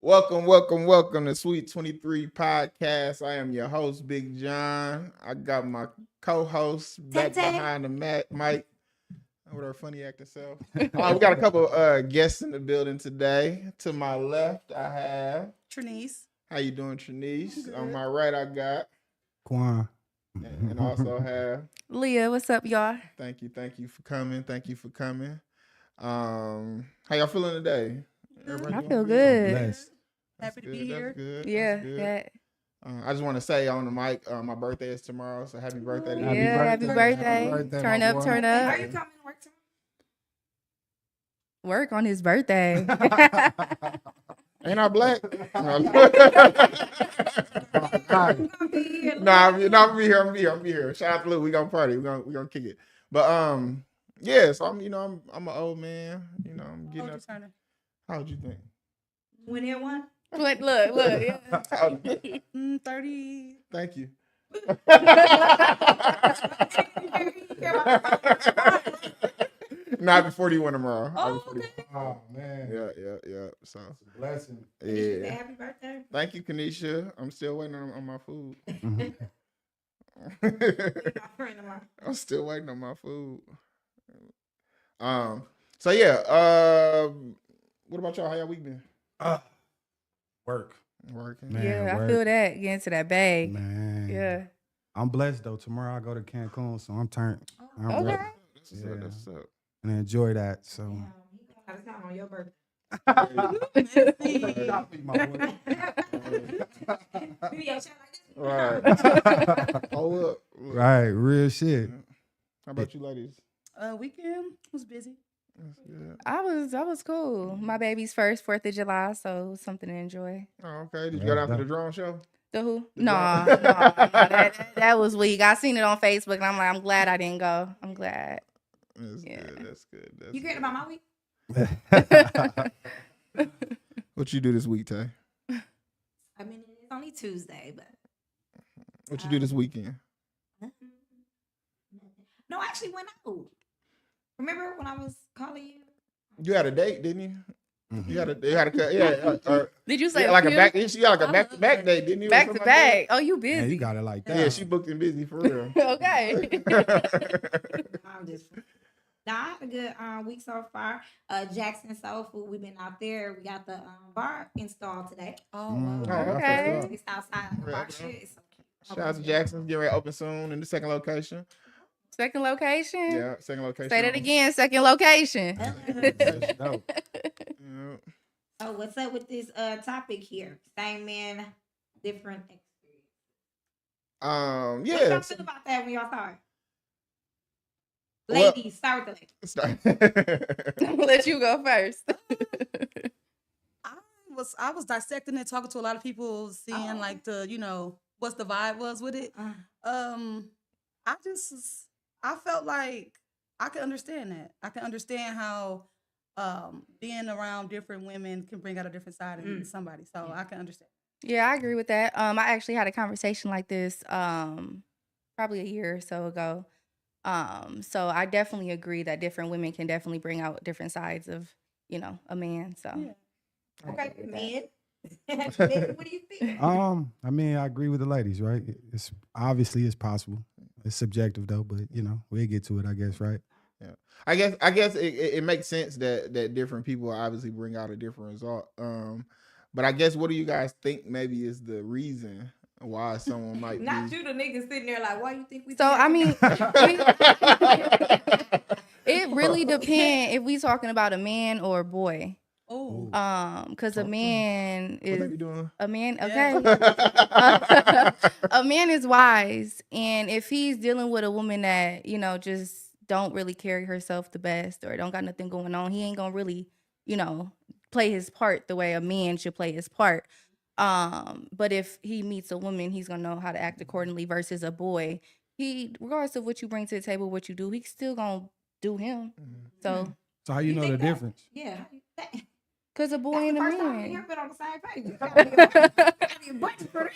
Welcome to Sweet 23 Podcast. I am your host, Big John. I got my co-host back behind the mic with our funny acting self. We got a couple guests in the building today. To my left, I have Trinice. How you doing, Trinice? On my right, I got Quan. and also have Leah. What's up, y'all? Thank you for coming. How y'all feeling today? I feel good. Blessed. Happy to be here. That's good. Yeah. I just want to say on the mic, my birthday is tomorrow, so happy birthday to me. Happy birthday. Turn up. Are you coming to work tomorrow? Work on his birthday. Ain't I black? I'm I'm be here. Shout out to Luke. We gonna party. We gonna kick it. But yeah. So I'm an old man. I'm getting up. How would you think? 21. Look. Yeah. 30. Thank you. No, I'll be 41 tomorrow. Oh man. Yeah. So It's a blessing. yeah. Happy birthday. Thank you, Kanisha. I'm still waiting on my food. I'm still waiting on my food. So yeah. What about y'all? How y'all week been? Work. Working. Man, Yeah, I work. feel that. Get into that bag. Man. Yeah. I'm blessed though. Tomorrow I go to Cancun, so I'm turned. I'm Okay. ready. That's what's up. That's what's up. And enjoy that. So Out of town on your birthday. Video chat like this. Right. Hold up. right, real shit. How about you, ladies? Weekend was busy. That's good. I was cool. My baby's first 4th of July, so it was something to enjoy. Oh, okay. Did you go down to the drone show? The who? The No, drone. that was weak. I seen it on Facebook, and I'm like, I'm glad I didn't go. I'm glad. That's Yeah. good. That's good. That's You cared good. about my week? What you do this week, Tay? I mean, it's only Tuesday, but. What you do this weekend? No, I actually went out. Remember when I was calling you? You had a date, didn't you? Mhm. You had a Did you say like a few? back? She got like a back-to-back date, didn't you? or Back something to like back? Oh, you Man, busy? you got it like that? that. Yeah, she booked and busy for real. Okay. I'm just. Nah, I had a good week so far. Jackson Soul Food, we've been out there. We got the bar installed today. Mm. Oh, Okay. that's It's outside of the bar. Right. Shit. It's so cute. Shout out to Jackson. Getting ready to open soon in the second location. Second location. Yeah, second location. Say that again. Second location. That's dope. Yeah. So what's up with this topic here? Same man, different experience. What Yeah. y'all feel about that when y'all start? Well- Ladies, start with the ladies. Start. I'm gonna let you go first. I was dissecting it, talking to a lot of people, seeing like what's the vibe was with it. I felt like I could understand that. I can understand how being around different women can bring out a different side in somebody. So I can understand. Yeah, I agree with that. I actually had a conversation like this probably a year or so ago. So I definitely agree that different women can definitely bring out different sides of, a man. So Yeah. Okay, men. Men, what do you think? I mean, I agree with the ladies, right? It's obviously it's possible. It's subjective though, but we'll get to it, I guess, right? Yeah, I guess it makes sense that different people obviously bring out a different result. But I guess what do you guys think maybe is the reason why someone might Not be? you, the niggas sitting there like, why you think we? So do that? I mean, it really depends if we talking about a man or a boy. Oh, Because a Talk to 'em. man What they is be doing? a man. Yeah. Okay, a man is wise, and if he's dealing with a woman that just don't really carry herself the best or don't got nothing going on, he ain't gonna really play his part the way a man should play his part. But if he meets a woman, he's gonna know how to act accordingly versus a boy. He, regardless of what you bring to the table, what you do, he's still gonna do him. So, So how you know the think that? difference? Yeah. cause a boy That's the and a first time we man. ever been on the same page. You gotta be a bunch for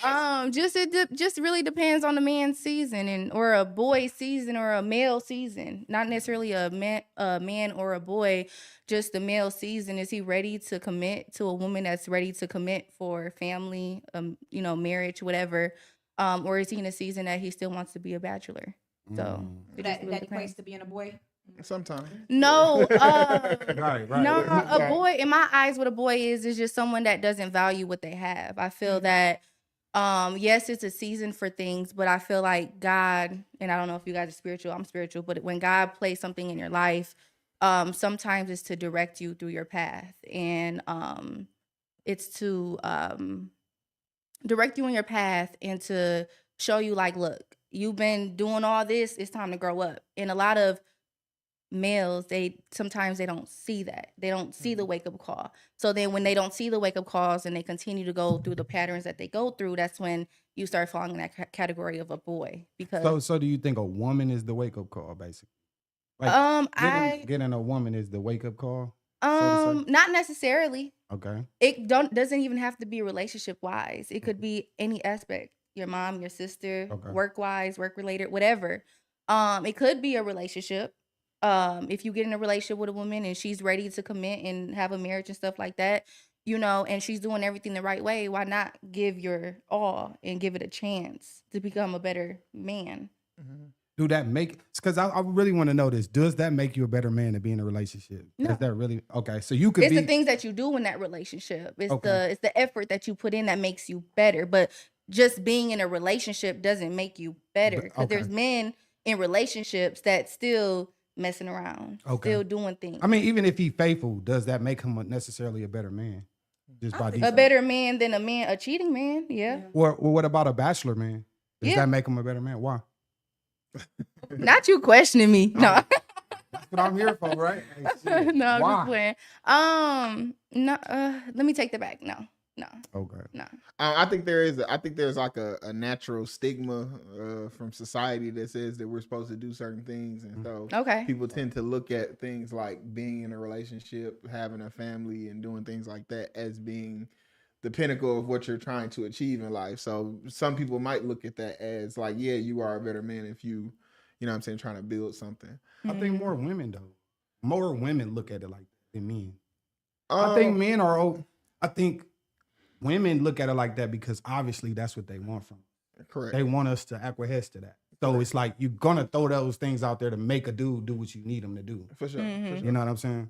this. Just really depends on the man's season or a boy's season or a male season. Not necessarily a man or a boy. Just the male season. Is he ready to commit to a woman that's ready to commit for family, marriage, whatever, or is he in a season that he still wants to be a bachelor? So it just That really depends. equates to being a boy. Sometimes. No, Right. no, a boy in my eyes, what a boy is just someone that doesn't value what they have. I feel that yes, it's a season for things, but I feel like God, and I don't know if you guys are spiritual, I'm spiritual, but when God plays something in your life, sometimes it's to direct you through your path, and it's to direct you on your path and to show you like, look, you've been doing all this, it's time to grow up. And a lot of males, sometimes they don't see that. They don't see the wake up call. So then when they don't see the wake up calls and they continue to go through the patterns that they go through, that's when you start falling in that category of a boy. Because So do you think a woman is the wake up call, basically? Getting a woman is the wake up call. So to say? Not necessarily. Okay. It doesn't even have to be relationship wise. It could be any aspect. Your mom, your sister, Okay. work wise, work related, whatever. It could be a relationship. If you get in a relationship with a woman and she's ready to commit and have a marriage and stuff like that, and she's doing everything the right way, why not give your all and give it a chance to become a better man? Do that make? Because I really want to know this. Does that make you a better man to be in a relationship? No. Does that really? Okay, so you could It's be. the things that you do in that relationship. It's Okay. it's the effort that you put in that makes you better. But just being in a relationship doesn't make you better. Because Okay. there's men in relationships that still messing around, Okay. still doing things. I mean, even if he's faithful, does that make him necessarily a better man? Just I by think a default? better man than a cheating man. Yeah. Or what about a bachelor man? Does Yeah. that make him a better man? Why? Not you questioning me. No. That's what I'm here for, right? Hey, shit. No, I'm Why? just playing. No, let me take that back. No. Okay. I think there's like a natural stigma from society that says that we're supposed to do certain things, and so Okay. people tend to look at things like being in a relationship, having a family, and doing things like that as being the pinnacle of what you're trying to achieve in life. So some people might look at that as like, yeah, you are a better man if you know what I'm saying, trying to build something. I think more women though. More women look at it like that than men. Um, I think men are. I think women look at it like that because obviously that's what they want from us. correct. They want us to acquiesce to that. So it's like you're gonna throw those things out there to make a dude do what you need him to do. For sure. Mhm. For sure. You know what I'm saying?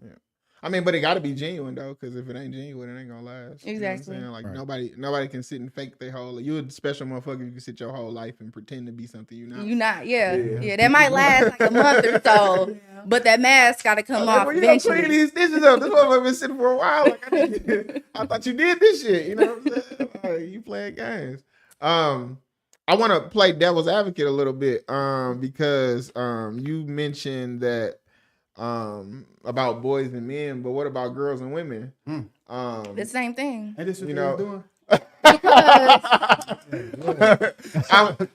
I mean, but it got to be genuine though, because if it ain't genuine, it ain't gonna last. You know what I'm Exactly. saying? Like Right. nobody can sit and fake their whole. You're a special motherfucker. You can sit your whole life and pretend to be something you're not. You not, yeah. Yeah. Yeah, that might last like a month or so, Yeah. but that mask got to come off Well, you know, clean eventually. these dishes up. This motherfucker been sitting for a while. Like, I thought you did this shit. You know what I'm saying? Like, you playing games. I want to play devil's advocate a little bit. Because you mentioned that about boys and men, but what about girls and women? The same thing. Hey, this what You you know- was doing?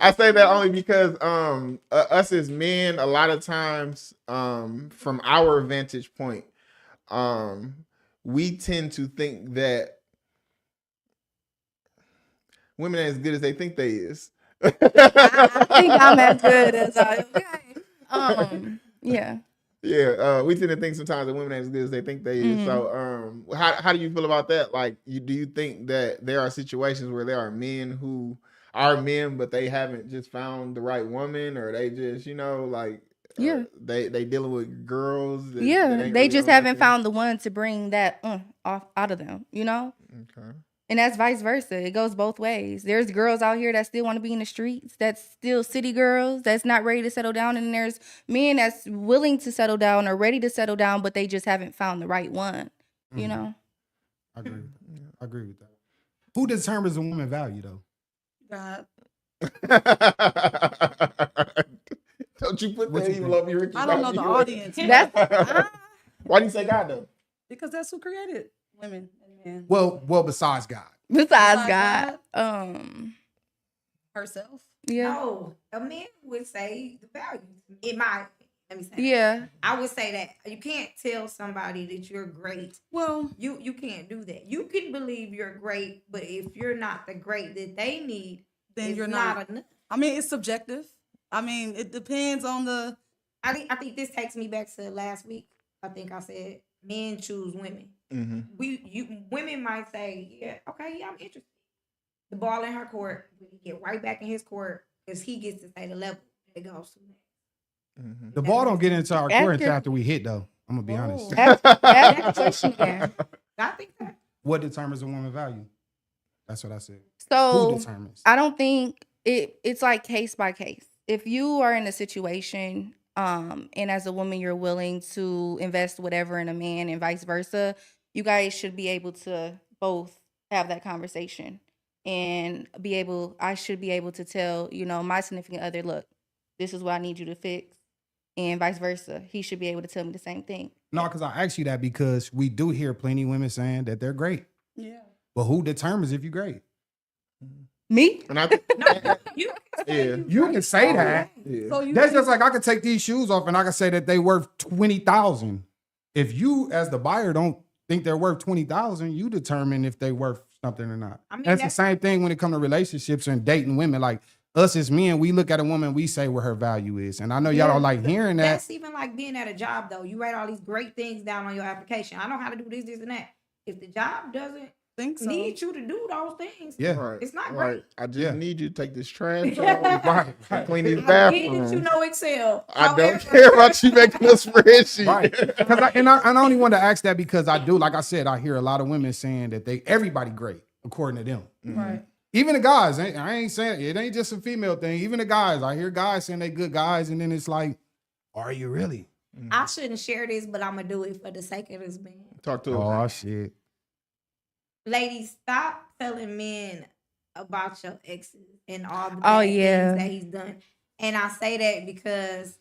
I say that only because us as men, a lot of times, from our vantage point, we tend to think that women are as good as they think they is. I think I'm as good as I am. Yeah. Yeah, we tend to think sometimes that women ain't as good as they think they is. Mhm. So, how do you feel about that? Like, do you think that there are situations where there are men who are men, but they haven't just found the right woman, or they just, like, Yeah. they dealing with girls? that Yeah. ain't They really just on haven't nothing? found the one to bring that off out of them, Okay. And that's vice versa. It goes both ways. There's girls out here that still want to be in the streets, that's still city girls, that's not ready to settle down. And there's men that's willing to settle down or ready to settle down, but they just haven't found the right one, you Mhm. know? I agree with that. I agree with that. Who determines a woman value though? God. Don't you put What that you evil think? on me, Ricky? I don't know the audience. That's Why do you say God though? Because that's who created women and man. Well, besides God. Besides Besides God. Herself. Yeah. No, a man would say the value. Let me say that. Yeah. I would say that you can't tell somebody that you're great. Well, You can't do that. You can believe you're great, but if you're not the great that they need, then it's you're not. enough. I mean, it's subjective. I mean, it depends on the. I think this takes me back to last week. I think I said men choose women. Women might say, yeah, okay, yeah, I'm interested. The ball in her court, we get right back in his court because he gets to say the level that it goes to next. The ball don't get into our Ask court until your- after we hit, though. I'm gonna be honest. Ask the question again. I think that. What determines a woman's value? That's what I said. Who So determines? I don't think it's like case by case. If you are in a situation, and as a woman you're willing to invest whatever in a man and vice versa, you guys should be able to both have that conversation and I should be able to tell, my significant other, look, this is what I need you to fix. And vice versa. He should be able to tell me the same thing. No, because I asked you that because we do hear plenty of women saying that they're great. Yeah. But who determines if you're great? Me? And I, No, you can say Yeah. You can say that. yeah. So you. That's just like I could take these shoes off and I could say that they worth 20,000. If you, as the buyer, don't think they're worth 20,000, you determine if they worth something or not. I mean, That's the that's- same thing when it comes to relationships and dating women. Like us as men, we look at a woman, we say what her value is, and I know y'all don't like hearing that. That's even like being at a job though. You write all these great things down on your application. I know how to do this, this, and that. If the job doesn't think so. need you to do those things, Yeah, Right. it's not right. great. I just Yeah. need you to take this trash off, right. clean these I get that you bathrooms. know Excel. I don't However- care about you making a spreadsheet. Right. Because I only want to ask that because I do, like I said, I hear a lot of women saying that everybody great according to them. Right. Even the guys, I ain't saying it ain't just a female thing. Even the guys, I hear guys saying they good guys, and then it's like, are you really? I shouldn't share this, but I'm gonna do it for the sake of this man. Talk to us. Oh shit. Ladies, stop telling men about your exes and all the Oh, bad yeah. things that he's done. And I say that because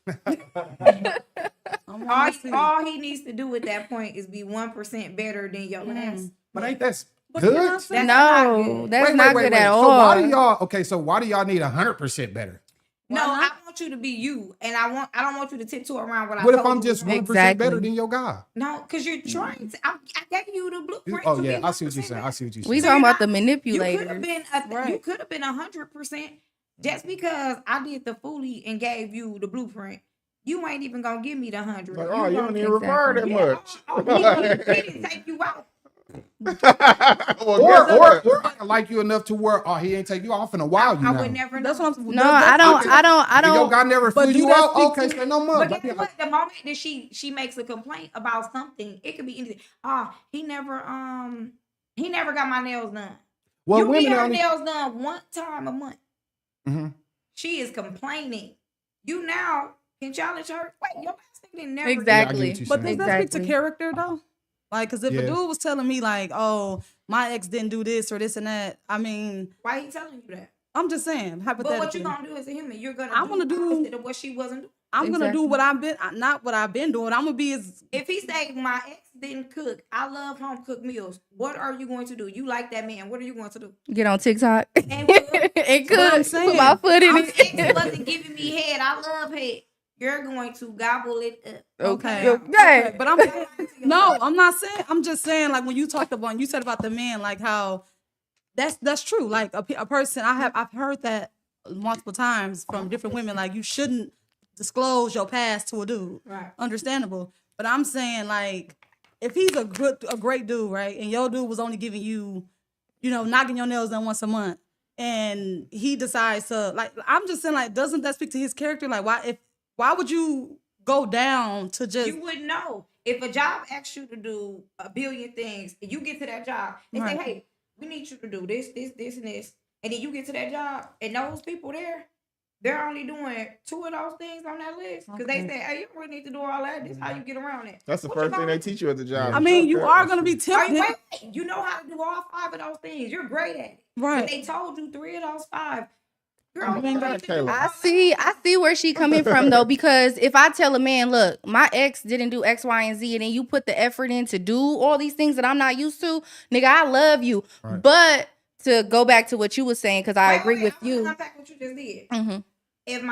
I'm on the scene. all he needs to do at that point is be 1% better than your last. But ain't that But good? can I say- That's not No, good. that's not good at all. So why do y'all? Okay, so why do y'all need 100% better? No, Why I not? want you to be you, and I don't want you to tiptoe around what I What if told I'm you just was 1% wrong. Exactly. better than your guy? No, because you're trying to. I gave you the blueprint. Oh to yeah, be I see what you're 1% saying. I better. see what you're We saying. talking about the You could manipulators. have been Right. you could have been 100% just because I did the fully and gave you the blueprint. You ain't even gonna give me the 100. Like, oh, you don't gonna- even require that Yeah, much. he didn't take you out. Well, guess what? Or I can like you enough to where he ain't take you off in a while. You I know. would never. That's know. what I'm. No, I And your don't. guy never But flew do you that out. speak Okay, to- say no more. But guess what? The moment that she makes a complaint about something, it could be anything. He never got my nails done. Well, You get women her only. nails done one time a month. Mhm. She is complaining. You now can challenge her. Wait, your last nigga didn't never. Exactly. Yeah, I get what you're But saying. does that speak Exactly. to character though? Like, because if Yeah. a dude was telling me like, "Oh, my ex didn't do this or this and that," I mean, Why he telling you that? I'm just saying But what hypothetically. you gonna do as a human? You're gonna. I'm gonna do- opposite of what she wasn't doing. I'm gonna do Exactly. what I've been, not what I've been doing. I'm gonna be as If he say my ex didn't cook, I love home cooked meals. What are you going to do? You like that man? What are you going to do? Get on TikTok And and cook. what I'm cook. saying. Put my foot in My ex it. wasn't giving me head. I love head. You're going to gobble it up. okay. Okay. But I'm I'm not saying. I'm just saying like when you talked about, you said about the man, like how that's true. Like a person, I've heard that multiple times from different women. Like you shouldn't disclose your past to a dude. Right. Understandable. But I'm saying like if he's a great dude, right, and your dude was only giving you, knocking your nails done once a month, and he decides to like, I'm just saying like, doesn't that speak to his character? Like why would you go down to just You wouldn't know. If a job asks you to do a billion things, and you get to that job, they Right. say, hey, we need you to do this, this, this, and this. And then you get to that job, and those people there, they're only doing 2 of those things on that list. Because they Okay. say, hey, you don't really need to do all that. This is how you get around it. That's the What first you thing gonna they do? teach you at the job. I mean, you Okay. are gonna be Are you, tempted. you know how to do all 5 of those things. You're great at it. Right. If they told you 3 of those 5, Girl, You ain't gotta Kayla. I see where she coming from though, because if I tell a man, look, my ex didn't do X, Y, and Z, and then you put the effort in to do all these things that I'm not used to, nigga, I love you. Right. But to go back to what you were saying, because I agree with I'm gonna you. unpack what you just did. Mm-hmm. If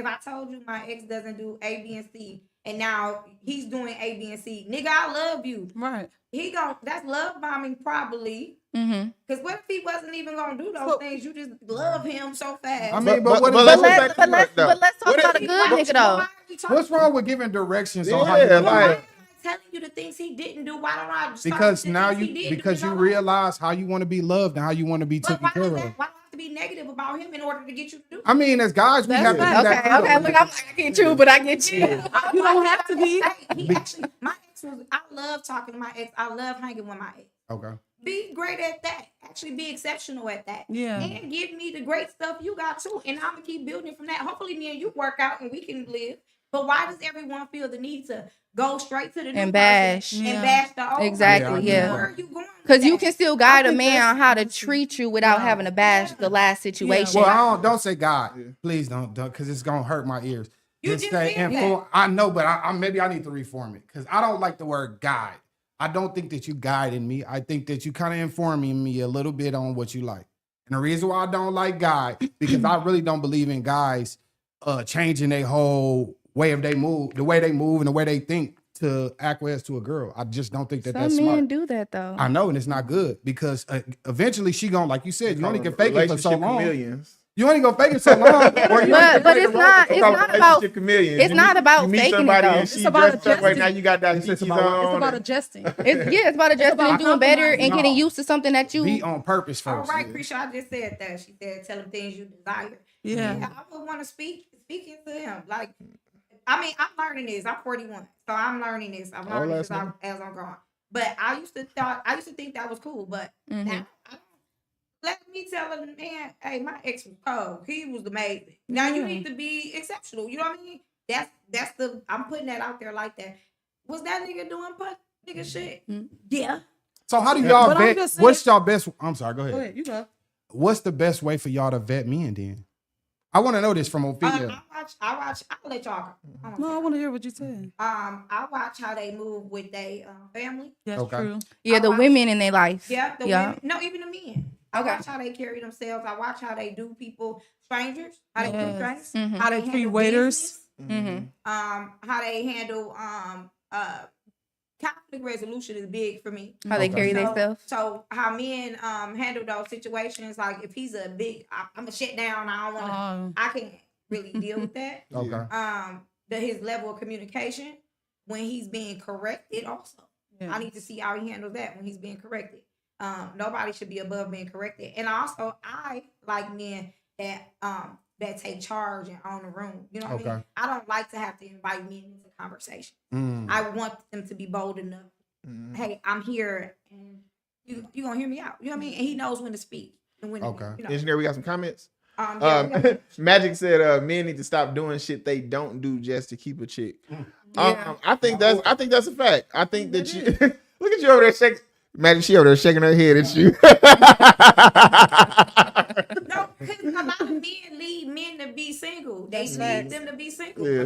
I told you my ex doesn't do A, B, and C, and now he's doing A, B, and C, nigga, I love you. Right. That's love bombing probably. Mm-hmm. Because what if he wasn't even gonna do those things? You just love him so fast. I mean, but But what let's is- go back to But let's talk What about if- a good nigga though. what's wrong with giving directions on how Yeah, you like- Why am I telling you the things he didn't do? Why don't I? Start because with the now things he you did because do you in my life? realize how you want to be loved and how you want to be But taken why care does of. that? Why do I have to be negative about him in order to get you to do? I mean, as guys, we That's have to right. do Okay, that. too, okay. though. Look, I get you, but I get you. You don't have to be. He actually, my ex was. I love talking to my ex. I love hanging with my ex. Okay. Be great at that. Actually, be exceptional at that. Yeah. And give me the great stuff you got too, and I'm gonna keep building from that. Hopefully, me and you work out and we can live. But why does everyone feel the need to go straight to the new And bash. person Yeah. and bash the old Exactly, person? yeah. Where are you going? with Because you that? can still guide a think man that's- on how to treat you without Yeah. having to bash the last situation. Well, don't say God. Please don't, because it's gonna hurt my ears. You Just just say said influence. I know, but I maybe I need to reform it because I don't like the word guide. I don't think that you guiding me. I think that you kind of informing me a little bit on what you like. And the reason why I don't like guide because I really don't believe in guys changing their whole way of they move, the way they move and the way they think to acquiesce to a girl. I just don't think that Some that's men smart. do that though. I know, and it's not good because eventually she gonna, like you said, you only can fake it for so Relationship long. chameleons. You only gonna fake it so long. Or you only can But fake it's it not. for It's so not long. about. Relationship chameleons. It's not about you meet faking it, somebody though. and It's she about dressed that way. adjusting. Now you got that It's Dickies about- It's on. about and- adjusting. It's about adjusting about and doing better and compromising. getting No. used to something that you. Be on purpose All first. right, Krisha, I just said that. She said, "Tell him things you desire." Yeah. I would want to speak into him. Like, I mean, I'm learning this. I'm 41, so I'm learning this. I'm learning this that's as I'm going. But I used to think that was cool. But Mhm. now, let me tell a man, hey, my ex was cold. He was amazing. Now you Yeah. need to be exceptional. You know what I mean? That's the I'm putting that out there like that. Was that nigga doing nigga shit? Mm. Yeah. So how do y'all But I'm vet? just saying- What's y'all best? I'm sorry. Go ahead. Go ahead. You go. What's the best way for y'all to vet men? Then I want to know this from a female. I watch. I'll let y'all. No, I want to hear what you said. I watch how they move with their family. That's Okay. true. Yeah, the I watch- women in their life. Yeah, the Yeah. women. No, even the men. I Okay. watch how they carry themselves. I watch how they do people, strangers. How they treat Yes. strangers. Mhm. How they treat handle waiters. business, Mhm. how they handle conflict resolution is big for me. How they Okay. carry So- themselves. So how men handle those situations, like if he's a big, I'm gonna shut down. I don't want to. I can't really deal with that. Okay. His level of communication when he's being corrected. Also, Yeah. I need to see how he handles that when he's being corrected. Nobody should be above being corrected. And also, I like men that take charge and own the room. You know what I mean? Okay. I don't like to have to invite men into conversation. Mm. I want them to be bold enough. Hey, I'm here, and you gonna hear me out. You know what I mean? And he knows when to speak and when. Okay. You know. Engineer, we got some comments. Yeah, we got- Magic said men need to stop doing shit they don't do just to keep a chick. Yeah. I think that's a fact. I think that you look at you over there shaking. Magic, she over there shaking her head at you. No, because a lot of men lead men to be single. They lead them to be single. Yeah.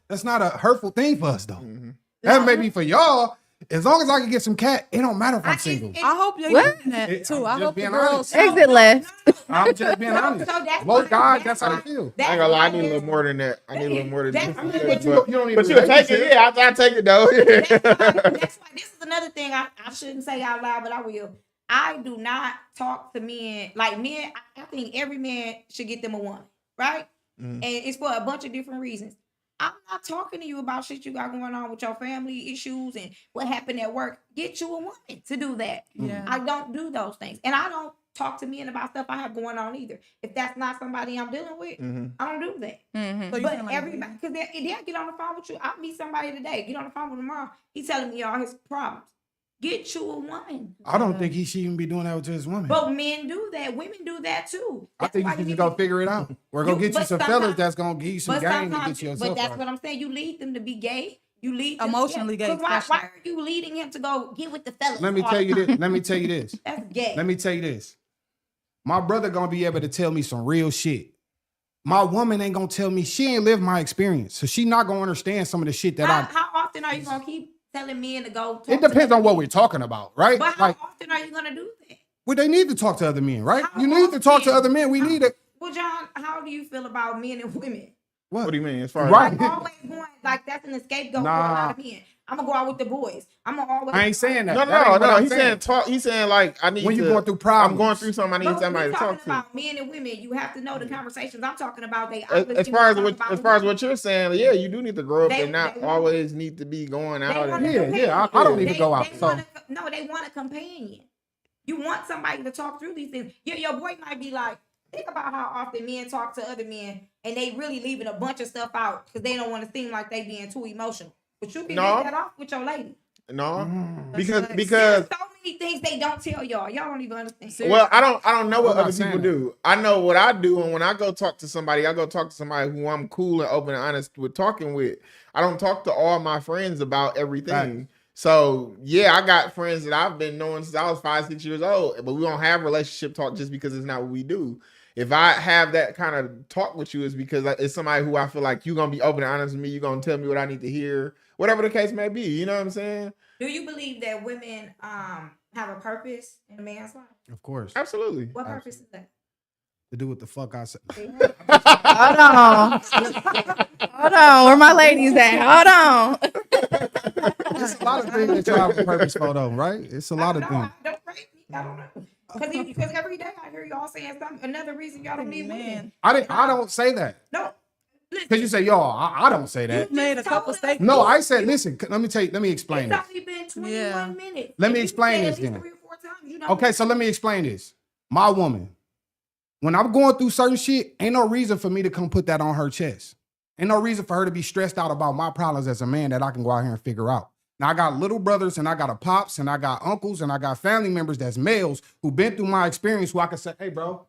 That's not a hurtful thing for us though. Mm-hmm. That may be for y'all. As long as I can get some cat, it don't matter if I'm single. I hope you're What? getting that too. I'm I just hope the being girls. honest. Exit left. I'm just being honest. So that's Most why- guys, that's how they feel. I ain't gonna lie, I need a little more than that. I need a little more than That's- that. I mean, but you don't need but a you'll take it, relationship. yeah. I'll take it though. That's why this is another thing I shouldn't say out loud, but I will. I do not talk to men like men. I think every man should get them a woman, right? And it's for a bunch of different reasons. I'm not talking to you about shit you got going on with your family issues and what happened at work. Get you a woman to do that. Yeah. I don't do those things, and I don't talk to men about stuff I have going on either. If that's not somebody I'm dealing with, I don't do that. Mhm. So you But saying, like, everybody, because they'll get on the phone with you. I'll meet somebody today, get on the phone with him tomorrow. He's telling me all his problems. Get you a woman. I don't think he should even be doing that with his woman. But men do that. Women do that too. I think you That's should why just go figger it out. We're gonna get you but some sometimes- fellas that's gonna give you some But game to sometimes, get yourself but that's right. what I'm saying. You lead them to be gay. You lead them, Emotionally gay, 'Cause Why especially. are you leading him to go get with the fellas? Let me all tell the you time? this. Let me tell you this. That's gay. Let me tell you this. My brother gonna be able to tell me some real shit my woman ain't gonna tell me, she ain't lived my experience. So she not gonna understand some of the shit that How often are you gonna keep telling men to go talk it depends to on what men? we're talking about, right? But how Like, often are you gonna do that? well, they need to talk to other men, right? How You need to talk to often? other men. We need it. Well, John, how do you feel about men and women? What do you mean? As far as Right. Like always going, like that's an scapegoat for a lot of men. I'm gonna go out with the boys. I'm gonna always. I ain't saying that. no, That ain't what I'm He's saying talk. He's saying like I need. When to, you going through problems. I'm going through something. I need But somebody we're to talking talk to. about men and women. You have to know the conversations I'm talking about. They As obviously far as talk what about as far as women. what you're saying, yeah, you do need to grow up They- and not they- always need to be going They out. want And, a Yeah, companion. I don't even go out, They so. want a companion. You want somebody to talk through these things. Yeah, your boy might be like, think about how often men talk to other men and they really leaving a bunch of stuff out because they don't want to seem like they being too emotional. But you can No. get that off with your lady. no, Mm. because There's so many things they don't tell y'all. Y'all don't even understand. well, I don't know what I'm not other saying people that. do. I know what I do, and when I go talk to somebody, I go talk to somebody who I'm cool and open and honest with talking with. I don't talk to all my friends about everything. Right. So yeah, I got friends that I've been knowing since I was 5-6 years old, but we don't have relationship talk just because it's not what we do. If I have that kind of talk with you, it's because it's somebody who I feel like you're gonna be open and honest with me. You're gonna tell me what I need to hear, whatever the case may be. You know what I'm saying? Do you believe that women have a purpose in a man's life? Of course. Absolutely. What purpose is that? To do what the fuck I said. Hold on. Hold on. Where my ladies at? Hold on. It's a lot of things that you have a purpose for, though, right? It's a lot of things. Don't rate me. I don't know. Because every day I hear y'all saying something. Another reason y'all don't need women. I don't say that. No. Because you say, y'all, I don't say that. You made a couple statements. No, I said, listen, let me explain It's this. only been 21 Yeah. minutes. Let me And you explain said this at least then. 3 or 4 times, you know. Okay, so let me explain this. My woman, when I'm going through certain shit, ain't no reason for me to come put that on her chest. Ain't no reason for her to be stressed out about my problems as a man that I can go out here and figure out. Now, I got little brothers and I got a pops and I got uncles and I got family members that's males who been through my experience who I can say, hey, bro,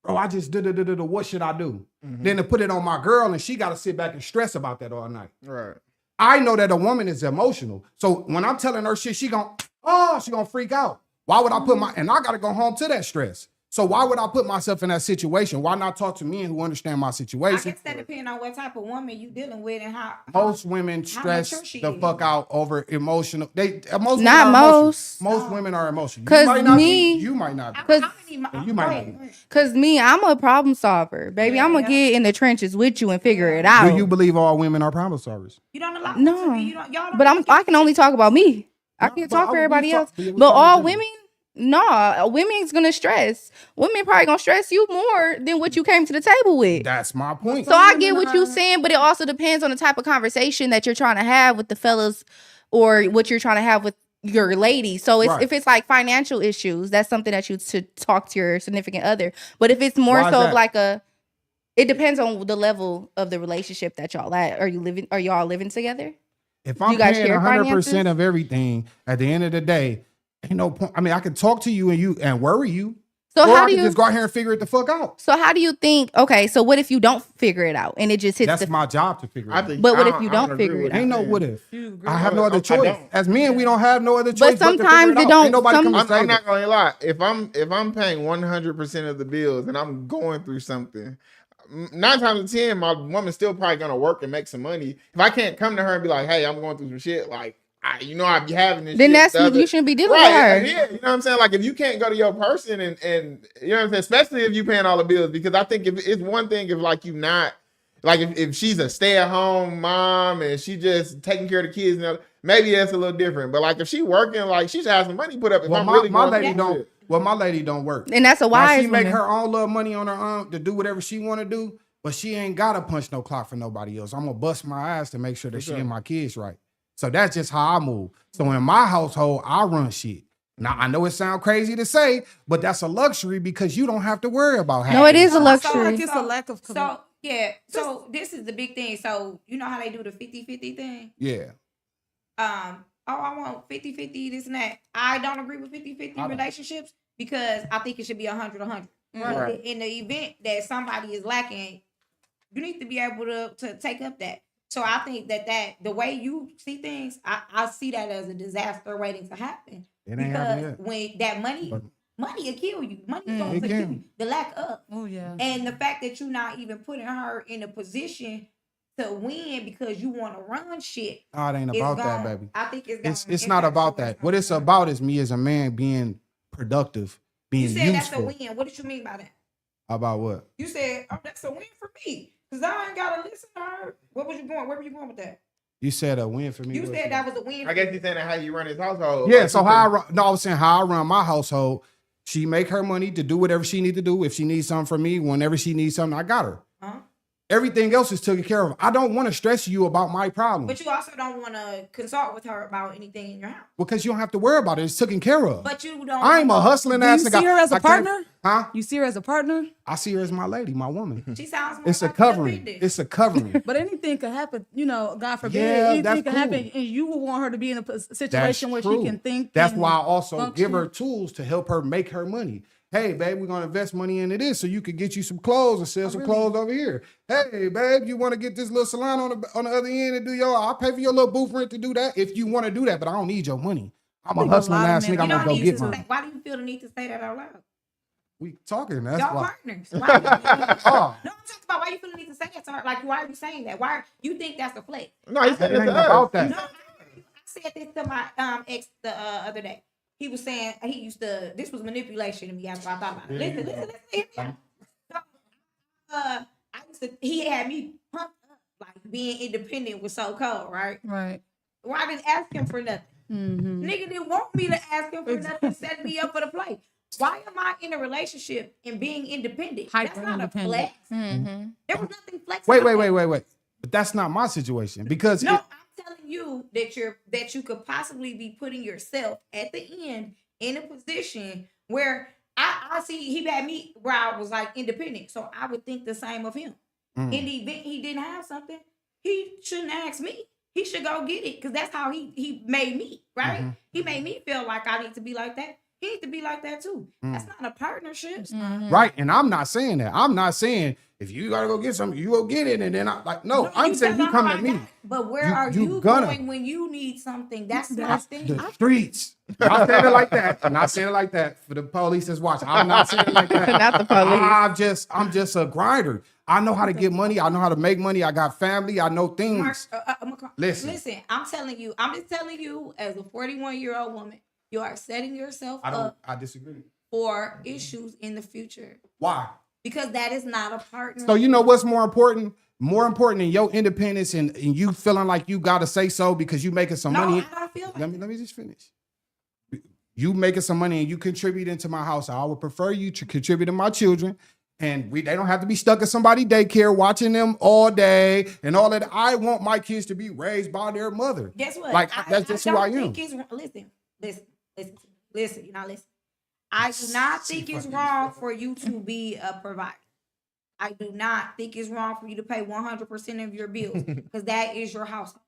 I just did what should I do? Then to put it on my girl and she got to sit back and stress about that all night. Right. I know that a woman is emotional. So when I'm telling her shit, she gonna freak out. Why would I put and I gotta go home to that stress. So why would I put myself in that situation? Why not talk to men who understand my I situation? guess that depends on what type of woman you dealing with and how. Most women stress mature she the is. fuck out over emotional. Most women Not are most. emotional. Most women are emotional. 'Cause You might not me- be. You might not be. How many? You might go not ahead. be. Cause me, I'm a problem solver, baby. I'm gonna get in the trenches with you and figure it out. Do you believe all women are problem solvers? You don't allow No. to be. You don't, y'all don't But even I can only talk about me. I No, can't but talk for we everybody talk- else. we But talking all general. women, no, women's gonna stress. Women probably gonna stress you more than what you came to the table with. That's my point. So I get what you're saying, but it also depends on the type of conversation that you're trying to have with the fellas or what you're trying to have with your lady. So it's, Right. if it's like financial issues, that's something that you should talk to your significant other. But if it's more Why is so of that? like it depends on the level of the relationship that y'all at. Are y'all living together? If I'm You guys paying share 100% finances? of everything, at the end of the day, ain't no point. I mean, I can talk to you and worry you, So or how I do can you just go out here and figure it the fuck out. So how do you think? Okay, so what if you don't figure it out and it just hits That's the? my job to figure it I out. think. But what I if you I don't agree figure with it out? Ain't what no you're what saying. if. You agree. I have no I other choice. don't. As men, we don't have no other choice. But to figure sometimes it it out. don't- Ain't nobody some- come to I'm save not it. gonna lie. If I'm paying 100% of the bills and I'm going through something, 9 times out of 10, my woman's still probably gonna work and make some money. If I can't come to her and be like, "Hey, I'm going through some shit," like I be having this. Then shit, that's the other- you shouldn't be dealing right. with her. Yeah, you know what I'm saying. Like if you can't go to your person and you know what I'm saying, especially if you paying all the bills, because I think if it's one thing if like you not like if she's a stay at home mom and she just taking care of the kids, maybe that's a little different. But like if she working, like she should have some money put up. If Well, I'm my really my going lady through don't. shit. Well, my lady don't work. And that's a Now, wise she make woman. her own little money on her own to do whatever she want to do, but she ain't gotta punch no clock for nobody else. I'm gonna bust my ass to make sure that For she sure. and my kids right. So that's just how I move. So in my household, I run shit. Now I know it sounds crazy to say, but that's a luxury because you don't have to worry about No, it having is a it. luxury. like it's a lack of So yeah. So this is the big thing. So you know how they do the 50-50 thing? Yeah. I want 50-50, this and that. I don't agree with 50-50 don't. relationships because I think it should be 100-100. Right. In the event that somebody is lacking, you need to be able to take up that. So I think that the way you see things, I see that as a disaster waiting to happen. It ain't happening Because yet. when that money, But- Money will kill you. Money is Mm. going It to kill can. you. The lack of. Oh yeah. And the fact that you're not even putting her in a position to win because you want to run shit. Oh, it ain't It's about that, gonna- baby. I think It's not about that. What it's about is me as a man being productive, being You said that's a useful. win. What did you mean by that? About what? You said, "Oh, that's a win for me," because I ain't gotta listen to her. What was you going? Where were you going with that? You said a win for me. You was said what? that was a win. I guess you're saying how you run his household. Yeah, Like, so you how I think- run, no, I was saying how I run my household. She make her money to do whatever she need to do. If she needs something from me, whenever she needs something, I got her. Huh? Everything else is taken care of. I don't want to stress you about my problem But you also don't want to consult with her about anything in your house. because you don't have to worry about it. It's taken care of. But you don't. I'm a hustling Do ass you nigga. see her as a I can't- partner? Huh? You see her as a partner? I see her as my lady, my woman. She sounds. More It's a like covering. independent. It's a covering. But anything could happen, you know, God forbid. Yeah, anything that's could cool. happen, and you would want her to be in a That's situation where true. she can think. That's and why I also function. give her tools to help her make her money. Hey, babe, we're gonna invest money into this so you could get you some clothes and sell some really? clothes over here. Hey, babe, you want to get this little salon on the other end and do your? I'll pay for your little booth rent to do that if you want to do that. But I don't need your money. I'm a think a hustling lot of ass men nigga. I'm You gonna don't go need get to mine. say, why do you feel the need to say that out loud? We talking. That's Y'all why. partners. Why do you, Oh, no, I'm talking about why you feel the need to say that to her. Like, why are you saying that? Why you think that's a flex? No, he it said ain't it's about us. that. No, I said this to my ex the other day. He was saying he used to. This was manipulation to me after I thought about it. Listen. I used to. He had me pumped up, like being independent was so cold, right? Right. Well, I didn't ask him for nothing. Mm-hmm. Nigga didn't want me to ask him for nothing, set me up for the play. Why am I in a relationship and being independent? That's Hyper not a independent. flex. Mm-hmm. There was nothing flex. wait. about that. But that's not my situation because No, it- I'm telling you that you could possibly be putting yourself at the end in a position where I see he had me where I was like independent. So I would think the same of him. Mm. In the event he didn't have something, he shouldn't ask me. He should go get it because that's how he made me, right? Mhm. He made me feel like I need to be like that. He needs to be like that too. That's not a partnership. right, and I'm not saying that. I'm not saying if you gotta go get something, you go get it, and then I like no. I'm saying you tell come him to I me. got it. But where You- are you you gonna. going when you need something? That's my That's thing. The streets. Not saying it like that. I'm not saying it like that for the police that's watching. I'm not saying it like that. Not the police. I'm just a grinder. I know how to get money. I know how to make money. I got family. I know Mark, things. Listen. Listen, I'm telling you, I'm just telling you, as a 41-year-old woman, you are setting yourself I don't. up I disagree. for issues in the future Why? because that is not a partner. So you know what's more important? More important than your independence and you feeling like you gotta say so because you making some no, money. I don't feel like Let me just finish. You making some money and you contribute into my house. I would prefer you to contribute to my children. And they don't have to be stuck at somebody's daycare watching them all day and all that. I want my kids to be raised by their mother. Guess what? Like, that's just who I don't think am. listen. You're not listening. I do not think it's wrong for you to be a provider. I do not think it's wrong for you to pay 100% of your bills because that is your household.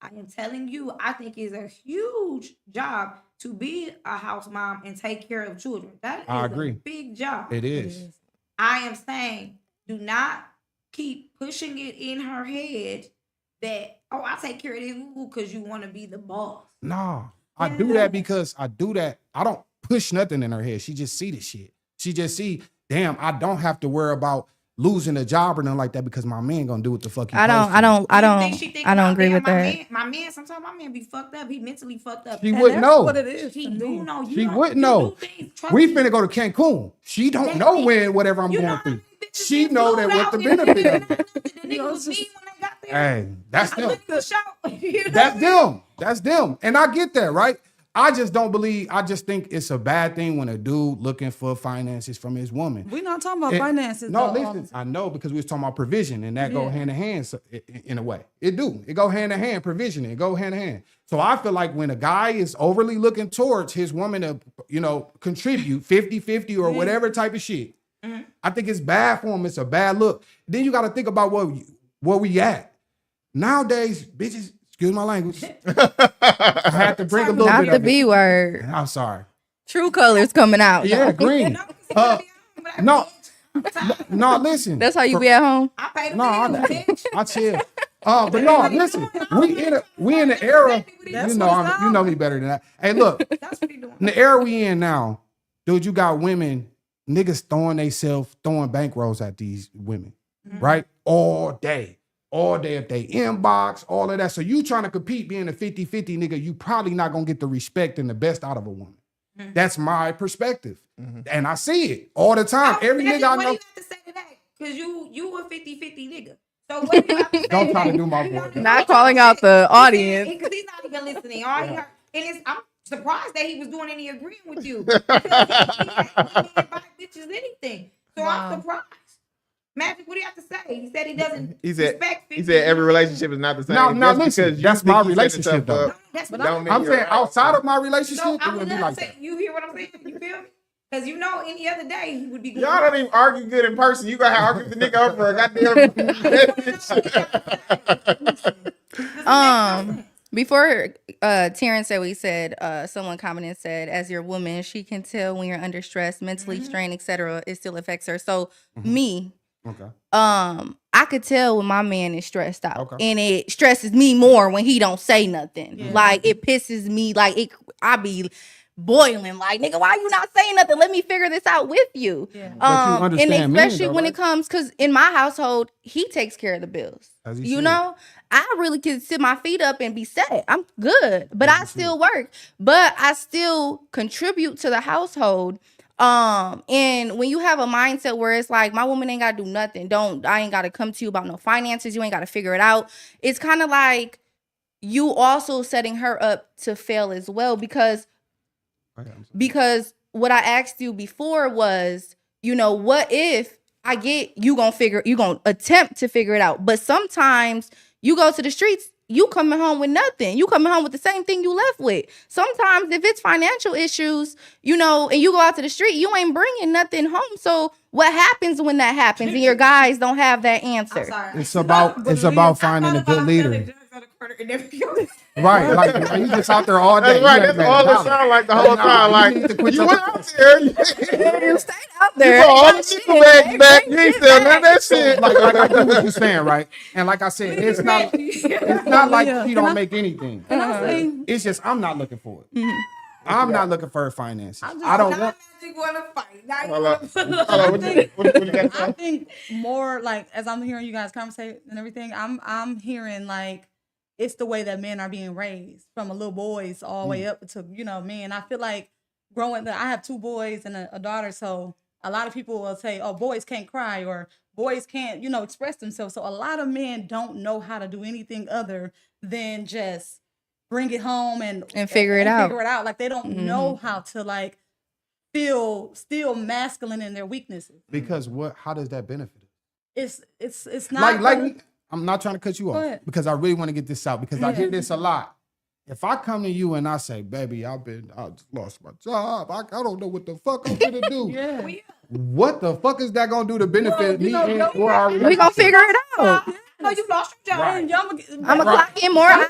I am telling you, I think it's a huge job to be a house mom and take care of children. That is I agree. a big job. It is. I am saying, do not keep pushing it in her head that, oh, I take care of this because you want to be the boss. No, I do that because I do that. I don't push nothing in her head. She just see the shit. She just see, damn, I don't have to worry about losing a job or nothing like that because my man gonna do what the fuck he I don't agree with that. My man, sometimes my man be fucked up. He mentally fucked up. She And wouldn't that's know. what it is. He to do me. know. She wouldn't know. We finna go to Cancun. She don't know when whatever I'm going through. She know that what the benefit of it. The nigga was mean when they got there. Hey, that's I them. looked at the show. You know? That's them. That's them. And I get that, right? I just don't believe, I just think it's a bad thing when a dude looking for finances from his woman. We're not talking about It- finances. No, though. listen, I know because we was talking about provision and that go Yeah. hand in hand in a way. It do. It go hand in hand, provision. It go hand in hand. So I feel like when a guy is overly looking towards his woman to, contribute 50-50 or whatever type of shit, I think it's bad for him. It's a bad look. Then you got to think about where we at. Nowadays, bitches, excuse my language. I had to bring a little Not bit the of it. B word. I'm sorry. True colors coming out. Yeah, green. No, no, listen. That's how you be at home. I paid the No, bills, bitch. I chill. But no, listen. We in the era. That's You know, what it's you know me better than that. Hey, look, That's what he doing. in the era we in now, Dude, you got women, niggas throwing bankrolls at these women, right? All day if they inbox, all of that. So you trying to compete being a 50-50 nigga, you probably not gonna get the respect and the best out of a woman. That's my perspective. And I see it all the time. Every nigga I What do know. you have to say to that? Because you a 50-50 nigga. So what do you have to say? Don't try to do my You boy. know, Not calling out the audience. Because he's not even listening. All he heard, I'm surprised that he was doing any agreeing with you. Because he ain't buy bitches anything. So I'm surprised. Magic, what do you have to say? He said he doesn't respect 50. He said every relationship is not the same. Now Just listen, because you that's think my you set relationship, yourself though. up, That's what don't mean I'm you're saying right. outside of my relationship, So it I would was be gonna like say, that. you hear what I'm saying? You feel me? Because you know, any other day he would be good. Y'all don't even argue good in person. You gotta argue with the nigga over a goddamn. Before Terrence said what he said, someone commented and said, as your woman, she can tell when you're under stress, mentally strained, etc. It still affects her. So me, Okay. I could tell when my man is stressed out. Okay. And it stresses me more when he don't say nothing. Yeah. Like it pisses me, like I be boiling, like, nigga, why you not saying nothing? Let me figure this out with you. Yeah. But you understand and men, especially though, when right? it comes, because in my household, he takes care of the bills. As he You should. know, I really can sit my feet up and be set. I'm good, but I still work, but I still contribute to the household. And when you have a mindset where it's like, my woman ain't gotta do nothing, I ain't gotta come to you about no finances, you ain't gotta figure it out. It's kind of like you also setting her up to fail as well, because what I asked you before was, you know, what if I get you gonna attempt to figure it out, but sometimes you go to the streets, you coming home with nothing. You coming home with the same thing you left with. Sometimes if it's financial issues, you know, and you go out to the street, you ain't bringing nothing home. So what happens when that happens and your guys don't have that answer? I'm sorry. It's about finding a good leader. Right, like you just out there all day. That's right. You ain't That's all made a it dollar. sounds like the whole time. Like you need to quit you your- went out there, you You stayed out there. brought all the nickel bags back. You ain't selling none of that shit. like I get what you're saying, right? And like I said, it's not like Yeah. she don't make anything. Can I say? It's just I'm not looking for it. I'm not looking for her finances. I'm just I don't Now want. Magic wanna fight. Now you Hold wanna up. put Hold up. What you got to I say? think more like, as I'm hearing you guys conversate and everything, I'm hearing like it's the way that men are being raised from a little boys all the way up to, you know, men. I feel like I have 2 boys and a daughter, so a lot of people will say, oh, boys can't cry or boys can't, you know, express themselves. So a lot of men don't know how to do anything other than just bring it home and figure it out. Figure it out. Like they don't know how to like feel still masculine in their weaknesses. Because how does that benefit us? It's not Like I'm not trying to cut you Go off ahead. because I really want to get this out because I hear this a lot. If I come to you and I say, baby, I just lost my job. I don't know what the fuck I'm gonna do. Yeah. What the fuck is that gonna do to benefit me and no, or our We relationship? gonna figure it out. No, you lost your job. Right. I'm I'm gonna clock in more hours.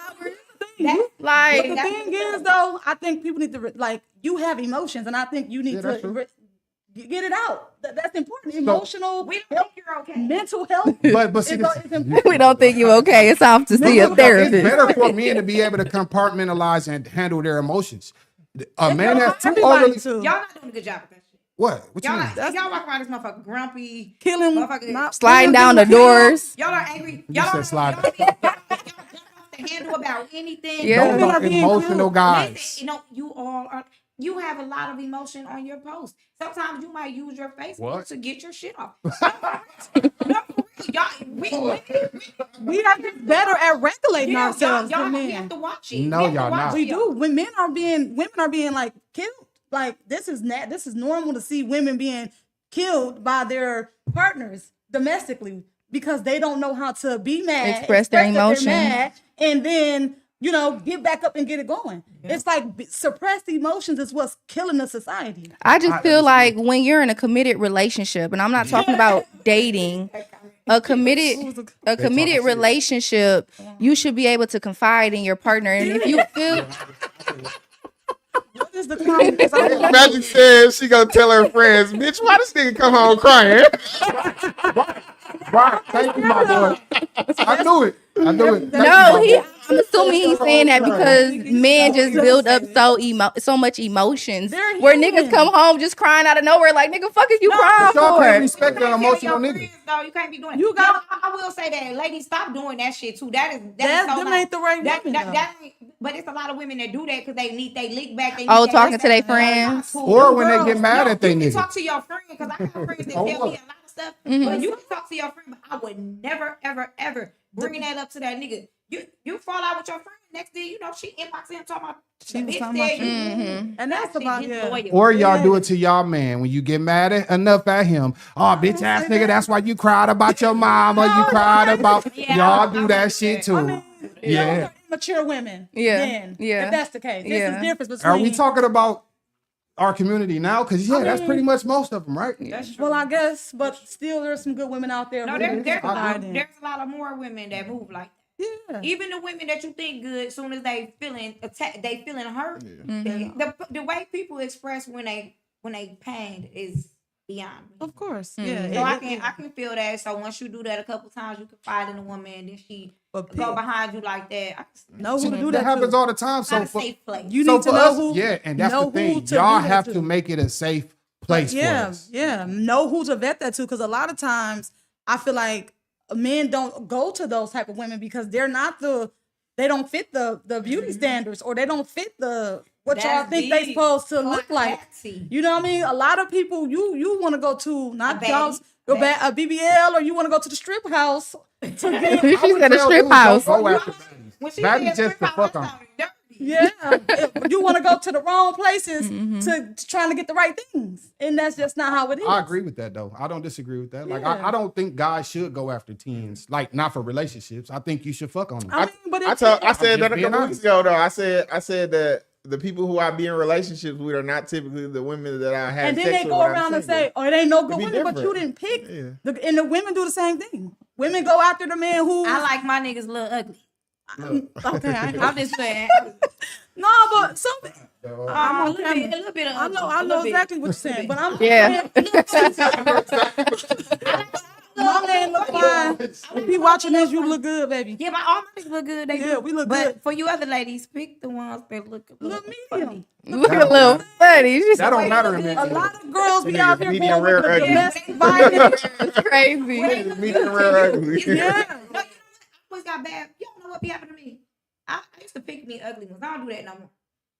But Like, the thing is, though, I think people need to like you have emotions, and I think you need Yeah, that's true. to get it out. That's important. Emotional, We don't think you're okay. mental health. But see, it's important. we don't think you okay. It's off to see a it's therapist. better for men to be able to compartmentalize and handle their emotions. A man that's too Everybody overly too. Y'all not doing a good job at that shit. what? What you Y'all mean? not, y'all walk around this motherfucker grumpy. Killing, Motherfucker, not Sliding down the doors. Y'all are angry. You Y'all said don't slide. y'all don't to handle about anything. Yeah. Those Men are are being emotional killed. guys. Listen, you know, you all are. You have a lot of emotion on your post. Sometimes you might use your Facebook What? to get your shit off. No, for real. Y'all, We are just better at regulating yeah, ourselves y'all than we men. have to watch it. No, We have to y'all watch not. We it. do. When women are being like killed. Like this is normal to see women being killed by their partners domestically because they don't know how to be mad, Express their that emotions. they're mad, and then get back up and get it going. It's like suppressed emotions is what's killing the society. I just feel like when you're in a committed relationship, and I'm not talking about dating, a committed relationship, you should be able to confide in your partner. And if you feel What is the crime? Because I Magic says she gonna tell her friends, bitch, why this nigga come home crying? Right. Thank you, my boy. I knew it. no, I'm assuming he's saying that because men just build up so much emotions. They're Where human. niggas come home just crying out of nowhere, like nigga, fuck is you crying Y'all can't for? respect an emotional nigga. No, you can't be doing. You got- I will say that, ladies, stop doing that shit too. That That is so them ain't the right that, women. that, though. that ain't, but it's a lot of women that do that because they need they lick back. They Oh, need talking to their that's friends? cool. Or when they girls, get mad at their you can nigga. talk to your friend because I have friends that tell me a lot of stuff. Mhm. But you can talk to your friend, but I would never, ever, ever bring that up to that nigga. You fall out with your friend. Next thing you know, she inbox him talking about She the was bitch talking about said you. Mhm. And that's That shit about disloyal. Or y'all Yeah. do it to y'all man when you get mad enough at him. Oh, bitch ass say nigga, that. that's why you cried about your mama. You cried about. Yeah, Y'all I do would that do shit that. I too. mean, Yeah. those are immature women. Yeah, Then, yeah, if that's the case, this yeah. is difference between. Are we talking about our community now? Because that's mean- pretty much most of them, right? That's true. Well, I guess, but still, there's some good women out there. No, who there's is there's, providing. there's a lot of more women that move like that. Yeah. Even the women that you think good, as soon as they feeling attacked, they feeling hurt. Mhm. The way people express when they pained is beyond me. Of course. Mhm. Yeah. So I can feel that. So once you do that a couple times, you can fight in a woman, and then she But go behind you like that. know who to do That that happens to. all the time. So Not a for, safe place. You so need to for know us, who. yeah, and that's know the who thing. to Y'all do that have to. to make it a safe place for Yeah, us. yeah. Know who to vet that to, because a lot of times I feel like men don't go to those type of women because they don't fit the beauty standards, or they don't fit what y'all That's think they deep. supposed to look like. Classy. You know what I mean? A lot of people you want to go to not A y'all's baddie. a BBL, or you want to go to the strip house to get. She said a strip house. Go after When she Baddie said just strip the house, fuck I on. sounded dirty. Yeah, you want to go to the wrong places Mhm. to trying to get the right things, and that's just not how it is. I agree with that though. I don't disagree with that. Like Yeah. I don't think guys should go after teens. Like not for relationships. I think you should fuck on them. I mean, but I it's said just that a being couple honest. weeks ago though. I said that the people who I be in relationships with are not typically the women that I have and then sex they with go when I'm around and single. say, "Oh, it ain't no good be women," but you different. didn't pick. Yeah. And the women do the same thing. Women go after the man who. I like my niggas a little ugly. Okay, I'm just saying. no, but some. I'm a on camera. little bit of I ugly. know, a I know little bit. exactly what you're saying, but I'm Yeah. my man look fine. If you watching this, you look good, baby. Yeah, all my niggas look good. They Yeah, do. we look but good. for you other ladies, pick the ones that look a Look little medium. Look a little funny. She's That don't matter in A men. lot of girls be Niggas out here medium going with rare the ugly. domestic violence. crazy. Medium rare ugly. Yeah. No, you know Yeah. what? I always got bad. You don't know what be happening to me. I used to pick me ugly ones. I don't do that no more.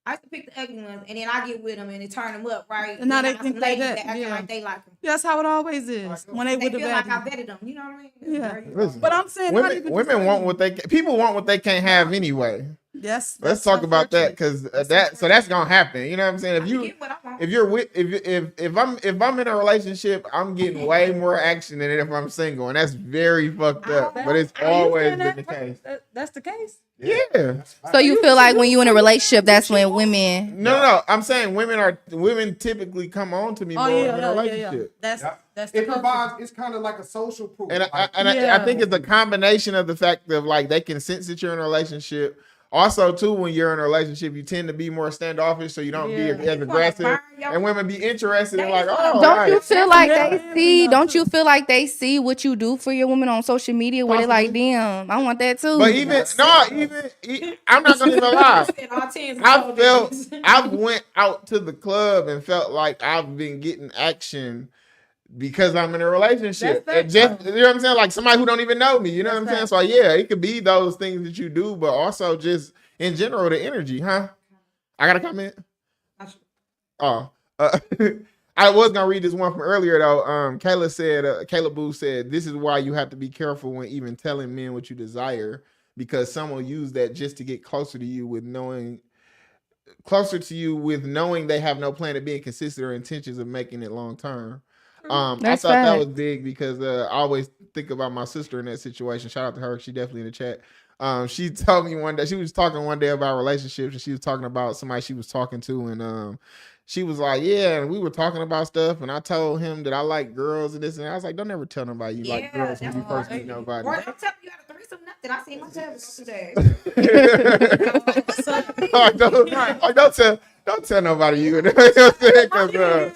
I used to pick the ugly ones, and then I get with them and it turn them up, right? And now Then they I got think some they ladies that, that acting yeah. like they like them. That's how it always is when they They with the feel like I bad. vetted them. You know what I mean? Yeah. Very- Listen, But I'm saying, how do you women decide? want what people want what they can't have anyway. Yes. Let's that's talk about that unfortunate. because that's gonna happen. You know what I'm saying? I If can you get what I want. if you're with if I'm in a relationship, I'm getting way more action than if I'm single, and that's very fucked up. But it's Are you always saying been that? the case. That's the case. Yeah. So you feel like when you in a relationship, that's when women. No. I'm saying women typically come on to me Oh more yeah, in a yeah. relationship. That's Yeah. that's the It culture. provides. It's kind of like a social proof. And Like, I Yeah. think it's a combination of the fact of like they can sense that you're in a relationship. Also, too, when you're in a relationship, you tend to be more standoffish, so you don't Yeah. be as aggressive. And women be interested in like, oh, Don't right. you feel like they Yeah. see? Don't you feel like they see what you do for your women on social media? Where they like, damn, I want that too. But I'm not gonna even lie. I've went out to the club and felt like I've been getting action because I'm in a relationship. That's And just, you know what I'm saying? Like somebody who don't even know me. You know what I'm saying? That's So yeah, it could be those things that you do, but also just in general the energy, huh? I got a comment. Oh, I was gonna read this one from earlier though. Kayla Boo said, "This is why you have to be careful when even telling men what you desire, because some will use that just to get closer to you with knowing they have no plan of being consistent or intentions of making it long term." I That's thought that fact. was big because I always think about my sister in that situation. Shout out to her; she definitely in the chat. She told me one day, she was talking one day about relationships, and she was talking about somebody she was talking to, and she was like, yeah, and we were talking about stuff, and I told him that I like girls and this, and I was like, don't ever tell nobody you like girls when you first meet nobody. Or don't tell me you had a threesome nothing. I seen my therapist today. Don't tell nobody you. You know what I'm saying? 'Cause,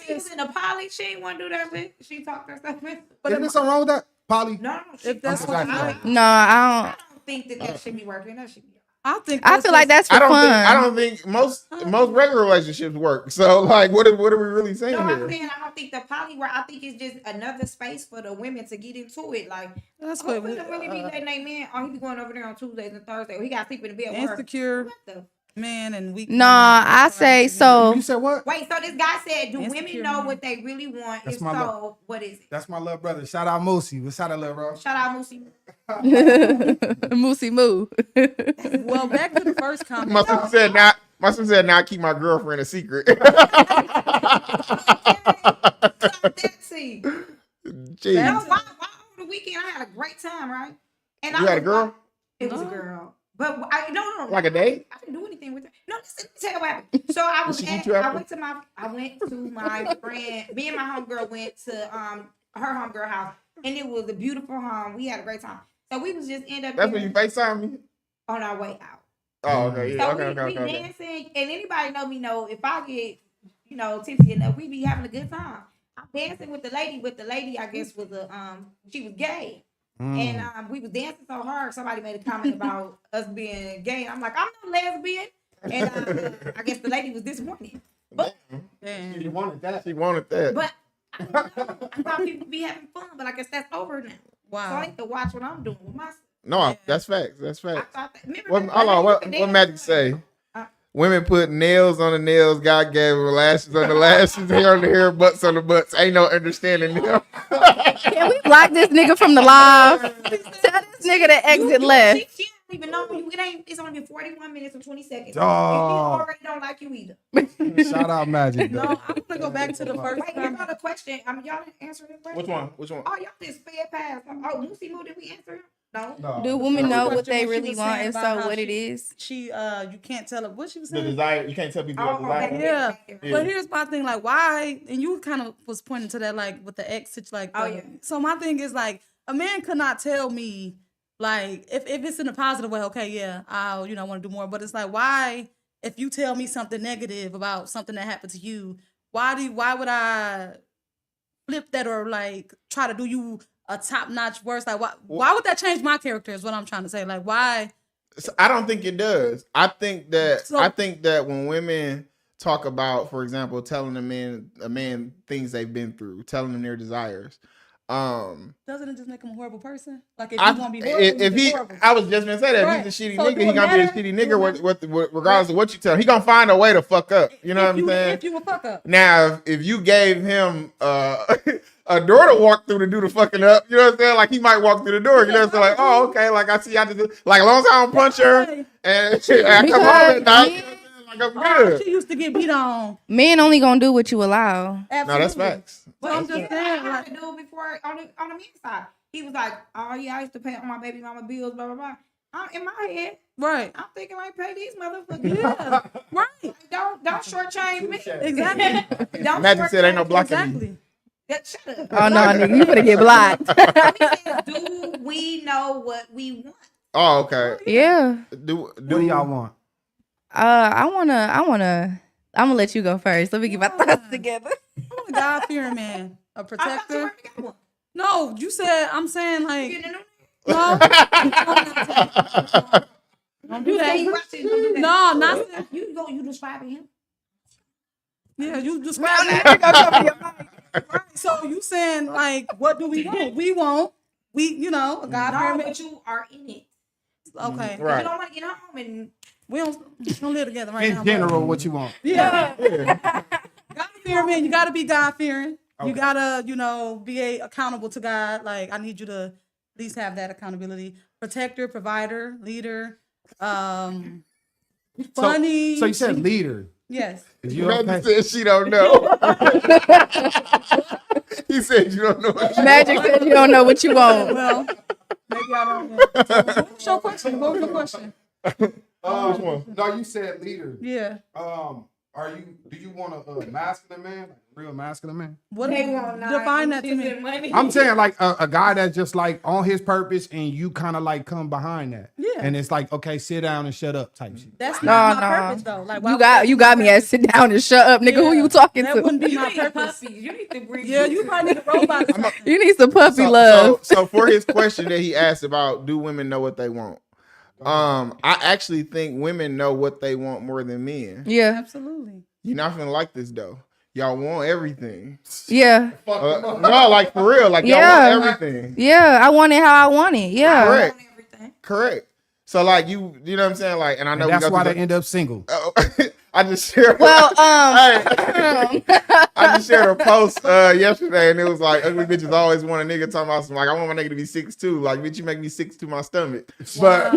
She was in a poly. She ain't want to do that shit. She talked herself in. But there's something wrong with that, Polly. No, If that's what you like. No, I I don't think that shit be working. That shit be. I feel like that's for fun. I don't think most regular relationships work. So like, what are we really saying No, here? I'm saying I don't think the poly work. I think it's just another space for the women to get into it. Like, That's who what would really be letting they man? Oh, he be going over there on Tuesdays and Thursdays. He got to sleep in the bed with her. insecure What the? man and weak. No, I say so. You said what? Wait, so this guy said, do women Insecure know man. what they really want? That's If my so, what is it? That's my little brother. Shout out Moosey. Shout out little bro. Shout out Moosey. Moosey moo. Well, back to the first comment. My sister said not. My sister said not keep my girlfriend a secret. See, Jeez. no, why over the weekend I had a great time, right? And You had a girl? It was a No. girl, but no. Like a date? I didn't do anything with her. No, listen, let me tell you what happened. So I was Did she at, eat you I after? went to my friend. Me and my homegirl went to her homegirl house, and it was a beautiful home. We had a great time. So we was just end up That's when you FaceTime me? on our way out. Oh, okay. So Yeah, we okay. dancing, and anybody know me know if I get tipsy enough, we be having a good time. I'm dancing with the lady, but the lady I guess was she was gay. And we was dancing so hard. Somebody made a comment about us being gay. I'm like, I'm not lesbian, and I guess the lady was disappointed. But Damn. You wanted that. She wanted that. but I don't know. I thought people be having fun, but I guess that's over now. So I Wow. need to watch what I'm doing with myself. No, that's facts. That's I facts. thought that. Remember What, that hold on, lady what could dance? Magic say? Uh, Women put nails on the nails, God gave them lashes on the lashes, hair on the hair, butts on the butts. Ain't no understanding them. Can we block this nigga from the live? Tell this nigga to exit left. She don't even know you. It's only been 41 minutes and 20 seconds. Dog. And she already don't like you either. Shout out Magic. No, Though. I want to go back to the first Wait, here's comment. another question. Y'all didn't answer this question. Which one? Which one? Oh, y'all just sped past. Oh, Moosey Moo, did we answer him? No. No. Do women know what they What she really was want? saying If about so, how what it she- is? She you can't tell her what she was The saying. desire. You can't tell people Oh, the desire. okay. Yeah. Yeah. But here's my thing, like why, and you kind of was pointing to that, like with the ex, like Oh, the- yeah. So my thing is like a man could not tell me, like if it's in a positive way, okay, yeah, I'll want to do more. But it's like why, if you tell me something negative about something that happened to you, why would I flip that or like try to do you a top notch worse? Like why would that change my character? Is what I'm trying to say. Like why? So I don't think it does. I think that So- when women talk about, for example, telling a man things they've been through, telling them their desires. Doesn't it just make him a horrible person? Like if you want to be horrible, If he's he, horrible. I was just gonna say that Right. if he's a shitty So nigga, do he it gonna be a matter? shitty Do it nigga regardless of what you tell him. He gonna find a way to fuck up. You know what I'm saying? If you a fuck up. Now, if you gave him a door to walk through to do the fucking up, you know what I'm saying? Like he might walk through the door. You know what I'm saying? Like, oh, okay. Like I see, I just like as long as I don't punch her and I come home at night. You know what I'm saying? Like I'm good. She used to get beat on. Men only gonna do what you allow. No, Absolutely. that's facts. But I'm just saying, I like- had to do it before on the men's side. He was like, oh, yeah, I used to pay all my baby mama bills, blah, blah, blah. In my head, Right. I'm thinking like, pay these motherfuckers. Yeah. Right. Like, don't shortchange me. Exactly. Don't Magic said ain't no shortchange blocking me. Exactly. that. Shut up. Oh no, nigga, you better get blocked. I mean, do we know what we want? Oh, okay. Yeah. Do What do y'all want? I'm gonna let you go first. Let me get my thoughts together. I'm a God fearing man, a I thought you protector. already got one. No, you said I'm saying You like getting a new no. Don't do You say you that. watch it, don't do that. No, not that. You describing him. Yeah, you just Right. So you saying like, what do we want? We want a God No, fearing man. but you are in it. Okay, Right. You don't want to get home and we don't live together right now. In but- general, what you want? Yeah. God fearing man, you gotta be God fearing. You Okay. gotta, be accountable to God. Like I need you to at least have that accountability. Protector, provider, leader, funny. So you said leader. yes. Is you Magic okay? said she don't know. He said you don't know. What you Magic said you don't know what you want. Well, maybe I don't know. What was your question? What was your question? Which one? No, you said leader. Yeah. Do you want a masculine man, like a real masculine man? What they want define that to me? money. I'm saying like a guy that's just like on his purpose and you kind of like come behind that. Yeah. And it's like, okay, sit down and shut up type shit. That's No, not my no. purpose though. Like why You got me at sit down and shut up, nigga. Who you talking That to? wouldn't be You my need purpose. puppies. You need to breathe. Yeah, you probably need a robot. or something. You need some puppy love. So for his question that he asked about, do women know what they want? I actually think women know what they want more than men. Yeah. Absolutely. You're not gonna like this though. Y'all want everything. Yeah. No, like for real, like y'all Yeah. want everything. Yeah. I want it how I want it. Yeah. Correct. On everything. Correct. So like you know what I'm saying? Like, and I know And that's we go why through they end up single. I just shared. Well, I just shared a post yesterday, and it was like ugly bitches always want a nigga talking about some like I want my nigga to be 6'2". Like, bitch, you make me 6'2" my stomach. But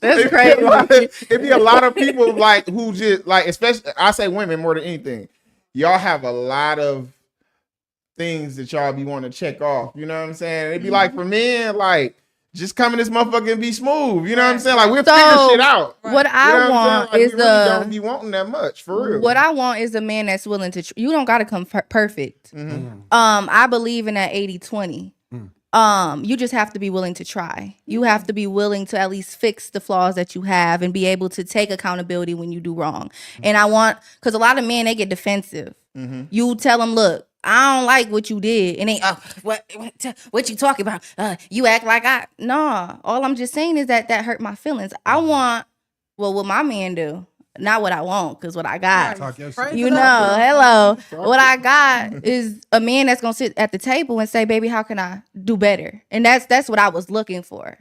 that's it crazy. be a lot of people like who just like, especially I say women more than anything. Y'all have a lot of things that y'all be wanting to check off. You know what I'm saying? It'd be like for men, like just come in this motherfucker and be smooth. You know what I'm saying? Like we'll So, figure shit out. What You know I what I'm want saying? Like, is we really don't be wanting that much for real. what I want is a man that's willing to. You don't got to come perfect. Mhm. I believe in that 80-20. You just have to be willing to try. You have to be willing to at least fix the flaws that you have and be able to take accountability when you do wrong. And I want, because a lot of men, they get defensive. You tell them, look, I don't like what you did. And they, what you talking about? You act like nah. All I'm just saying is that hurt my feelings. I want, what my man do. Not what I want, because what I got. Talk your shit. Praise You the Lord. know, hello. What I got is a man that's gonna sit at the table and say, "Baby, how can I do better?" And that's what I was looking for.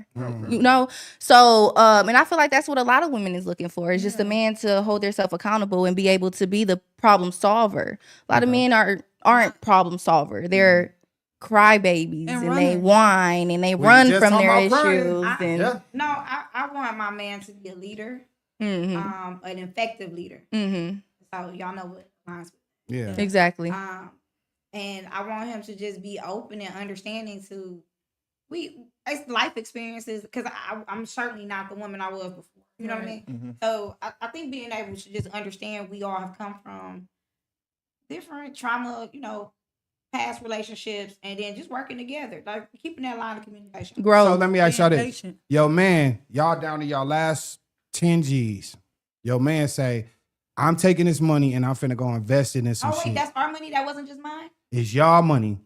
You know. So, and I feel like that's what a lot of women is looking for. Is just a man to hold themselves accountable and be able to be the problem solver. A lot of men aren't problem solver. They're crybabies And and they runners. whine and they We run just from talking their about crying. issues. And Yeah. No, I want my man to be a leader, an effective leader. So y'all know what lines. Yeah. Exactly. And I want him to just be open and understanding to it's life experiences, because I'm certainly not the woman I was before. You know what I mean? So I think being able to just understand we all have come from different trauma, past relationships, and then just working together, like keeping that line of communication. Grow. So let me ask y'all Being this. patient. Yo, man, y'all down to y'all last 10 G's. Yo, man say, I'm taking this money and I'm finna go invest it in some Oh wait, shit. that's our money. That wasn't just mine. It's y'all money.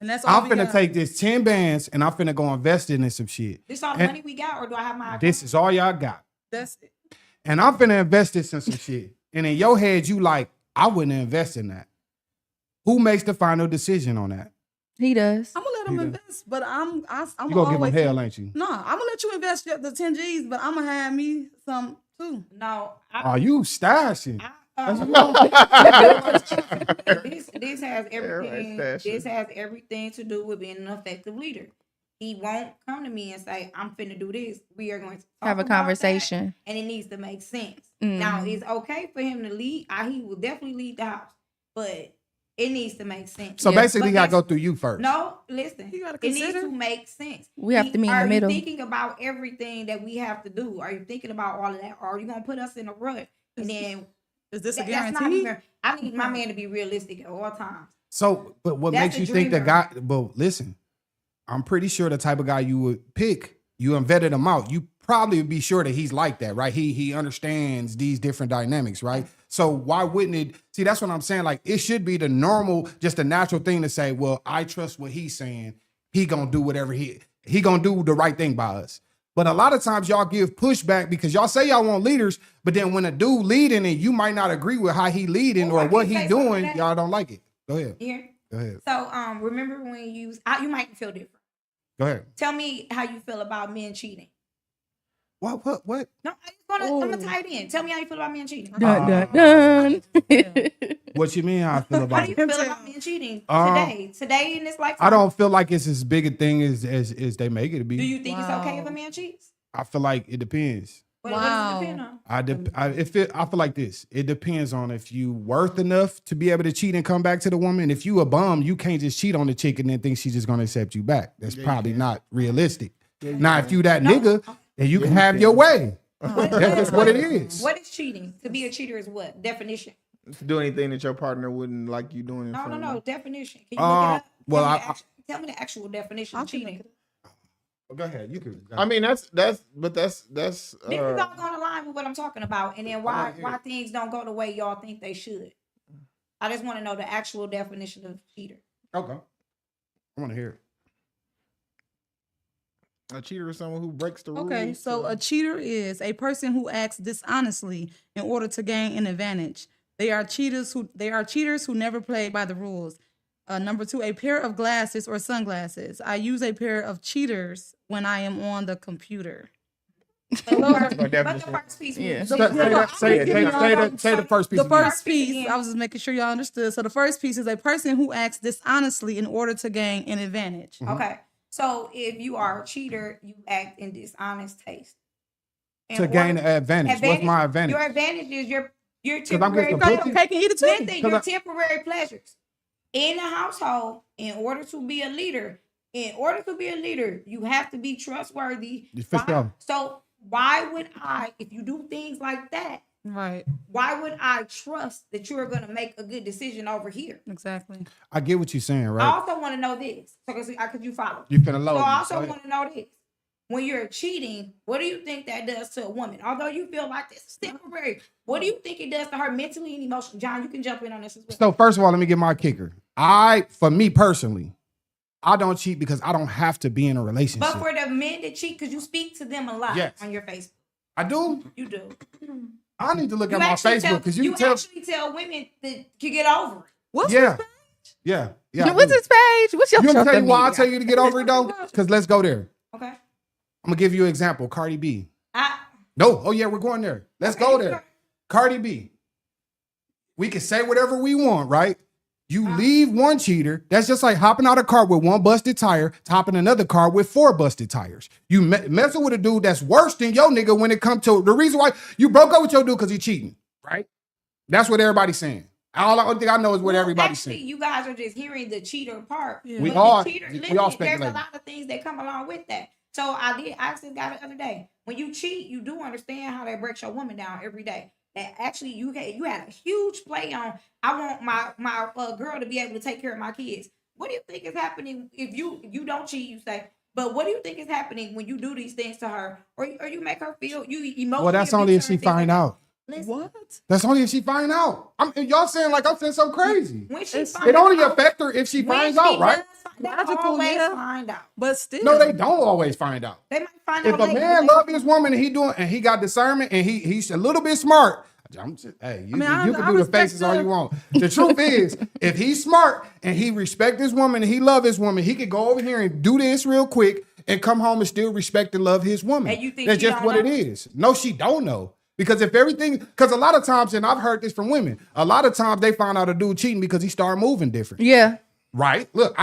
And that's all I'm we finna got. take this 10 bands and I'm finna go invest it in some shit. This all the And money we got, or do I have my? this is all y'all got. That's it. And I'm finna invest this in some shit. And in your head, you like, I wouldn't invest in that. Who makes the final decision on that? He does. I'm gonna let him You invest, but I'm You gonna gonna give him always hell, ain't you? No, I'm gonna let you invest the 10 G's, but I'm gonna have me some too. No, Oh, you stashing. This has everything. That's This has everything to do with being an effective leader. He won't come to me and say, "I'm finna do this." We are going to talk Have a about that, conversation. and it needs to make sense. Now, it's okay for him to lead. He will definitely lead the house, but it needs to make sense. So Yeah. basically, he But gotta go through you first. No, listen. You gotta It needs consider. to make sense. We have to meet in the Are middle. you thinking about everything that we have to do? Are you thinking about all of that? Or are you gonna put us in a rut? And then Is this a that's not guarantee? even. I need my man to be realistic at all times. So, but what That's makes a you think the dreamer. guy? But listen, I'm pretty sure the type of guy you would pick, you vetted him out. You probably would be sure that he's like that, right? He understands these different dynamics, right? So why wouldn't it? See, that's what I'm saying. Like it should be the normal, just a natural thing to say. Well, I trust what he's saying. He gonna do whatever he gonna do the right thing by us. But a lot of times y'all give pushback because y'all say y'all want leaders, but then when a dude leading it, you might not agree with how he leading Oh, I or what can he say something to doing. that. Y'all don't like it. Go ahead. Here. Go ahead. So remember when you might feel different. Go ahead. Tell me how you feel about men cheating. What? No, I just I'm gonna tie it in. Tell me how you feel about men cheating. Dun, dun, dun. What you mean? How I feel How about do you it? feel about men cheating Um, today in this lifetime? I don't feel like it's as big a thing as they make it to be. Do you think it's okay if Wow. a man cheats? I feel like it depends. What Wow. does it depend on? I feel like this. It depends on if you worth enough to be able to cheat and come back to the woman. If you a bum, you can't just cheat on the chick and then think she's just gonna accept you back. That's probably not realistic. Now, if you that No. nigga, then you can have your way. That's just what it is. What is cheating? To be a cheater is what? Definition. Do anything that your partner wouldn't like you doing. In No, front no, of no. Definition. Can you look it up? well, Tell me the actual definition I'll of look cheating. it Go ahead. You can. I mean, that's. This is all going to line with what I'm talking about, and then why things don't go the way y'all think they should. I just want to know the actual definition of cheater. Okay. I want to hear it. A cheater is someone who breaks the rules. Okay, so a cheater is a person who acts dishonestly in order to gain an advantage. They are cheaters who never play by the rules. Number 2, a pair of glasses or sunglasses. I use a pair of cheaters when I am on the computer. But the first piece, Yeah. Say the first piece. The again. first piece, I was just making sure y'all understood. So the first piece is a person who acts dishonestly in order to gain an advantage. okay. So if you are a cheater, you act in dishonest taste. To gain an advantage. What's my advantage? Your advantage is your I'm temporary getting pleasure. pussy. Taking either two. Listen, your temporary pleasures in the household. In order to be a leader, you have to be trustworthy. For sure. So why would I, if you do things like that, Right. why would I trust that you're going to make a good decision over here? Exactly. I get what you're saying, I right? also want to know this. So, because you follow. You finna load So me. I also Go ahead. want to know this. When you're cheating, what do you think that does to a woman? Although you feel like this is temporary, what do you think it does to her mentally and emotionally? John, you can jump in on this as well. So first of all, let me get my kicker. For me personally, I don't cheat because I don't have to be in a relationship. But for the men that cheat, because you speak to them a lot Yes. on your Facebook. I do. You do. I need to look You at my actually Facebook because you actually tell women that you get over it. What's yeah, yeah. I What's do. his page? What's your You want me to tell you why I social tell media? you to get over it though? Because let's go there. Okay. I'm gonna give you an example. Cardi B. I No. Oh yeah, we're going there. Let's go there. Cardi B. We can say whatever we want, right? You leave one cheater. That's just like hopping out of a car with one busted tire, to hopping another car with 4 busted tires. You messing with a dude that's worse than your nigga when it comes to the reason why you broke up with your dude because he cheating, right? That's what everybody's saying. Only thing I know is what everybody's actually, saying. you guys are just hearing the cheater part. Yeah. We But all- the cheater, we listen, all there's a speculating. lot of things that come along with that. So I actually got it the other day. When you cheat, you do understand how that breaks your woman down every day. That actually you had a huge play on. I want my girl to be able to take care of my kids. What do you think is happening if you don't cheat? You say, but what do you think is happening when you do these things to her, or you make her feel you emotionally? Well, that's only if abuse her she and things like find that? out. Listen, What? That's only if she find out. Y'all saying like I'm saying so crazy. when she It find It only out, affect her if she when finds she out, right? does They Logical, always yeah. find out. But still. No, they don't always find out. They might find If out a later. man love his woman and he got discernment and he's a little bit smart, I'm just, hey, you, I you can I do the respect faces all the- you want. The truth is, if he's smart and he respect his woman and he love his woman, he could go over here and do this real quick and come home and still respect and love his woman. And you think that's she just don't what it know? is. No, she don't know. Because because a lot of times, and I've heard this from women, a lot of times they find out a dude cheating because he started moving different. Yeah. Right? Look,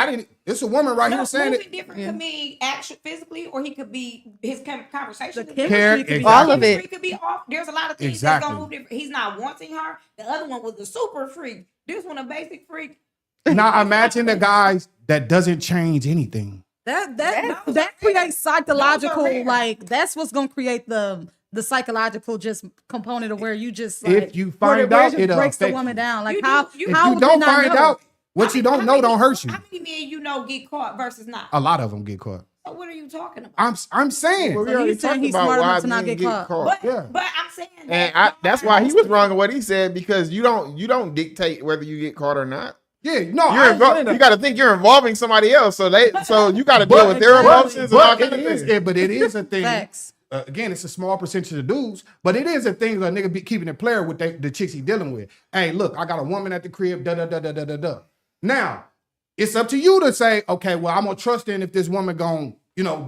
it's a woman right here saying moving it. different could mean action physically, or he could be his conversation. The could be- chemistry could be All of it. chemistry could be off. There's a lot of things that's Exactly. gonna move different. He's not wanting her. The other one was a super freak. This one a basic freak. Now imagine the guys that doesn't change anything. That creates psychological, rare. like that's what's gonna create the psychological just component of where you just If like, you where find where it out, just it'll breaks the affect woman you. down. Like You how do- you- If how you would don't not find know? out, what you don't know don't hurt you. How many men you know get caught versus not? A lot of them get caught. So what are you talking about? I'm saying. Well, we So already he's saying talked he's about smart why enough to not men get get caught. But, Yeah. but I'm saying And that that's why he was wrong in what he said, because you don't dictate whether you get caught or not. Yeah, no, You're I ain't saying you that. got to think you're involving somebody else, so you got to deal But- with their exactly. emotions and all But kinds it of is, things. but it is a thing. Facts. Again, it's a small percentage of dudes, but it is a thing that nigga be keeping it player with the chicks he dealing with. Hey, look, I got a woman at the crib, da da da da da da da. Now, it's up to you to say, okay, well, I'm gonna trust in if this woman gon'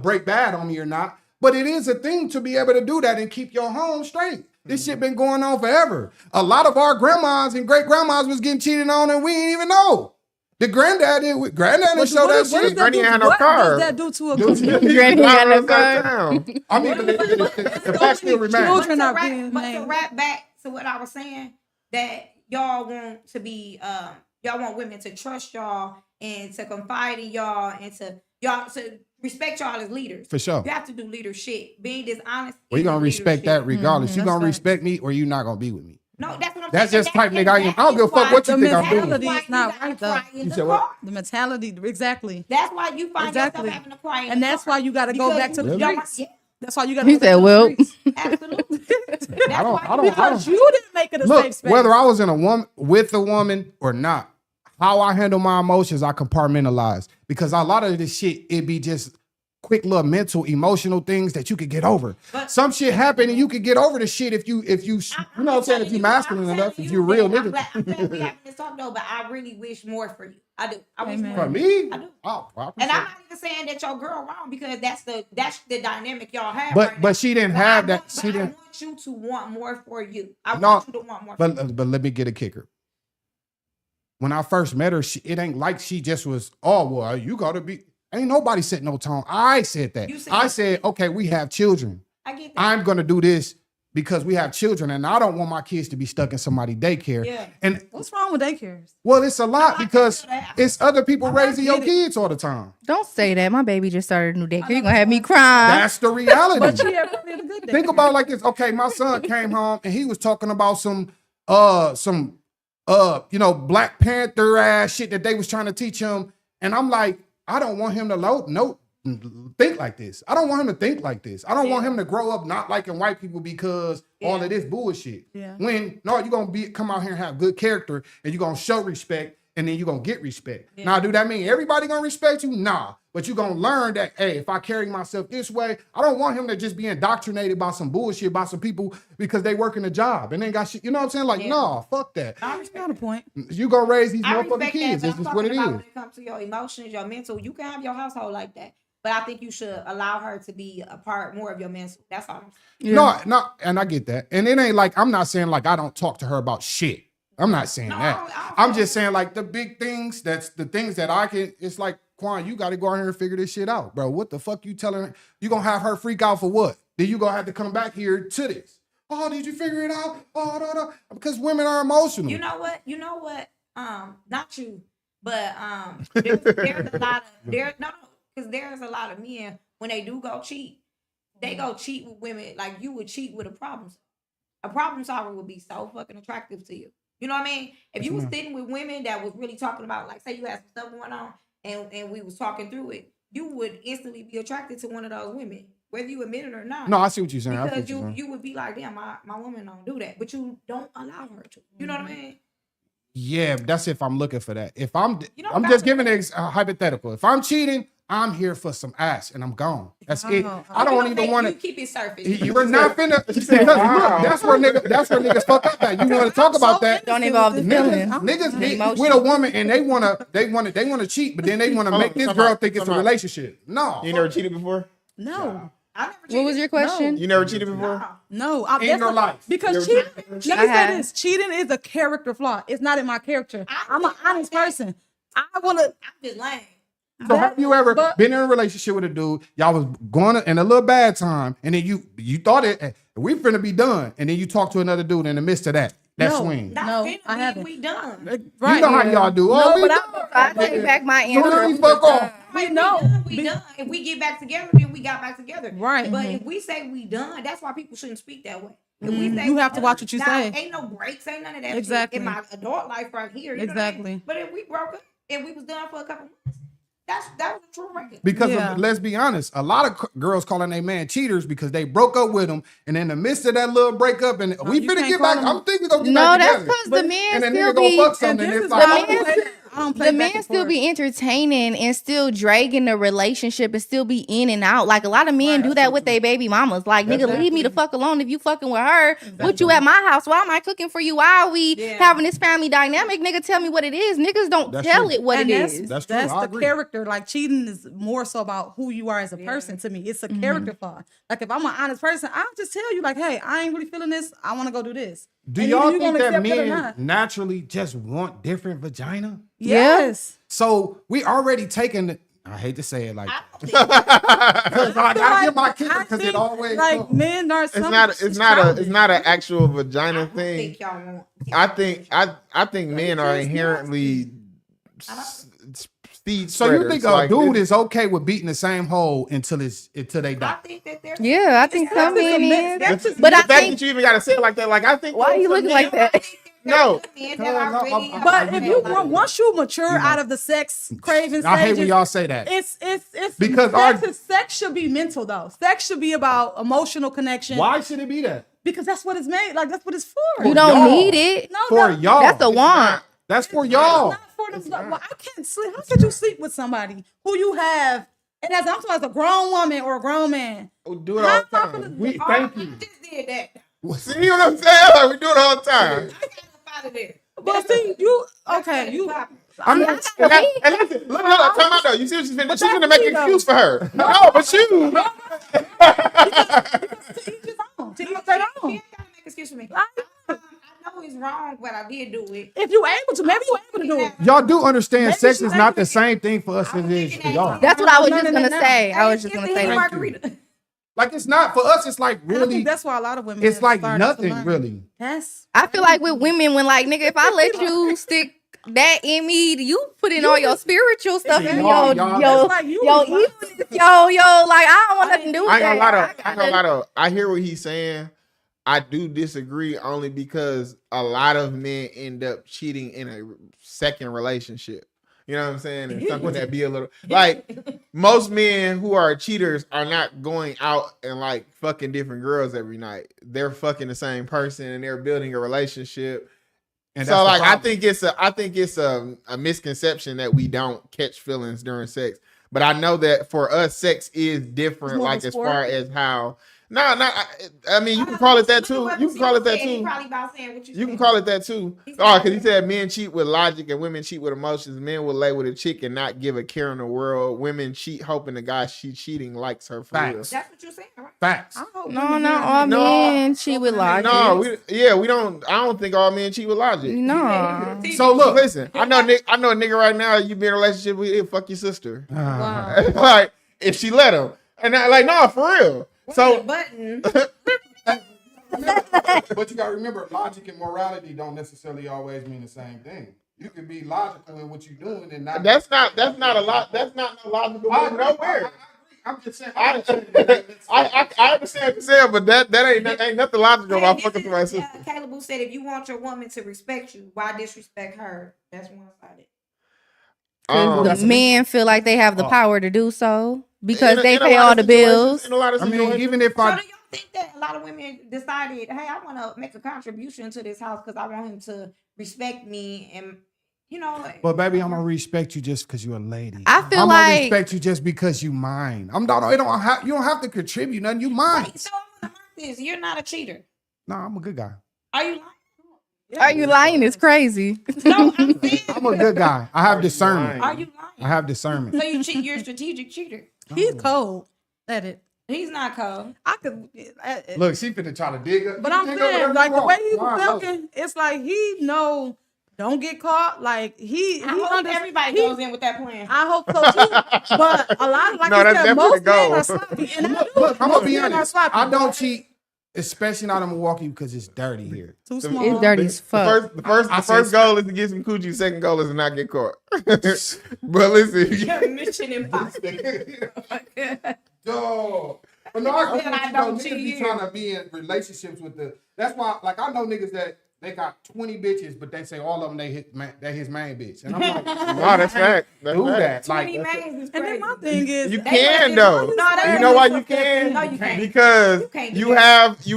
break bad on me or not. But it is a thing to be able to do that and keep your home straight. This shit been going on forever. A lot of our grandmas and great grandmas was getting cheated on and we didn't even know. The granddad didn't show that What shit. does Granny do- ain't had no what car. does that do to a Dude, community? Granny got no Got car. down. I mean, the fact still remains. Children are but being to named. wrap back to what I was saying, that y'all want to be y'all want women to trust y'all and to confide in y'all and to respect y'all as leaders. For sure. You have to do leadership. Being dishonest. Well, you is gonna respect that leadership. regardless. You that's gonna facts. respect me or you not gonna be with me. No, that's what I'm That's saying. just type nigga I am. I don't give a fuck what you think I'm doing. mentality is not right, though. You said what? The mentality, exactly. That's why you find Exactly. yourself having to cry in And the that's car. why you got to go Because back to the you don't- streets. yeah, That's why you got to He go back said, to the well. streets. absolutely. That's I don't- why I don't- Because you didn't make it a Look, safe space. whether I was in with a woman or not, how I handle my emotions, I compartmentalize. Because a lot of this shit, it be just quick little mental, emotional things that you could get over. But- Some shit happen and you could get over the shit if you you know what I'm saying, if you masculine enough, if you're real nigga. I'm glad we having this talk though, but I really wish more for you. I do. I wish Amen. more For me, I do. oh, I And appreciate I'm it. not even saying that your girl wrong because that's the dynamic y'all have. But right now. but she didn't But have I that. want- She but I didn't. want you to want more for you. I No, want you to want more. For you. But let me get a kicker. When I first met her, it ain't like she just was, oh, well, you gotta be. Ain't nobody set no tone. I said that. You said I that. said, okay, we have children. I get that. I'm gonna do this because we have children, and I don't want my kids to be stuck in somebody's daycare. Yeah. And What's wrong with daycares? well, it's a lot I can because feel that. it's other people I raising your get it. kids all the time. Don't say that. My baby just started a new daycare. know You're gonna have me that's crying. That's the reality. But she had probably a good day. Think about it like this. Okay, my son came home and he was talking about some Black Panther ass shit that they was trying to teach him. And I'm like, I don't want him to think like this. I don't want him to think like this. I don't want him to grow up not liking white people because all of this bullshit. Yeah. When no, you're gonna come out here and have good character and you're gonna show respect and then you're gonna get respect. Now, do that mean everybody gonna respect you? Nah. But you're gonna learn that, hey, if I carry myself this way, I don't want him to just be indoctrinated by some bullshit by some people because they working a job and they ain't got shit. You know what I'm saying? Like, nah, fuck that. I You respect got a point. You gonna raise these I motherfucking respect kids. that, This but is I'm what it talking about is. when it comes to your emotions, your mental. You can have your household like that, but I think you should allow her to be a part more of your mental. That's all. No, and I get that. And it ain't like I'm not saying like I don't talk to her about shit. I'm not saying No, that. I don't- I'm just saying like the big things, that's the things that I can, it's like, Quan, you gotta go out here and figure this shit out. Bro, what the fuck you telling her? You gonna have her freak out for what? Then you gonna have to come back here to this. Oh, did you figure it out? Oh, no. Because women are emotional. You know what? Not you, but there's a lot of because there's a lot of men when they do go cheat, they go cheat with women like you would cheat with a problem solver. A problem solver would be so fucking attractive to you. You know what I mean? If you was sitting with women that was really talking about, like, say you had some stuff going on and we was talking through it, you would instantly be attracted to one of those women, whether you admit it or not. No, I see what you're saying. I see Because what you're saying. you would be like, damn, my woman don't do that, but you don't allow her to. You know what I mean? Yeah, that's if I'm looking for that. If I'm You don't I'm got just to- giving a hypothetical. If I'm cheating, I'm here for some ass and I'm gone. That's it. Oh, I don't even want You to. keep it surface. You're not finna because look, that's where niggas fuck up at. You want to talk about that? Don't involve the feelings. Niggas get Emotion. with a woman and they wanna cheat, but then they wanna make this girl think it's a relationship. No, You never cheated before? No. I never What was your question? You never cheated before? No, In your life. Because You cheating, ever- let me I say have. this: cheating is a character flaw. It's not in my character. I I'm an think honest like that. person. I want to. I'm just lame. So have you ever But- been in a relationship with a dude? Y'all was going in a little bad time, and then you thought we finna be done, and then you talk to another dude in the midst of that No. swing. No, finna I be, haven't. We done. Right. You know how y'all do. No, we but done. I take back my Soon as answer. we fuck off. We We know. done. We done. If we get back together, then we got back together. Right. But Mhm. if we say we done, that's why people shouldn't speak that way. If we say You we have to done, watch what you now, say. Ain't no breaks, ain't none of that Exactly. shit in my adult life right here. You know what I mean? Exactly. But if we broke up and we was done for a couple months, that was a true record. Because Yeah. let's be honest, a lot of girls calling their man cheaters because they broke up with him, and in the midst of that little breakup, and we you finna can't get call back. them- I'm thinking we gonna get No, back that's together. because the men And then still nigga gonna be fuck And something, this and is it's why like, I don't play- I don't play the back men and still forth. be entertaining and still dragging the relationship and still be in and out. Like a lot of men do that with their baby mamas. Like, nigga, leave me the fuck alone if you fucking with her. Put you at my house. Why am I cooking for you? Why are we Yeah. having this family dynamic? Nigga, tell me what it is. Niggas don't That's tell true. it what And it that's, is. That's true. that's I the agree. character. Like cheating is more so about who you are as a person to me. It's a character flaw. Like if I'm an honest person, I'll just tell you, like, hey, I ain't really feeling this. I want to go do this. Do And y'all either you think gonna that accept it or men not. naturally just want different vagina? Yes. So we already taken. I hate to say it like that. I don't think Because I gotta give my kicker I because it think, always like comes. men are. It's not an actual vagina thing. think y'all want. I think men are inherently speed So you spreaders. think a Like, dude it's- is okay with beating the same hole until they I die? think that there's Yeah, I think some men is. That's just But the I fact think, that you even gotta say it like that, like I think. why are you looking like that? No. But if you once you mature out of the sex craving I hate when stages, y'all say that. it's Because sex should be mental though. Sex should be about emotional connection. Why should it be that? Because that's what it's made. Like that's what it's for. You don't y'all. need it. No, For no, y'all. That's the want. That's for It's y'all. not for the, well, I can't sleep. How could you sleep with somebody who you have And as I'm talking as a grown woman or a grown man. We do it all the time. Thank you. I just did that. See what I'm saying? Like, we do it all the time. I got up out of there. But see, you okay? You. I'm Yeah, not. I gotta And listen, look, time out though. You see what she's finna? She's that's gonna make me, an though. excuse for her. No, but you. To each his own. To each their You own. ain't gotta make excuse for me. I- I know it's wrong, but I did do it. If you able to, maybe you able to do it. Y'all do understand Maybe sex she is ain't not the making- same thing for us as it is for y'all. That's what I was just No, gonna no. say. I was just It's gonna the say hit that. margarita. Like it's not for us. It's like And I really. think that's why a lot of women. It's have like started to nothing learn. really. That's. I feel like with women, when like nigga, if I let you stick that in me, you put in all your spiritual stuff in y'all- yo, It's like you yo, was like- yo, like I don't want nothing to do with I ain't gonna lie that. to. I ain't gonna lie to. I hear what he's saying. I do disagree only because a lot of men end up cheating in a second relationship. You know what I'm saying? And something that be a little like most men who are cheaters are not going out and like fucking different girls every night. They're fucking the same person and they're building a relationship. And So that's the like I problem. think it's a misconception that we don't catch feelings during sex. But I know that for us, sex is different. It's more of a Like as sport? far as how. I mean, you can call it that too. You can call it that He too. probably about saying what You can call it that too. Oh, because he said men cheat with logic and women cheat with emotions. Men will lay with a chick and not give a care in the world. Women cheat hoping the guy she's cheating likes her for real. Facts. That's what you're saying, right? Facts. I hope No, women no, hear all that. No. men cheat with logic. No, we don't. I don't think all men cheat with logic. No. So look, listen. I know a nigga right now. You be in a relationship with, he'll fuck your sister. Wow. Like if she let him, and I like no, for real. So button. But you gotta remember, logic and morality don't necessarily always mean the same thing. You can be logical in what you're doing and not. that's not a lot. That's not no logical I move agree. nowhere. I'm just saying. I understand what you're saying, but that ain't nothing logical about fucking somebody's sister. Caleb who said if you want your woman to respect you, why disrespect her? That's one sided. Because the men feel like they have the power to do so because they in a pay lot all of the situations- bills. in a lot of I mean, situations. even if So I do y'all think that a lot of women decided, hey, I want to make a contribution to this house because I want him to respect me and But baby, I'm gonna respect you just because you're a lady. I feel I'm like- gonna respect you just because you mine. You don't have to contribute nothing. You mine. Wait, so I'm gonna mark this. You're not a cheater. No, I'm a good guy. Are you lying? Are you lying? It's crazy. No, I'm saying. I'm a good guy. I have discernment. Are you I lying? have discernment. So you cheat. You're a strategic cheater. He's cold at it. He's not cold. I could. Look, she finna try to dig up. But I'm dig up saying, whatever like you the way want. he's Nah, look. talking, it's like he know don't get caught. Like he I hope everybody goes in with that plan. I hope so too. But a lot, like No, you that's said, definitely most the goal. men are sloppy, and I do. Look, I'm Most gonna be men are honest. sloppy. I don't cheat, especially not in Milwaukee because it's dirty here. Too The- small. It's dirty as fuck. The I first said- goal is to get some coochie. The second goal is to not get caught. But listen, Mission impossible. Yo. But no, I Then I agree. don't Niggas be cheat trying to be in relationships with that's why, like, I know niggas that they got 20 bitches, but they say all of them they his main bitch. And I'm like, no, that's fact. That's do fact. that. Like, 20 mains is And then crazy. my thing is, You They can fucking- though. No, they You know why fucking- you can? No, you can't. Because You can't do you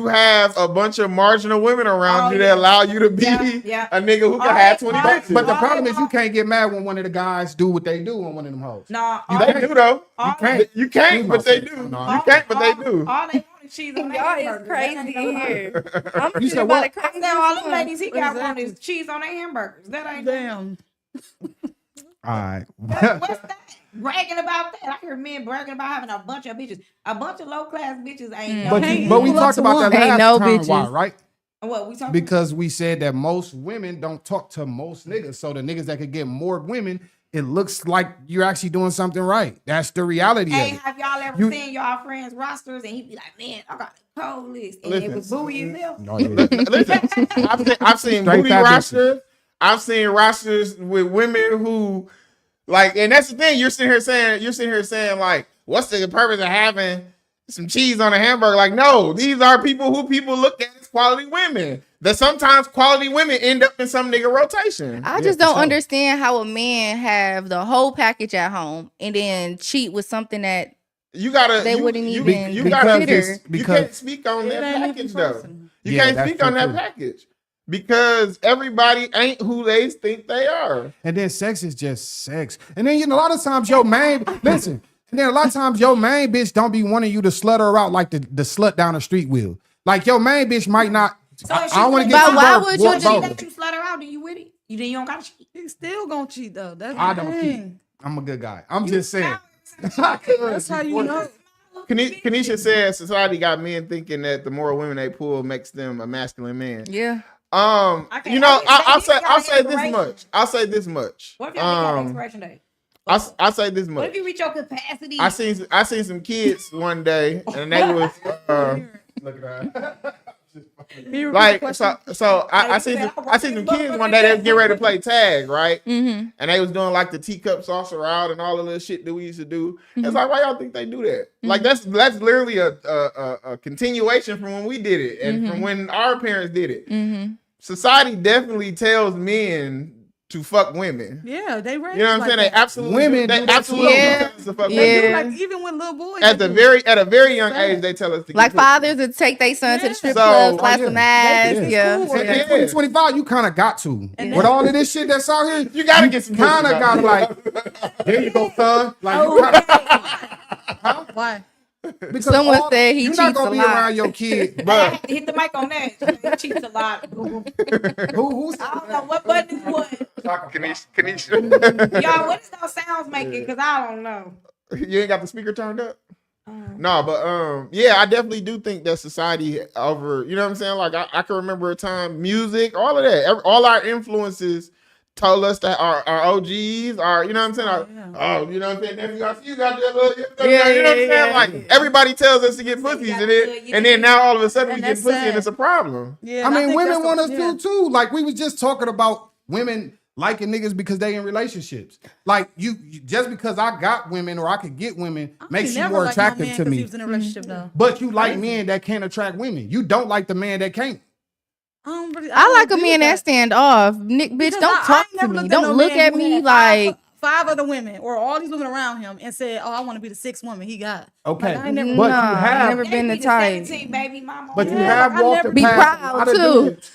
that. have a bunch of marginal women around Oh, you yeah. that allow you to be Yeah. a nigga who can All have right, 20 all right, bitches. but the all problem they is you can't get mad when one of the guys do what they do on one of them hoes. No, They do though. all can't. You can't, but they do. No. You can't, but they do. All they want is cheese on their Y'all hamburger. is crazy in here. I'm You thinking said about what? it I crazy. said all them as ladies he got want Exactly. is cheese on their hamburgers. That ain't damn. All right. What's that? Bragging about that. I hear men bragging about having a bunch of bitches. A bunch of low class bitches ain't no. But, Can't but we pull up talked to about one. that Ain't last no time. bitches. Why, right? What we talking? Because we said that most women don't talk to most niggas. So the niggas that could get more women, it looks like you're actually doing something right. That's the reality Hey, of it. have y'all ever You- seen y'all friends' rosters and he be like, man, I got a cold list. And Listen. it was boo yourself. No, yeah. Listen, I've seen Straight booty fat bitches. rosters. I've seen rosters with women who, like, and that's the thing. You're sitting here saying, like, what's the purpose of having some cheese on a hamburger? Like, no, these are people who people look at as quality women. That sometimes quality women end up in some nigga rotation. I Yeah, just for don't sure. understand how a man have the whole package at home and then cheat with something that You gotta. They you, wouldn't you, even you gotta. consider. You Because- can't speak on that It ain't even package though. personal. You Yeah, can't that's speak on true, that too. package because everybody ain't who they think they are. And then sex is just sex. And then, a lot of times your main, listen, And then a lot of times your main bitch don't be wanting you to slut her out like the slut down the street will. Like your main bitch might not. So I if she don't want to said, get But too why dark, would walk you she both. let you slut her out, then you with it? You don't gotta cheat. He's still gonna cheat though. That's I the don't cheat. thing. I'm a good guy. I'm just saying. That's how you know. Kanisha said society got men thinking that the more women they pull makes them a masculine man. Yeah. Okay, You know, I mean, I'll say maybe this you got much. I'll say this much. What if y'all got expiration date? I'll say this What much. if you reach your capacity? I seen some kids one day, and they was look at that. Like so I seen some kids one day that was getting ready to play tag, right? Mm-hmm. And they was doing like the teacup saucer out and all the little shit that we used to do. It's like, why y'all think they do that? Like that's literally a continuation from when we did it and from when our parents did it. Mm-hmm. Society definitely tells men to fuck women. Yeah, they raised You know what I'm like saying? They that. absolutely Women they do that absolutely too. tell us to fuck Yeah. They do, women. like even with little boys. At they a do. very young Sad. age, they tell us to Like get pussy. fathers would take their son to the strip So- club, slap Oh, yeah. some ass. They- Yeah. it's cool. In Yeah. 2025, you kind of got to. And With all of this shit that's out here, You gotta get some kind of pussy, got like, here you go, son. Like, you kinda, Why? because Someone said he you're not cheats gonna a be lot. around your kid. Bruh. Hit the mic on that. He cheats a lot. Who's I don't know what button is what. Kanisha. Y'all, what is those sounds making? Because I don't know. You ain't got the speaker turned up? No, but yeah, I definitely do think that society over, you know what I'm saying? Like I can remember a time, music, all of that, all our influences told us that our OGs, our, you know what I'm saying? You know what I'm saying? Nephew, I see you got that little, you know what I'm saying? Like everybody tells us to get pussies, and then now all of a sudden we And get that's pussy sad. and it's a problem. Yeah, I mean, think women that's want us yeah. to too. Like we was just talking about women liking niggas because they in relationships. Like you just because I got women or I could get women I makes ain't you never more liked no attractive man to 'cause He me. was in a relationship though. But you like men that can't attract women. You don't like the man that can't. I like a man that stand off. Nick, bitch, Because don't I talk ain't to never me. looked Don't no look man at who me had like. five other women or all these women around him and said, "Oh, I want to be the sixth woman he got." Okay. Like, I ain't never. But Nah, you have- never been the type. 17, baby mama. But you Yeah, have like, I walked never- Be past a proud, lot of too. dudes.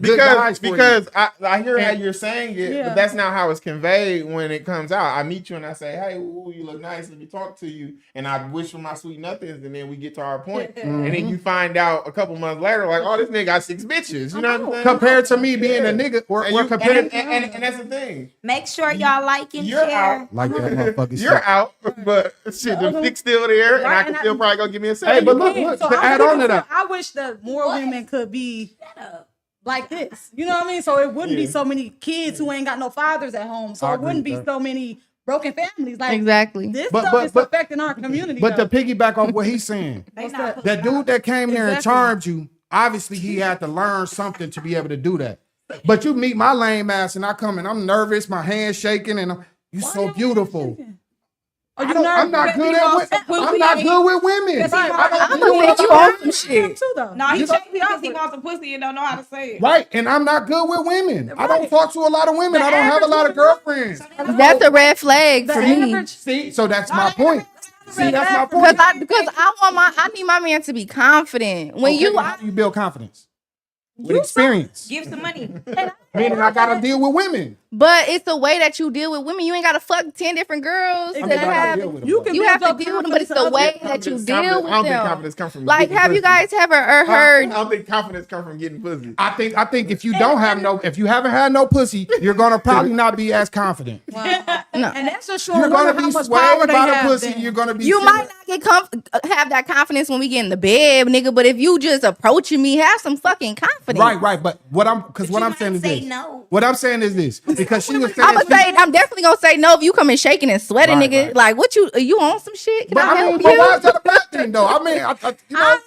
Good guys for you. Because I hear how And- you're saying it, Yeah. but that's not how it's conveyed when it comes out. I meet you and I say, "Hey, ooh, you look nice. Let me talk to you." And I wish for my sweet nothings, and then we get to our point. And then you find out a couple months later, like, "Oh, this nigga got 6 bitches." You know what I'm saying? compared to me being a nigga, or And, you, compared and that's the thing. Make sure y'all like and You're share. out. like that motherfucker. You're out, but shit, the dick's still there, and I Right, can and still I- probably go give me a Hey, second. but look, So to I'm add really on to that. I wish that more What? women could be Shut up. like this. You know what I mean? So it wouldn't be Yeah. so many kids who ain't got no fathers at home. So I it agree wouldn't be with that. so many broken families. Like Exactly. this But- stuff is but- affecting our community. But though. to piggyback off what he's saying, They What's not that? that dude that came there and Exactly. charmed you, obviously he had to learn something to be able to do that. But you meet my lame ass and I come and I'm nervous, my hands shaking, and you Why so your beautiful. hands shaking? Are I you don't, I'm nervous? not Because good he at wants women. some pussy. I'm not good with women. Because he I wants- don't I'm do gonna it. think you on some shit. Him too, though. No, he You- shake because he wants some pussy and don't know how to say it. Right, and I'm not good with women. I don't Right. talk to a lot of women. The I don't have a average lot of woman- girlfriends. That's a red flag The for me. average. See, so that's my point. See, that's my Because point. I need my man to be confident. When Okay, you, how do you build confidence? With You experience. Give some money. Meaning I gotta deal with women. but it's the way that you deal with women. You ain't gotta fuck 10 different girls I to mean, I gotta have. deal with them, You though. can You build have to your deal with them, but it's the confidence way up. that you Confidence- deal I don't with think them. confidence comes from Like, getting have you pussy. guys ever I heard? don't think confidence comes from getting pussy. I think if you don't have no, if you haven't had no pussy, you're gonna probably not be as confident. No. And that's just showing You're women gonna how be much swayed power they by the have. pussy. then. You're gonna be. You similar. might not have that confidence when we get in the bed, nigga. But if you just approaching me, have some fucking confidence. Right. But what I'm saying is say this. no. What I'm saying is this because she was saying. I'm definitely gonna say no if you come in shaking and sweating, Right, nigga. right. Like, what you on some shit? Can But I I mean, help but you? why is that a bad thing though? I mean, you know,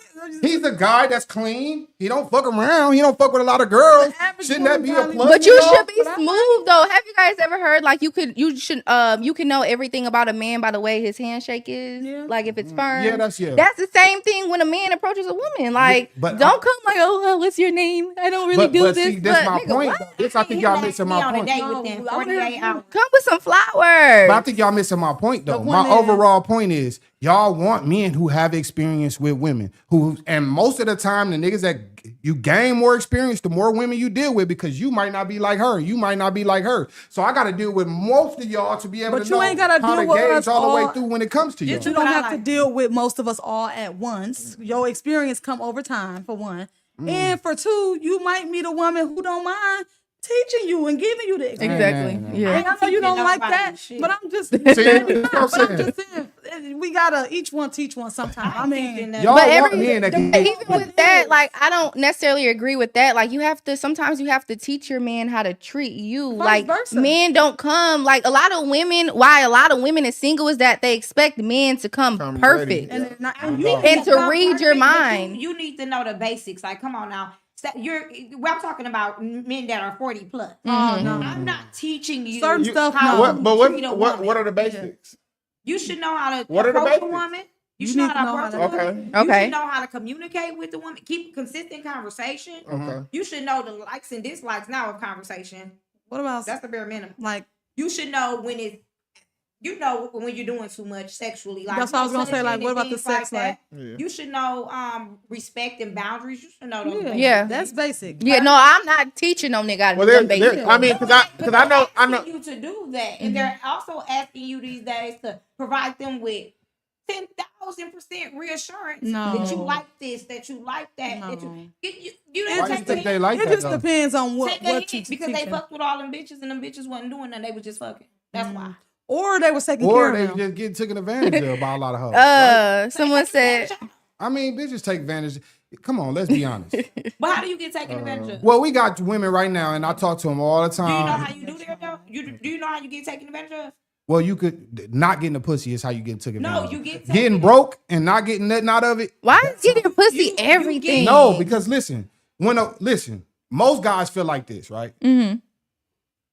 he's a guy that's clean. He don't fuck around. He don't fuck with a lot of girls. average Shouldn't that be a woman plus? But you you know? should be smooth though. Have you guys ever heard like you can know everything about a man by the way his handshake is? Yeah. Like if it's firm. Yeah, that's yeah. That's the same thing when a man approaches a woman. Like, but don't come like, oh, what's your name? I don't really do but this. see, that's but, my nigga, point. what? though. This I think y'all missing my on a point. date No, within I'm 48 here. hours. Come with some flowers. But I think y'all missing my point though. The My point is- overall point is Y'all want men who have experience with women, and most of the time, the niggas that you gain more experience, the more women you deal with, because you might not be like her, you might not be like her. So I got to deal with most of y'all to be able But to you know ain't gotta how deal to with gauge us all the way all. through when it comes to you. You don't have to deal with most of us all at once. Your experience come over time, for one. And for two, you might meet a woman who don't mind teaching you and giving you the experience. Exactly. Yeah. And I know you don't like that, Shit. but I'm just See, that's what I'm but I'm saying. just saying we gotta each one teach one sometime. I mean, Y'all But want men that can even with that, like I don't necessarily agree with that. Like you have to sometimes you have to teach your man how to treat you. Vice Like versa. men don't come like a lot of women. Why a lot of women is single is that they expect men to come Come perfect. ready. and they're not, I and think you And it's to not read your perfect, but mind. You need to know the basics. Like, come on now. Well, I'm talking about men that are 40 plus. oh no. I'm not teaching you Certain stuff, how no. What? But treat a what? woman. What are the basics? You should know how to What are the approach a basics? woman. You You should know need how to to know approach a how to- woman. Okay. You Okay. should know how to communicate with the woman. Keep consistent conversation. Okay. You should know the likes and dislikes now of conversation. What about That's the bare minimum. like You should know when it's, when you're doing too much sexually. Like, That's what I was gonna say, like, what about the things like sex that. Yeah. You should know respect and boundaries. You should know those. basic Yeah. that's things. basic. Yeah, no, I'm not teaching no nigga how to Well, do them they're, basic. I mean, because I know. Asking you to do that, and they're also asking you these days to provide them with 10,000% reassurance that you No. like this, that you like that. That No. you Why didn't you take think a they hint. like It that just though? depends on what Take a what you hint because they teaching. fucked with all them bitches and them bitches wasn't doing nothing. They was just fucking. That's why. Or they was taking Or care they of them. just get taken advantage of by a lot of hoes. right? Someone said I mean, bitches take advantage. Come on, let's be honest. But how do you get taken advantage of? Well, we got women right now, and I talk to them all the Do you know time. how you do that though? Do you know how you get taken advantage of? Well, you could not getting the pussy is how you get taken No, advantage. you of. get getting taken- broke and not getting nothing out of it. why is getting pussy you everything? get- No, because listen, listen, most guys feel like this, right? Mm-hmm.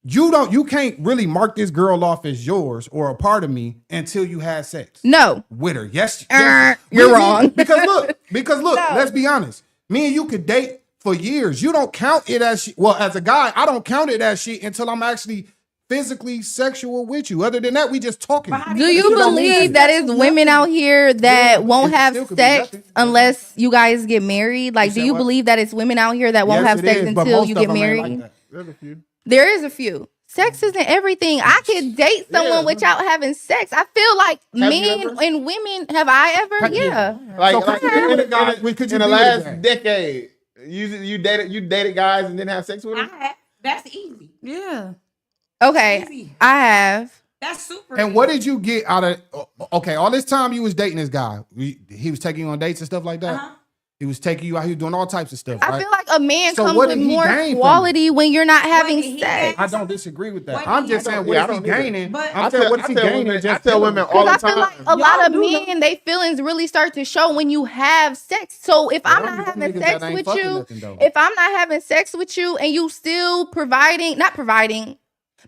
You can't really mark this girl off as yours or a part of me until you had sex No. with her. Yes, You're wrong. Because look, No. let's be honest. Me and you could date for years. You don't count it as well, as a guy, I don't count it as shit until I'm actually physically sexual with you. Other than that, we just talking. But how Do you don't mean believe that. that is women out here that Yeah, won't it have still could be sex nothing. unless you guys get married? Like, You do said you what? believe that it's women out here that won't Yes, have it sex is, but until most you of get them ain't married? like that. There's a few. There is a few. Sex isn't everything. I could date someone Yeah. without having sex. I feel like Have you men ever? and women. Have I ever? Have you- Yeah. Like, So like could you in, be with guys- could you in be the with a last guy? decade, you dated guys and didn't have sex with I them. have. That's easy. Yeah. Okay. Easy. I have. That's super. And easy. what did you get out of? Okay, all this time you was dating this guy. He was taking you on dates and stuff like that. Uh-huh. He was taking you out. He was doing all types of stuff. I right? feel like a man So comes what with did he more gain from quality when you're not having did he sex. gain? I don't disagree with that. What I'm he- just I saying, don't- what yeah, is I he don't either. gaining? But- I'm saying, what is he gaining? I Just tell dealing women with all the Because I feel time. like a lot of do know. men, they feelings really start to show when you have sex. So if I'm Them not niggas having that sex ain't with fucking you, nothing, though. if I'm not having sex with you and you still not providing,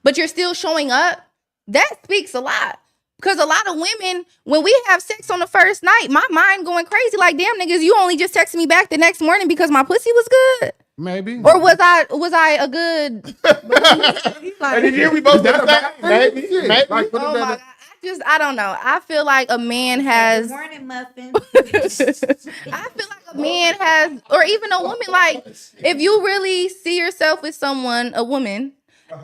but you're still showing up, that speaks a lot. Because a lot of women, when we have sex on the first night, my mind going crazy. Like, damn, niggas, you only just texted me back the next morning because my pussy was good. Maybe. Or was I a good? He's And like, then here we both Is that said a that. bad thing? Maybe, Yeah. maybe. Like, what is Oh my that? God. I don't know. I feel like a man has. Good morning, muffin. I feel like a man has, or even a woman, like, if you really see yourself with someone, a woman,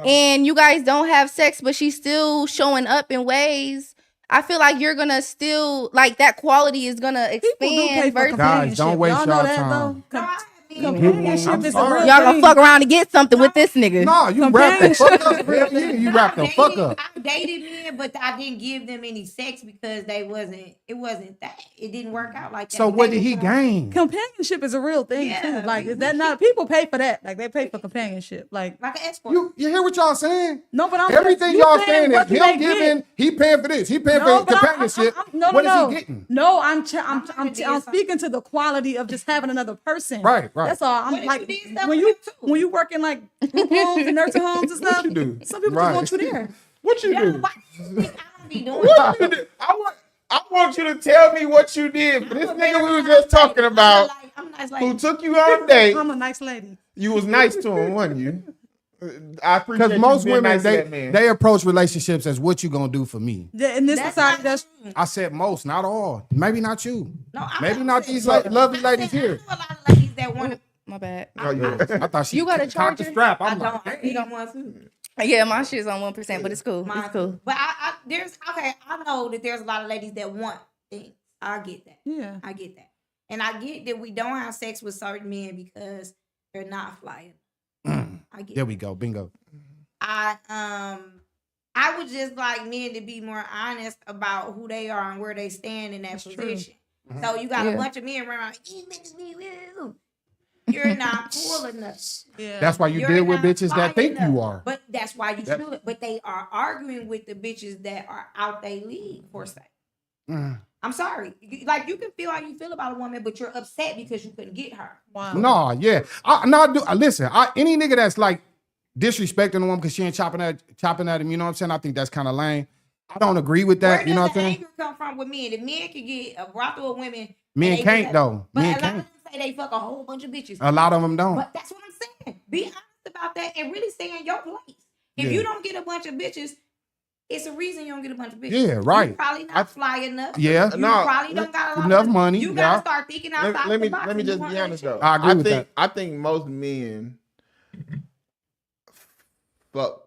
and you guys don't have sex, but she's still showing up in ways, I feel like you're gonna still, like, that quality is gonna people do pay expand for versus. companionship. don't waste Y'all know y'all that time. though. No, I Companionship I'm is a sorry. real Y'all gonna thing. fuck around and get something with this nigga. No, you wrap the Companionship fuck up. is real Yeah, you wrap the fuck up. I dated men, but I didn't give them any sex because it wasn't that. It didn't work out like that. So what did he gain? Companionship is a real thing Yeah, too. Like, we- is that not? People pay for that. Like, they pay for companionship. Like, Like an escort. You hear what y'all saying? no, but I'm Everything you y'all saying is what do him they get? giving, he paying for this, he paying No, for but companionship. no, What is no. he getting? No, I'm I'm speaking to the quality of just having another person. Right, right. That's all. What I'm if like, you did stuff when with you him, too? when you work in like group homes and nursing homes and stuff, you do? some people Right. just want you there. What you Yeah, do? why do you think I don't be doing What you do? I want you to tell me what you did. This nigga we was just talking about, I'm nice who like took you on a date. I'm a nice lady. You was nice to him, wasn't you? I appreciate Because most you being women nice to that man. they approach relationships as what you gonna do for me. In this society, not that's true. I said most, not all. Maybe not you. No, I'm Maybe not saying- these lovely ladies I here. know a lot of ladies that want to. My bad. Oh, yeah. I thought she You got a cocked the charger? strap. I I'm don't. like, I need one too. Yeah, my shit's on 1%, but it's cool. Mine It's cool. too. But there's okay. I know that there's a lot of ladies that want things. I get that. yeah. I get that, and I get that we don't have sex with certain men because they're not flying. I get. there that. we go, bingo. I would just like men to be more honest about who they are and where they stand in that That's true. position. So you got Yeah. a bunch of men running around. "These bitches be woo." You're not cool enough. Yeah. That's why you You're deal with not bitches fly that think you enough. are. But that's why you That- should. But they are arguing with the bitches that are out they league for sex. Mm. I'm sorry. Like you can feel how you feel about a woman, but you're upset because you couldn't get her. Wow. No, yeah. Listen, any nigga that's like disrespecting a woman because she ain't chopping at him, you know what I'm saying? I think that's kind of lame. I don't agree with that, Where you know does what I'm the saying? anger come from with men? If men could get a brothel of women, Men and they can't do that- though. But Men a lot of can't. them say they fuck a whole bunch of bitches. A lot of them don't. But that's what I'm saying. Be honest about that and really stay in your place. If Yeah. you don't get a bunch of bitches, it's a reason you don't get a bunch of bitches. Yeah, right. You probably not fly enough. Yeah. You No, probably don't got a lot enough of money, You yeah. gotta start thinking outside let me the box. let me if just you want be honest that though. I agree with think that. I think most men fuck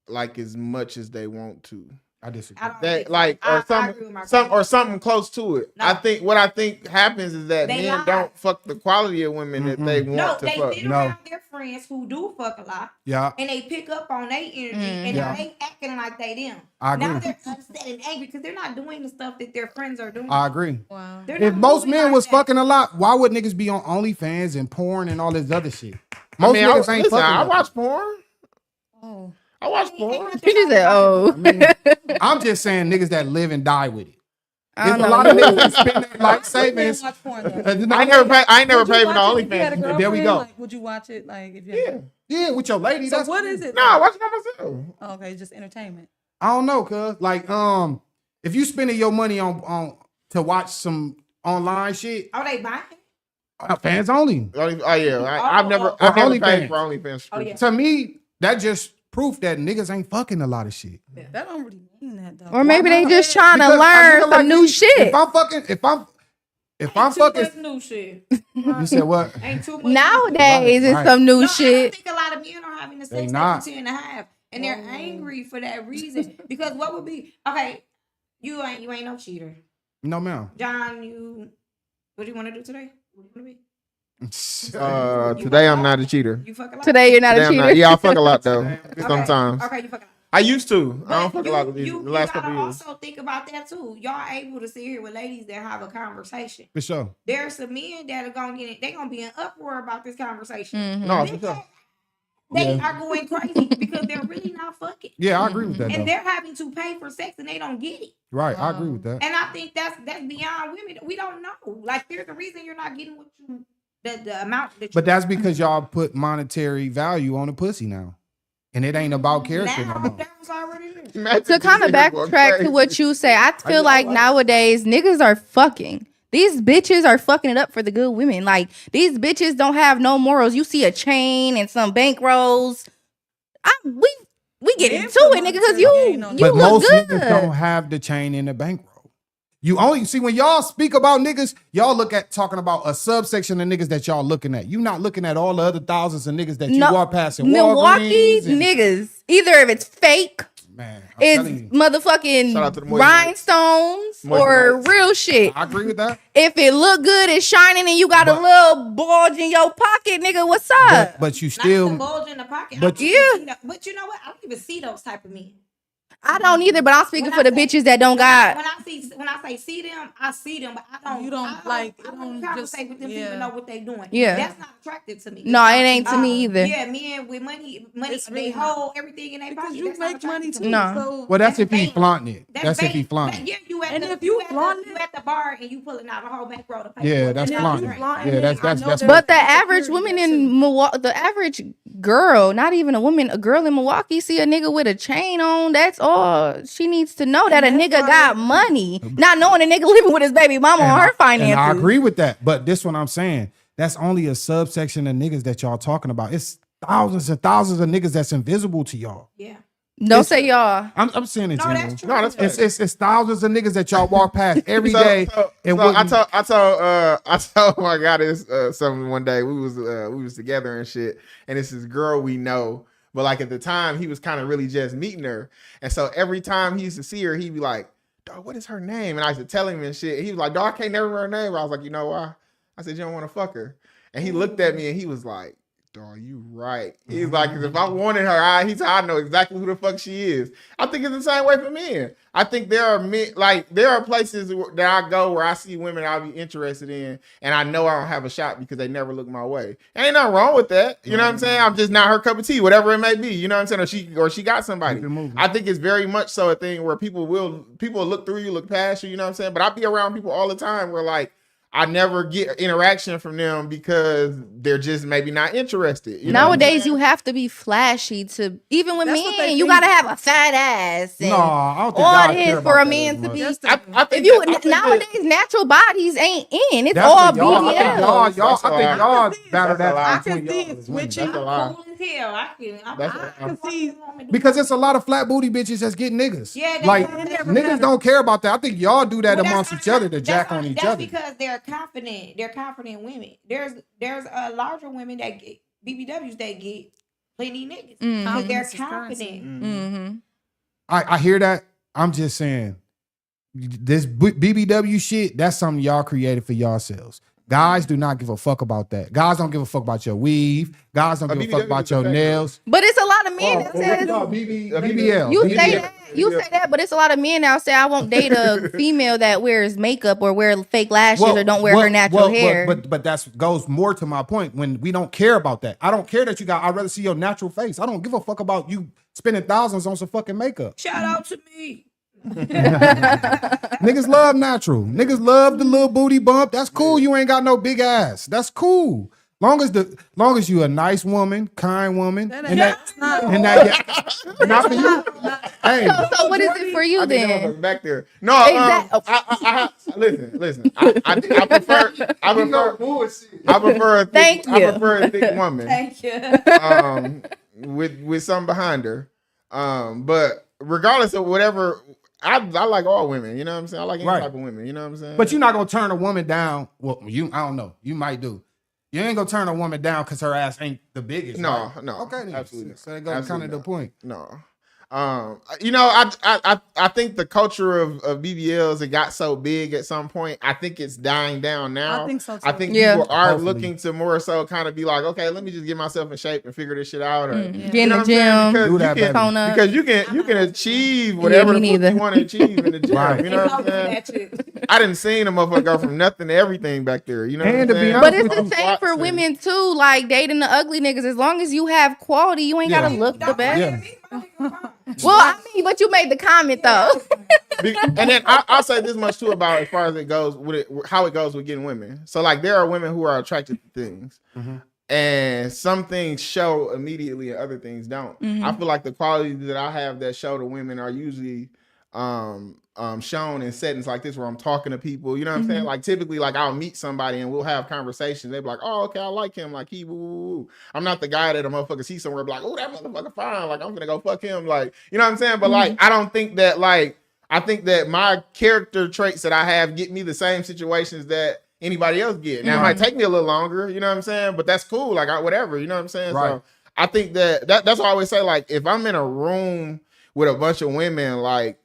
like as much as they want to. I disagree. I don't That think so. like I or something agree with my or something close to it. No. I think happens is that They men lie. don't fuck the quality of women that they want No, to they fuck. sit No. around their friends who do fuck a lot, Yeah, and they pick up on their energy, and Yeah. now they acting like they them. I Now agree. they're upset and angry because they're not doing the stuff that their friends are doing. I agree. Wow. They're If not most moving men like was that. fucking a lot, why would niggas be on OnlyFans and porn and all this other shit? Most I niggas ain't listen, fucking. I nothing. watch porn. Oh. I watch Ain't porn. nothing You just wrong said, with watching oh. I'm just saying niggas that live and die with it. I There's don't a know. lot of niggas that spend their life Would savings. you watch porn, though? I ain't never Would you paid for watch no it if you had a OnlyFans. There we girlfriend? go. Like, would you watch it? Like, if you Yeah. Yeah, with your lady. So that's what cool. is it? No, I watch it by myself. Oh, okay, just entertainment. I don't know, cuz like if you spending your money on to watch some online shit, Oh, they buying? fans only. Oh yeah, I've never oh, paid OnlyFans. for OnlyFans. Oh, yeah. To me, that just proof that niggas ain't fucking a lot of shit. That don't really mean that though. Or maybe they not? just trying to Because a learn nigga some like new me, shit. If I'm Ain't too much fucking, new shit. you said what? Ain't too much. Nowadays, it's Right. some new No, I shit. think a lot of men are having the They sex not. they pretend to have, and they're angry for that reason. Because what would be okay? You ain't no cheater, No, ma'am. John. What do you want to do today? What do you want to be? Today I'm not a cheater. You fuck a lot. Today, you're not Today a I'm cheater. not. Yeah, I fuck a lot though. Okay, Sometimes Okay, you fuck a lot. I used to. I don't But fuck a lot of these you the last gotta couple years. also think about that too. Y'all able to sit here with ladies that have a conversation. For sure. There's some men that are gonna get it. They gonna be in uproar about this conversation. Mhm. No, for sure. They are going crazy because they're really not fucking, Yeah, I agree with that and though. they're having to pay for sex and they don't get it. Right, I agree with that. And I think that's beyond women. We don't know. Like there's a reason you're not getting what you the amount that. But that's because y'all put monetary value on the pussy now, and it ain't about character no now more. that was already there. Imagine To kind of these niggas going backtrack crazy. to what you say, I feel like nowadays niggas are fucking. These bitches are fucking it up for the good women. Like these bitches don't have no morals. You see a chain and some bankrolls. We get Men into put it, nigga, because monetary you gain on But look most good. niggas don't have the chain in the bankroll. You only see when y'all speak about niggas, y'all look at talking about a subsection of niggas that y'all looking at. You not looking at all the other thousands of niggas that you No, are passing. Milwaukee Walgreens and- niggas. Either if it's fake, Man, I'm it's telling you, motherfucking Shout out to the Moist rhinestones Moist or Nights. real shit. I agree with that. If it look good, it's shining, and you got a But- little bulge in your pocket, nigga, what's up? But you Not the still, bulge in the pocket. but- But you know what? I don't even see those type of men. I don't either, but I'm speaking When for I the say- bitches that don't got. When I say see them, I see them, but I don't. You don't, like, I it don't don't just- conversate with them to yeah. even know what they doing. Yeah. That's not attractive to me. No, it ain't to me either. Yeah, men with money, It's they really hold everything in their because pocket. you That's not make money attractive too. to me. No. So well, that's if he bait. flaunting it. That's if bait. he flaunting. Yeah, you at And the, if you at the, flaunting you it- at the bar and you pulling out a whole bankroll to pay. Yeah, for it. that's And flaunting. drink. Yeah, that's- I know that's- there's But the a average security woman there, too. in Milwaukee, the average girl, not even a woman, a girl in Milwaukee, see a nigga with a chain on. That's all she needs to know, that a And that's nigga why got money. Not knowing a nigga living with his baby mama on her finances. And I agree with that. But this what I'm saying. That's only a subsection of niggas that y'all talking about. It's thousands and thousands of niggas that's invisible to y'all. Yeah. Don't say y'all. I'm saying it No, general. that's true. No, that's It's thousands of niggas that y'all walk past every day. And I told my guy this something one day. We was together and shit, and it's this girl we know, but like at the time he was kind of really just meeting her, and so every time he used to see her, he'd be like, "Dog, what is her name?" And I used to tell him and shit. And he was like, "Dog, I can't never remember her name." I was like, "You know why?" I said, "You don't want to fuck her," and he looked at me and he was like, "Dog, you right." He's like, if I wanted her, he said, I know exactly who the fuck she is. I think it's the same way for men. I think there are men, like there are places that I go where I see women I'll be interested in, and I know I don't have a shot because they never look my way. Ain't nothing wrong with that. You know what I'm saying? I'm just not her cup of tea, whatever it may be. You know what I'm saying? Or she got somebody. I think it's very much so a thing where people will look through you, look past you. You know what I'm saying? But I be around people all the time where like, I never get interaction from them because they're just maybe not interested. You know Nowadays, you have to be flashy to even with That's what they men. You think. gotta have a fat ass. And No, I don't think all y'all this care for about a that man as to much. be. Yes, I think If you that- nowadays natural bodies ain't in. It's That's all what y'all- I think BBL. y'all That's a I think lie. y'all That's battle a that lie. I between can see y'all it as women. switching. That's a lie. Cool as hell. That's I can see Because it's a lot of flat booty bitches that's getting niggas. Yeah, that's like what- that's niggas what- don't care about that. I think y'all do that Well, amongst that's each other to that's jack on each that's other. because they're confident. They're confident women. There's a larger women that get BBWs that get plenty niggas because they're Confidence is currency. confident. Mm-hmm. I hear that. I'm just saying this BBW shit, that's something y'all created for yourselves. Guys do not give a fuck about that. Guys don't give a fuck about your weave. Guys don't A give a fuck BBW about is your effective. nails. But it's a lot of men that says BBL. you BBL. say that. You say that, but it's a lot of men now say I won't date a female that wears makeup or wear fake lashes or don't wear her natural hair. But that's goes more to my point when we don't care about that. I don't care that you got. I'd rather see your natural face. I don't give a fuck about you spending thousands on some fucking makeup. Shout out to me. Niggas love natural. Niggas love the little booty bump. That's cool. You ain't got no big ass. That's cool. Long as you a nice woman, kind woman, That and ain't- not for you. Hey, So what is it for you I think that then? motherfucker's back there. No, Exactly. listen. I prefer a thick, Thank I you. prefer a thick woman. Thank you. With something behind her. But regardless of whatever, I like all women. You know what I'm saying? I like any Right. type of women. You know what I'm saying? but you're not gonna turn a woman down. Well, I don't know. You might do. You ain't gonna turn a woman down because her ass ain't the biggest. No, right? no, Okay, then. absolutely. So that goes kind Absolutely of the not. point. No. You know, I think the culture of BBLs, it got so big at some point. I think it's dying down now. I think so too. I think Yeah. people are Hopefully. looking to more so kind of be like, okay, let me just get myself in shape and figure this shit out. Or, Get you in know the what I'm saying? gym. Do that, Because tone up. because you can achieve whatever me the fuck neither. you want to achieve in the gym. Right. You know what I'm saying? I didn't see a motherfucker go from nothing to everything back there. You know what And I'm to be saying? honest But it's with the same for women too. Like dating the ugly niggas. As long as you have quality, you ain't gotta look the best. Yeah. Well, I mean, but you made the comment though. And then I'll say this much too about as far as it goes with it, how it goes with getting women. So like there are women who are attracted to things, and some things show immediately and other things don't. I feel like the qualities that I have that show to women are usually shown in settings like this where I'm talking to people. You know what I'm saying? Like typically, like I'll meet somebody and we'll have conversations. They'll be like, "Oh, okay, I like him. Like he woo woo woo." I'm not the guy that a motherfucker see somewhere and be like, "Oh, that motherfucker fine. Like I'm gonna go fuck him." Like you know what I'm saying? But like I don't think that like. I think that my character traits that I have get me the same situations that anybody else get. Now it might take me a little longer, you know what I'm saying? But that's cool. Like whatever, you know what I'm saying? Right. So I think that's why I always say, like, if I'm in a room with a bunch of women, like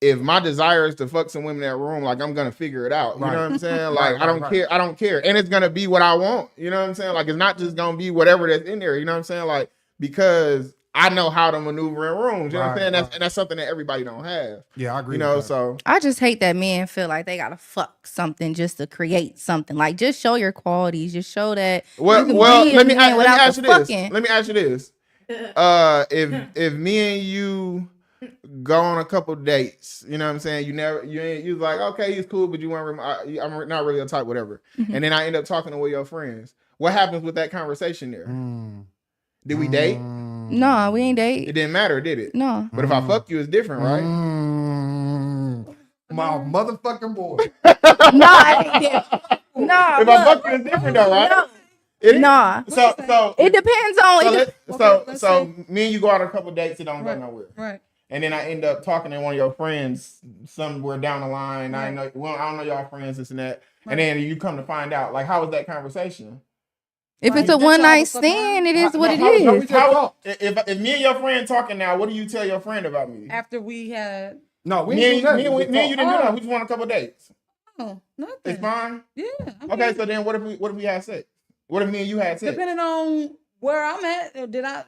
if my desire is to fuck some women in that room, like I'm gonna figure it out. You Right. know what I'm saying? Right, Like I don't right. care. I don't care. And it's gonna be what I want. You know what I'm saying? Like it's not just gonna be whatever that's in there. You know what I'm saying? Like because I know how to maneuver in rooms. You know what I'm Right, saying? right. And that's something that everybody don't have. Yeah, I agree. You know, with that. so I just hate that men feel like they gotta fuck something just to create something. Like just show your qualities. Just show that. well, you can well, be a let me man without ask the you this. fucking. Let me ask you this. If me and you go on a couple dates, you know what I'm saying? You was like, okay, he's cool, but you weren't. I'm not really a type, whatever. And then I end up talking to one of your friends. What happens with that conversation there? Did we date? No, we ain't It date. didn't matter, did it? No. But if I fuck you, it's different, right? My motherfucking boy. No, I ain't date. No. If I fuck you, it's different, though, right? No. It is? Nah. So It depends on. let's so me and you go out on a couple dates, it don't Right. go nowhere. Right. And then I end up talking to one of your friends somewhere down the line. I know, well, I don't know y'all friends, this and that. And then you come to find out, like, how was that conversation? If it's a Like, one night that's all the fuck stand, it is what it how- is. how- If me and your friend talking now, what do you tell your friend about me? After we had No, we Me didn't and do nothing. you We didn't do talked. nothing. We just went on a couple dates. nothing. It's fine. Yeah. I'm Okay, good. so then what if we had sex? What if me and you had sex? Depending on where I'm at, did I?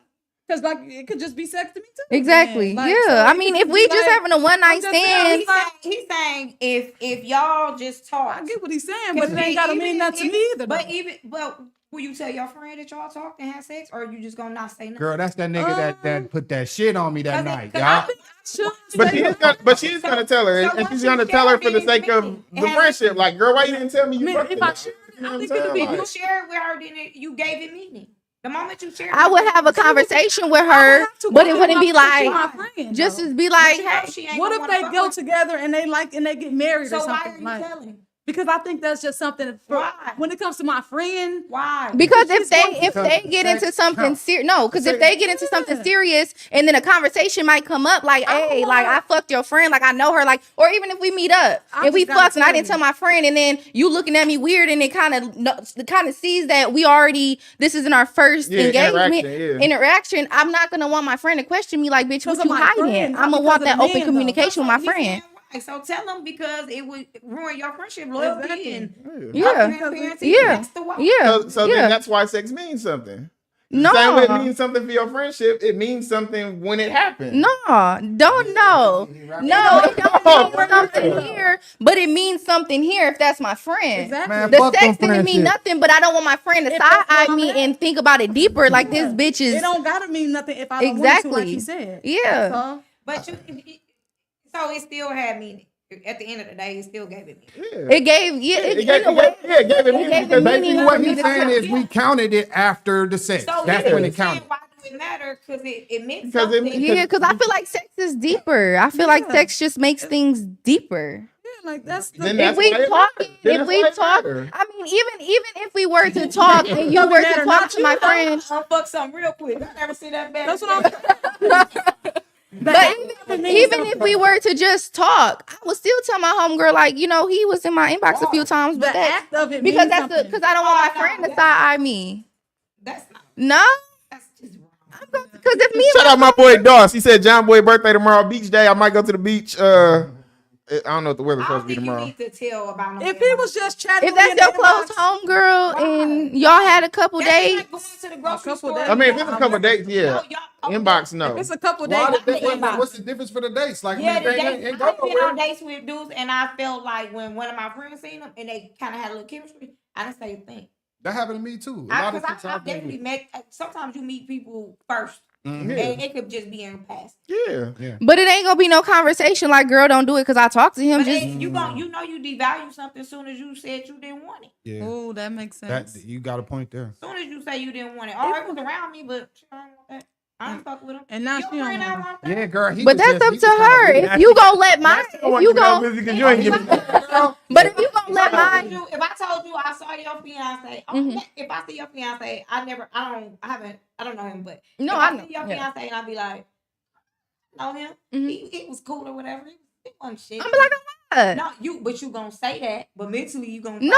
Because like it could just be sex to me too. Exactly. Like, Yeah. so I it mean, could if we be just like- having a one night I'm just saying, stand, He's saying if y'all just talk, I get what he's saying, but it ain't gotta mean nothing to me either. But though. will you tell your friend that y'all talked and had sex, or you just gonna not say nothing? Girl, that's that nigga that put that shit on me that night, Cause y'all. But she's gonna tell her, and she's gonna tell her for the sake of the friendship. Like, girl, why you didn't tell me you Man, fucked if it? I shared it, You know I what think I'm it could be saying? If you Like, share it with her, then you gave it meaning. The moment you share, I would have a conversation with her, but it wouldn't be like just as to be like, hey, what if they go together and they get married So or why are something? you Like, telling? because I think that's just something. For, Why? when it comes to my friend, Why? because if Because they get into sex something counts. serious, no, because if they get into something Yeah. serious and then a conversation might come up like, I don't hey, like wanna- I fucked your friend, like I know her, like, or even if we meet up I and we just gotta fucked and I tell didn't you. tell my friend, and then you looking at me weird, and it kind of sees that we already this isn't our first Yeah, engagement interaction, interaction. I'm not gonna want my friend to question me like, bitch, what Because you of my hiding? friend, I'm not gonna want because that of the open man, though. communication with my He's friend. saying why. So tell them because it would ruin your friendship, loyalty, Exactly. and Yeah. transparency. Yeah. That's the why. Yeah, So yeah. then that's why sex means something. No. The same way it means something for your friendship, it means something when it happens. No, don't know. No, it don't mean something here, but it means something here if that's my friend. Exactly. Man, The fuck them sex didn't mean friendship. nothing, but I don't want my friend to If that's side eye where me I'm at. and think about it deeper. Like this bitch It is. don't gotta mean nothing if I don't want Exactly. to, like he said. Yeah. That's all. But so it still had meaning. At the end of the day, it still gave it meaning. Yeah. It gave yeah. It, It gave, in a way, it gave it it meaning gave it because meaning Basically, for what me he's to saying tell- is we counted it after the sex. So That's yeah, when you it counted. saying why do it matter? Because it meant Because it something. mean- yeah, because I feel like sex is deeper. I feel like Yeah. sex just makes things deeper. Yeah, like that's the. Then If that's we why it talking, matters. Then if that's we why it talk, matters. I mean, even if we were to talk and you Doesn't were to matter, talk not to you, my though. friend, I'm fuck something real quick. I never see that bad. That's what I'm. but even if we were to just talk, I would still tell my homegirl, like, you know, he was in my inbox a few times, The but that, act of it because means that's something. because I don't want my Oh, no, friend to yeah. side eye me. That's not. No, That's just wrong. because if me Shout out my boy Doss. He said John Boy birthday tomorrow, beach day. I might go to the beach. I don't know what the weather's I supposed don't to be think you tomorrow. need to tell about no If he was just chatting, if that's your close homegirl and y'all had a couple That's days, like going to the grocery couple store. days. I mean, if it's a couple dates, yeah. Inbox, no. if it's a couple Why days, the difference- inbox. what's the difference for the dates? Like, Yeah, man, the they dates. ain't I've go been on nowhere. dates with dudes, and I felt like when one of my friends seen them and they kind of had a little chemistry, I didn't say a thing. That happened to me too. A lot of Because chicks I I've been definitely with. met. Sometimes you meet people first, Mhm. Yeah. and it could just be in the past. Yeah. but it ain't gonna be no conversation like, girl, don't do it because I talked to him. But Just you know you devalue something as soon as you said you didn't want it. Yeah, oh, that makes that sense. you got a point there. As soon as you say you didn't want it, oh, it was around me, but I don't want that. I don't fuck with him. And now Your she don't friend want don't want that. Yeah, girl. He but was that's just- up he to was her. kinda If you gonna let mine, I want if you to know gonna, because you ain't giving me. but if you gonna let If I mine. told you I saw your fiance, Mhm. if I see your fiance, I don't know him, but No, if I I know. see your Yeah. fiance and I be like, know him, Mhm. he was cool or whatever. He wasn't shit. I'm like, what? no, you gonna say that, but mentally you gonna No,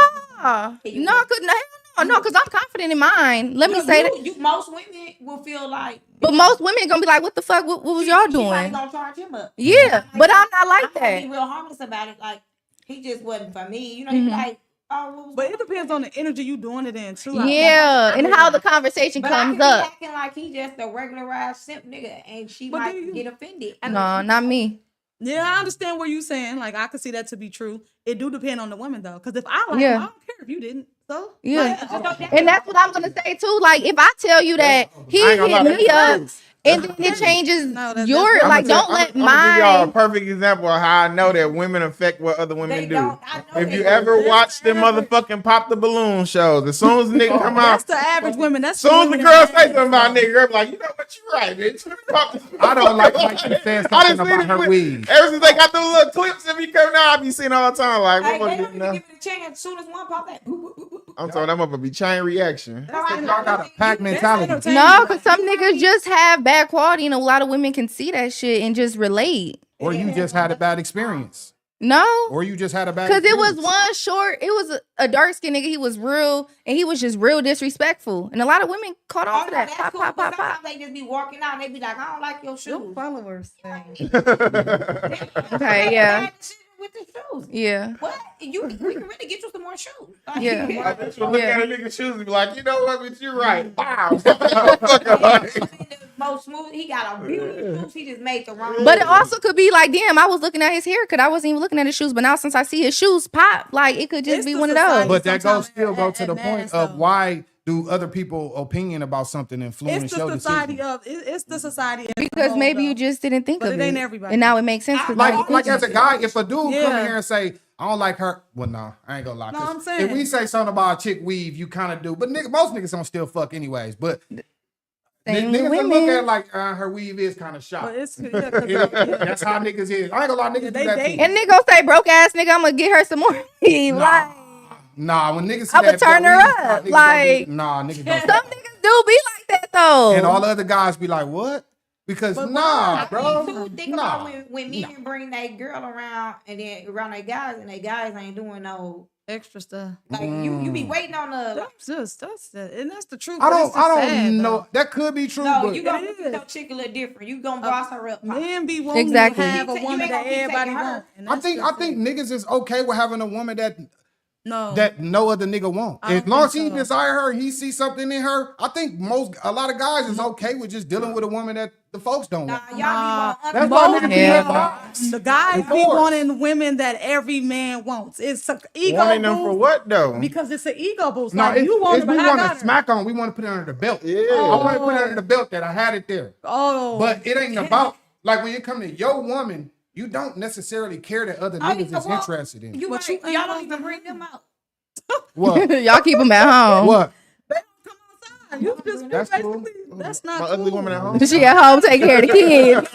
no, because I'm confident in mine. Let me say that. Most women will feel like, But most women gonna be like, "What the fuck? What was y'all She probably doing?" gonna charge him up. Yeah, but I'm not like I'm gonna that. be real harmless about it. Like he just wasn't for me. You know, Mhm. you like, oh, what was But it depends on the energy you doing it in too. Yeah, and how the conversation But I comes could be up. acting like he just a regularized simp nigga, and she But might do you- get offended. No, not me. Yeah, I understand what you're saying. Like I could see that to be true. It do depend on the woman though, because if I like, Yeah. him, I don't care if you didn't. So Yeah, Like, and that's what I'm gonna say too. Like, if I tell you that he I ain't gonna lie, hit me that's up, true. and then it changes No, that's- your I'ma like, don't let I'm gonna give y'all a mine. perfect example of how I know that women affect what other women They do. don't. I know If they you do. ever That's watch the them average. motherfucking pop the balloon shows, as soon as the nigga come that's out, the average women. That's as soon as the women girl that say have something about it. nigga, girl be like, you know what, you right, bitch. Pop the- I don't like she said I something done seen about the her clip. weed. Ever since they got those little clips of me coming out, I be seeing all the time. Like, Hey, what they was don't it even now? give it a chance. As soon as one pop that, I'm talking. I'm gonna be chain reaction. Y'all got a pack mentality. No, because some niggas just have bad quality, and a lot of women can see that shit and just relate. Or you just had a bad experience. No, Or you just had a bad because it was experience. one short. It was a dark skinned nigga. He was real, and he was just real disrespectful, and a lot of women caught on to that. Pop, Cool, pop, but pop, pop. sometimes they just be walking out and they be like, I don't like your Your shoes. followers. Okay, yeah. Bad decision with the shoes. Yeah. What? We can really get you some more shoes. Like, Yeah. I bet you look at a nigga's shoes and be like, you know what, bitch, you're right. Wow. the most smooth. He got a beautiful shoes. He just made the wrong. But it also could be like, damn, I was looking at his haircut. I wasn't even looking at his shoes. But now since I see his shoes pop, like it could just It's be the one of society. those. But that Sometimes goes still go to it the matters, point of though. why do other people opinion about something influence It's your the society decision? of it's the society as a Because whole, maybe though. you just didn't think But of it ain't everybody. And now it makes sense. 'cause now you Like think as a guy, if a dude come Yeah. in here and say, I don't like her, well, no, I ain't gonna lie. No, 'Cause I'm saying. if we say something about a chick weave, you kind of do. But most niggas don't still fuck anyways. But Same niggas with will look women. at it like her weave is kind of shot. But it's yeah, 'cause That's how niggas is. I ain't gonna lie, niggas They do that date. too. And nigga gonna say, broke ass nigga, I'm gonna get her some more. Like, Nah, when niggas see I'ma that turn weave, her niggas up, don't like- be- nah, niggas don't. some niggas do be like that though. And all the other guys be like, what? Because But nah, I bro. think, too, think Nah. about when men bring that girl around and then around their guys and they guys ain't doing no extra stuff. like you be waiting on the That's and that's the truth. I but don't it's just sad, know. though. That could be true, no, but you gonna It look at your chick a little different. You gonna boss her up. Pop. Men be wanting Exactly. to have a You woman ain't that gonna keep everybody taking her. want. and I that's think just it. niggas is okay with having a woman that no. no other nigga want. I As don't long as think he so. desire her, he see something in her. I think a lot of guys is okay with just dealing with a woman that the folks don't Nah, want. y'all Nah, be That's want why niggas be Yeah. in box. The guys be Divorce. wanting women that every man wants. It's an ego Wanting them for boost what though? because it's an ego boost. No, Like you want it, we but I want got to her. smack on. We want to put it under the belt. Yeah. I want to put it under the belt that I had it there. Oh, But it ain't about like when you come to your woman, you don't necessarily care that other niggas is interested in. You But right, you y'all ain't don't even gonna- bring them out. What? Y'all keep them at home. What? they don't come outside. You just That's basically cool. that's not My cool. ugly woman at home. She at home taking care of the kids.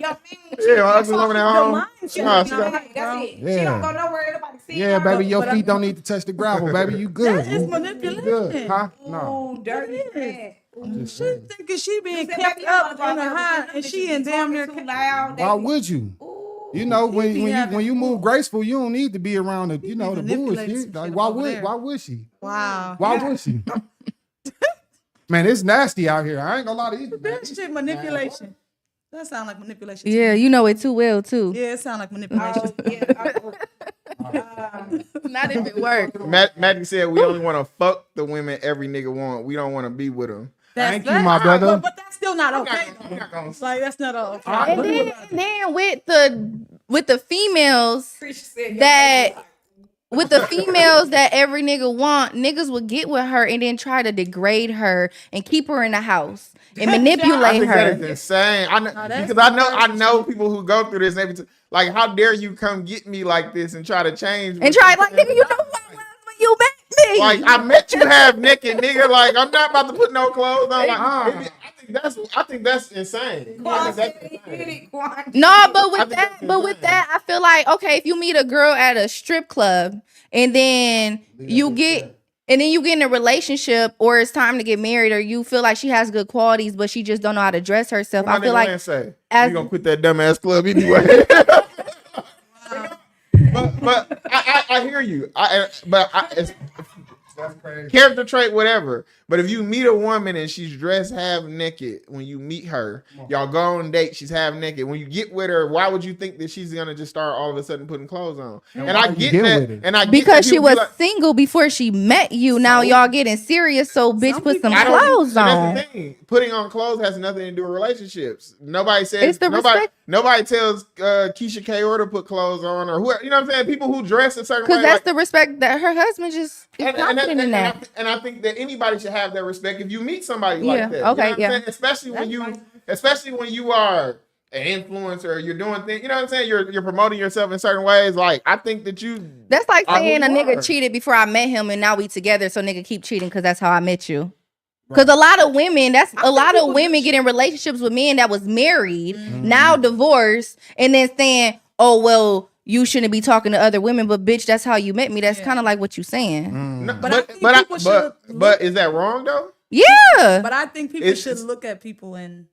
Your man, Yeah, my ugly woman at Your home. mind Nah, shit she is got- not- That's it. She Yeah. don't go nowhere. Nobody see Yeah, her. baby, your But feet don't need to touch the gravel, baby. You good. That is You manipulation. good, huh? No. Oh, dirty. It is. man. Just She saying. thinking she being You said, kept baby, I up wanna in go a out there, high, but and them she niggas in be damn near. talking too loud. Why would you? Ooh. You know, when be when having- you move graceful, you don't need to be around the be the manipulating bullshit. some Like shit why over would there. why would she? Wow. Why would she? Man, it's nasty out here. I ain't gonna lie to you. man. That shit manipulation. That sound like manipulation. to Yeah, me. you know it too well too. Yeah, it sound like manipulation. Oh, yeah. Not if it works. Maddie said we only want to fuck the women every nigga want. We don't want to be with them. Thank you, that's my fine, brother. But that's still not okay. Like that's not okay. And then with the females that every nigga want, niggas would get with her and then try to degrade her and keep her in the house and I manipulate think that her. is insane. I know, that's because I crazy. know people who go through this. And every like, how dare you come get me like this and try to change me? And try like, nigga, you know who I was when you met me. Like, I met you half naked, nigga. Like, I'm not about to put no clothes on. Like, I think that's insane. I think that's insane. No, but with I think that, that's but with insane. that, I feel like okay, if you meet a girl at a strip club and then you get in a relationship or it's time to get married or you feel like she has good qualities but she just don't know how to dress herself. What I my feel nigga like Lance say? as- You gonna quit that dumbass club anyway? but I hear you. It's That's crazy. character trait, whatever. But if you meet a woman and she's dressed half naked, when you meet her, y'all go on date, she's half naked. When you get with her, why would you think that she's gonna just start all of a sudden putting clothes on? And I why you get get that, with it? and I get because that she people be was like, single before she met you. Now y'all getting serious, so bitch Some put some people- clothes That's on. the thing. Putting on clothes has nothing to do with relationships. Nobody says It's the respect- nobody tells Keisha Kaur to put clothes on or whoever. You know what I'm saying? People who dress a certain way. Because that's like, the respect that her husband just is confident in that. and I think that anybody should have that respect if you meet somebody Yeah, like that. okay, you know what yeah. I'm saying? Especially when you are an influencer, you're doing things. You know what I'm saying? You're promoting yourself in certain ways. Like I think that you. That's like I saying a would nigga want. cheated before I met him and now we together, so nigga keep cheating because that's how I met you. Because a lot of women get in relationships with men that was married, now divorced, and then saying, oh, well, you shouldn't be talking to other women, but bitch, that's how you met me. That's kind of like what you saying. No, But I think people should but is that wrong though? Yeah. But I think people should look at people and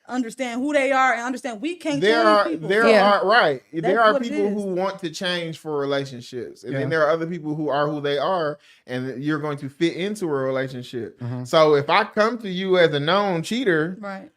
understand who they are and understand we can't change people. There Yeah. are right. There That's are what it people is. who want to change for relationships, and Yeah. then there are other people who are who they are, and you're going to fit into a relationship. Mm-hmm. So if I come to you as a known cheater, Right.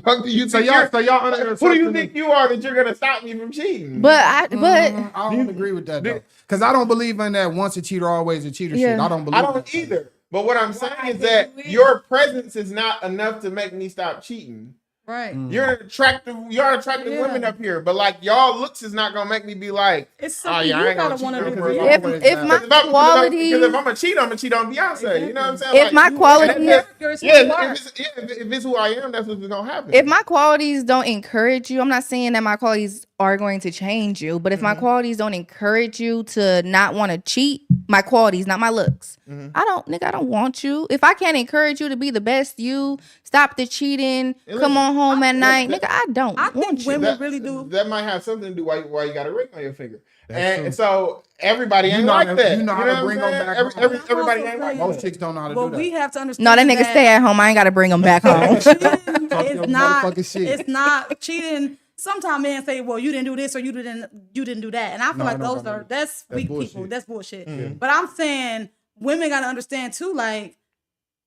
fuck do you So think y'all, you're- so y'all under the who do you assumption think you are that you're gonna stop me from cheating? But I don't agree with that though, do- because I don't believe in that once a cheater always a cheater shit. Yeah. I don't believe. I in don't that. either. But what I'm saying I is think that you will. your presence is not enough to make me stop cheating. Right. You're attractive Yeah. women up here, but like y'all looks is not gonna make me be like, It's oh something yeah, I you ain't gonna gotta cheat want on to her. do. if my qualities, Because if I'm gonna cheat, I'm gonna cheat on Beyonce. You know what I'm saying? if my qualities, Characters who you are. If it's who I am, that's what's gonna happen. if my qualities don't encourage you, I'm not saying that my qualities are going to change you, but if my qualities don't encourage you to not want to cheat, my qualities, not my looks, I don't want you. If I can't encourage you to be the best you, stop the cheating, come on home at night, nigga, I don't I want think you. women that, really do. that might have something to do why you got a ring on your finger. That's true. And so everybody You ain't know like how- that. you know how to what I'm bring 'em saying? back Everybody home. ain't like Most that. chicks don't know how to But do that. we have to understand. No, that nigga stay at home. I ain't got to bring them back home. Talk your It's not. motherfucking shit. It's not cheating. Sometimes men say, "Well, you didn't do this or you didn't do that," and I feel No, like no, those no, are no. that's weak bullshit. people. That's bullshit. Mhm. But I'm saying women gotta understand too. Like,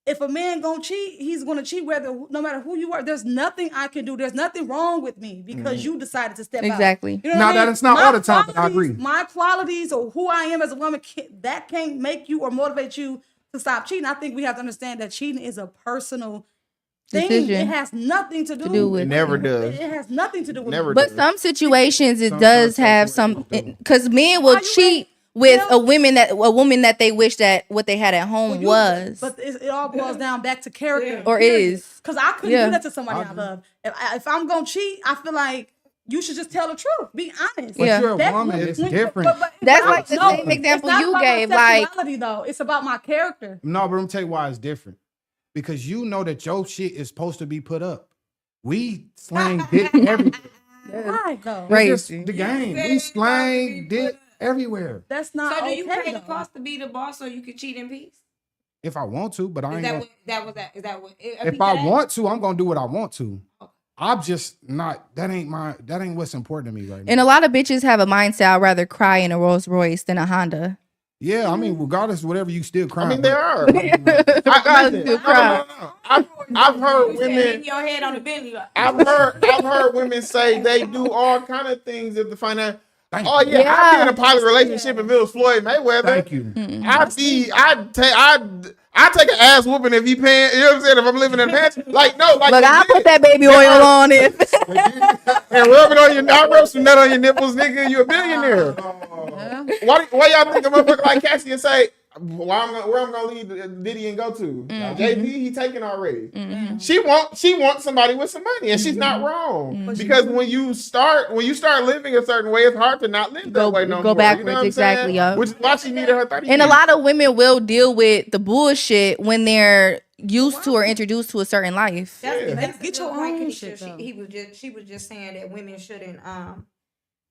if a man gonna cheat, he's gonna cheat no matter who you are. There's nothing I can do. There's nothing wrong with me because you decided to step out. Exactly. You know Now, what I that mean? it's not My all the time, but I qualities- agree. My qualities or who I am as a woman that can't make you or motivate you to stop cheating. I think we have to understand that cheating is a personal thing. Decision. It has nothing to do do with- It never does. It has nothing to do with Never me. But does. some situations it Some does have situations some do. because men Why will you cheat ain't- with Well- a woman that they wish that what they had at home was But it all boils down back to character. or is. Because I couldn't Yeah. do that to somebody I love. If I'm gonna cheat, I feel like you should just tell the truth. Be honest. But Yeah. you're a That- woman. It's when- different. That's but like the no, same example it's not you about my gave, like- sexuality, though. It's about my character. No, but I'm gonna tell you why it's different. Because you know that your shit is supposed to be put up. We slang dick everywhere. Right, though. Right. It's just the game. We slang dick everywhere. That's not So do okay, you pay the though. cost to be the boss so you can cheat in peace? If I want to, but I Is ain't that gonna. what that was that? Is that what? If I want to, I'm gonna do what I want to. Okay. I'm just not. That ain't what's important to me right now. And a lot of bitches have a mindset I'd rather cry in a Rolls Royce than a Honda. Yeah, I mean, regardless of whatever, you still cry. I mean, there are. Regardless, Listen, you cry. I've heard in women. your head on the Bentley. Like, I've heard women say they do all kind of things at the finance. Thank Oh you. yeah, I'd be in a Yeah. poly relationship if it was Floyd Mayweather. Thank you. I'd take an ass whooping if he paying. You know what I'm saying? If I'm living in a mansion, like no, like Look, I legit. put that baby oil on it. and rub it on your. I rub some nut on your nipples, nigga. You a billionaire. Why y'all think a motherfucker like Cassie and say, where I'm gonna leave Diddy and go to? JP, he taken already. She wants somebody with some money, and she's not wrong. Because when you start living a certain way, it's hard to not live that Go- way no go more. backwards, you know what I'm exactly, saying? yup. Which is why she needed her 30 And a years. lot of women will deal with the bullshit when they're used to or introduced to a certain life. That's Get a your good point, own Kanisha. shit, though. She was just saying that women shouldn't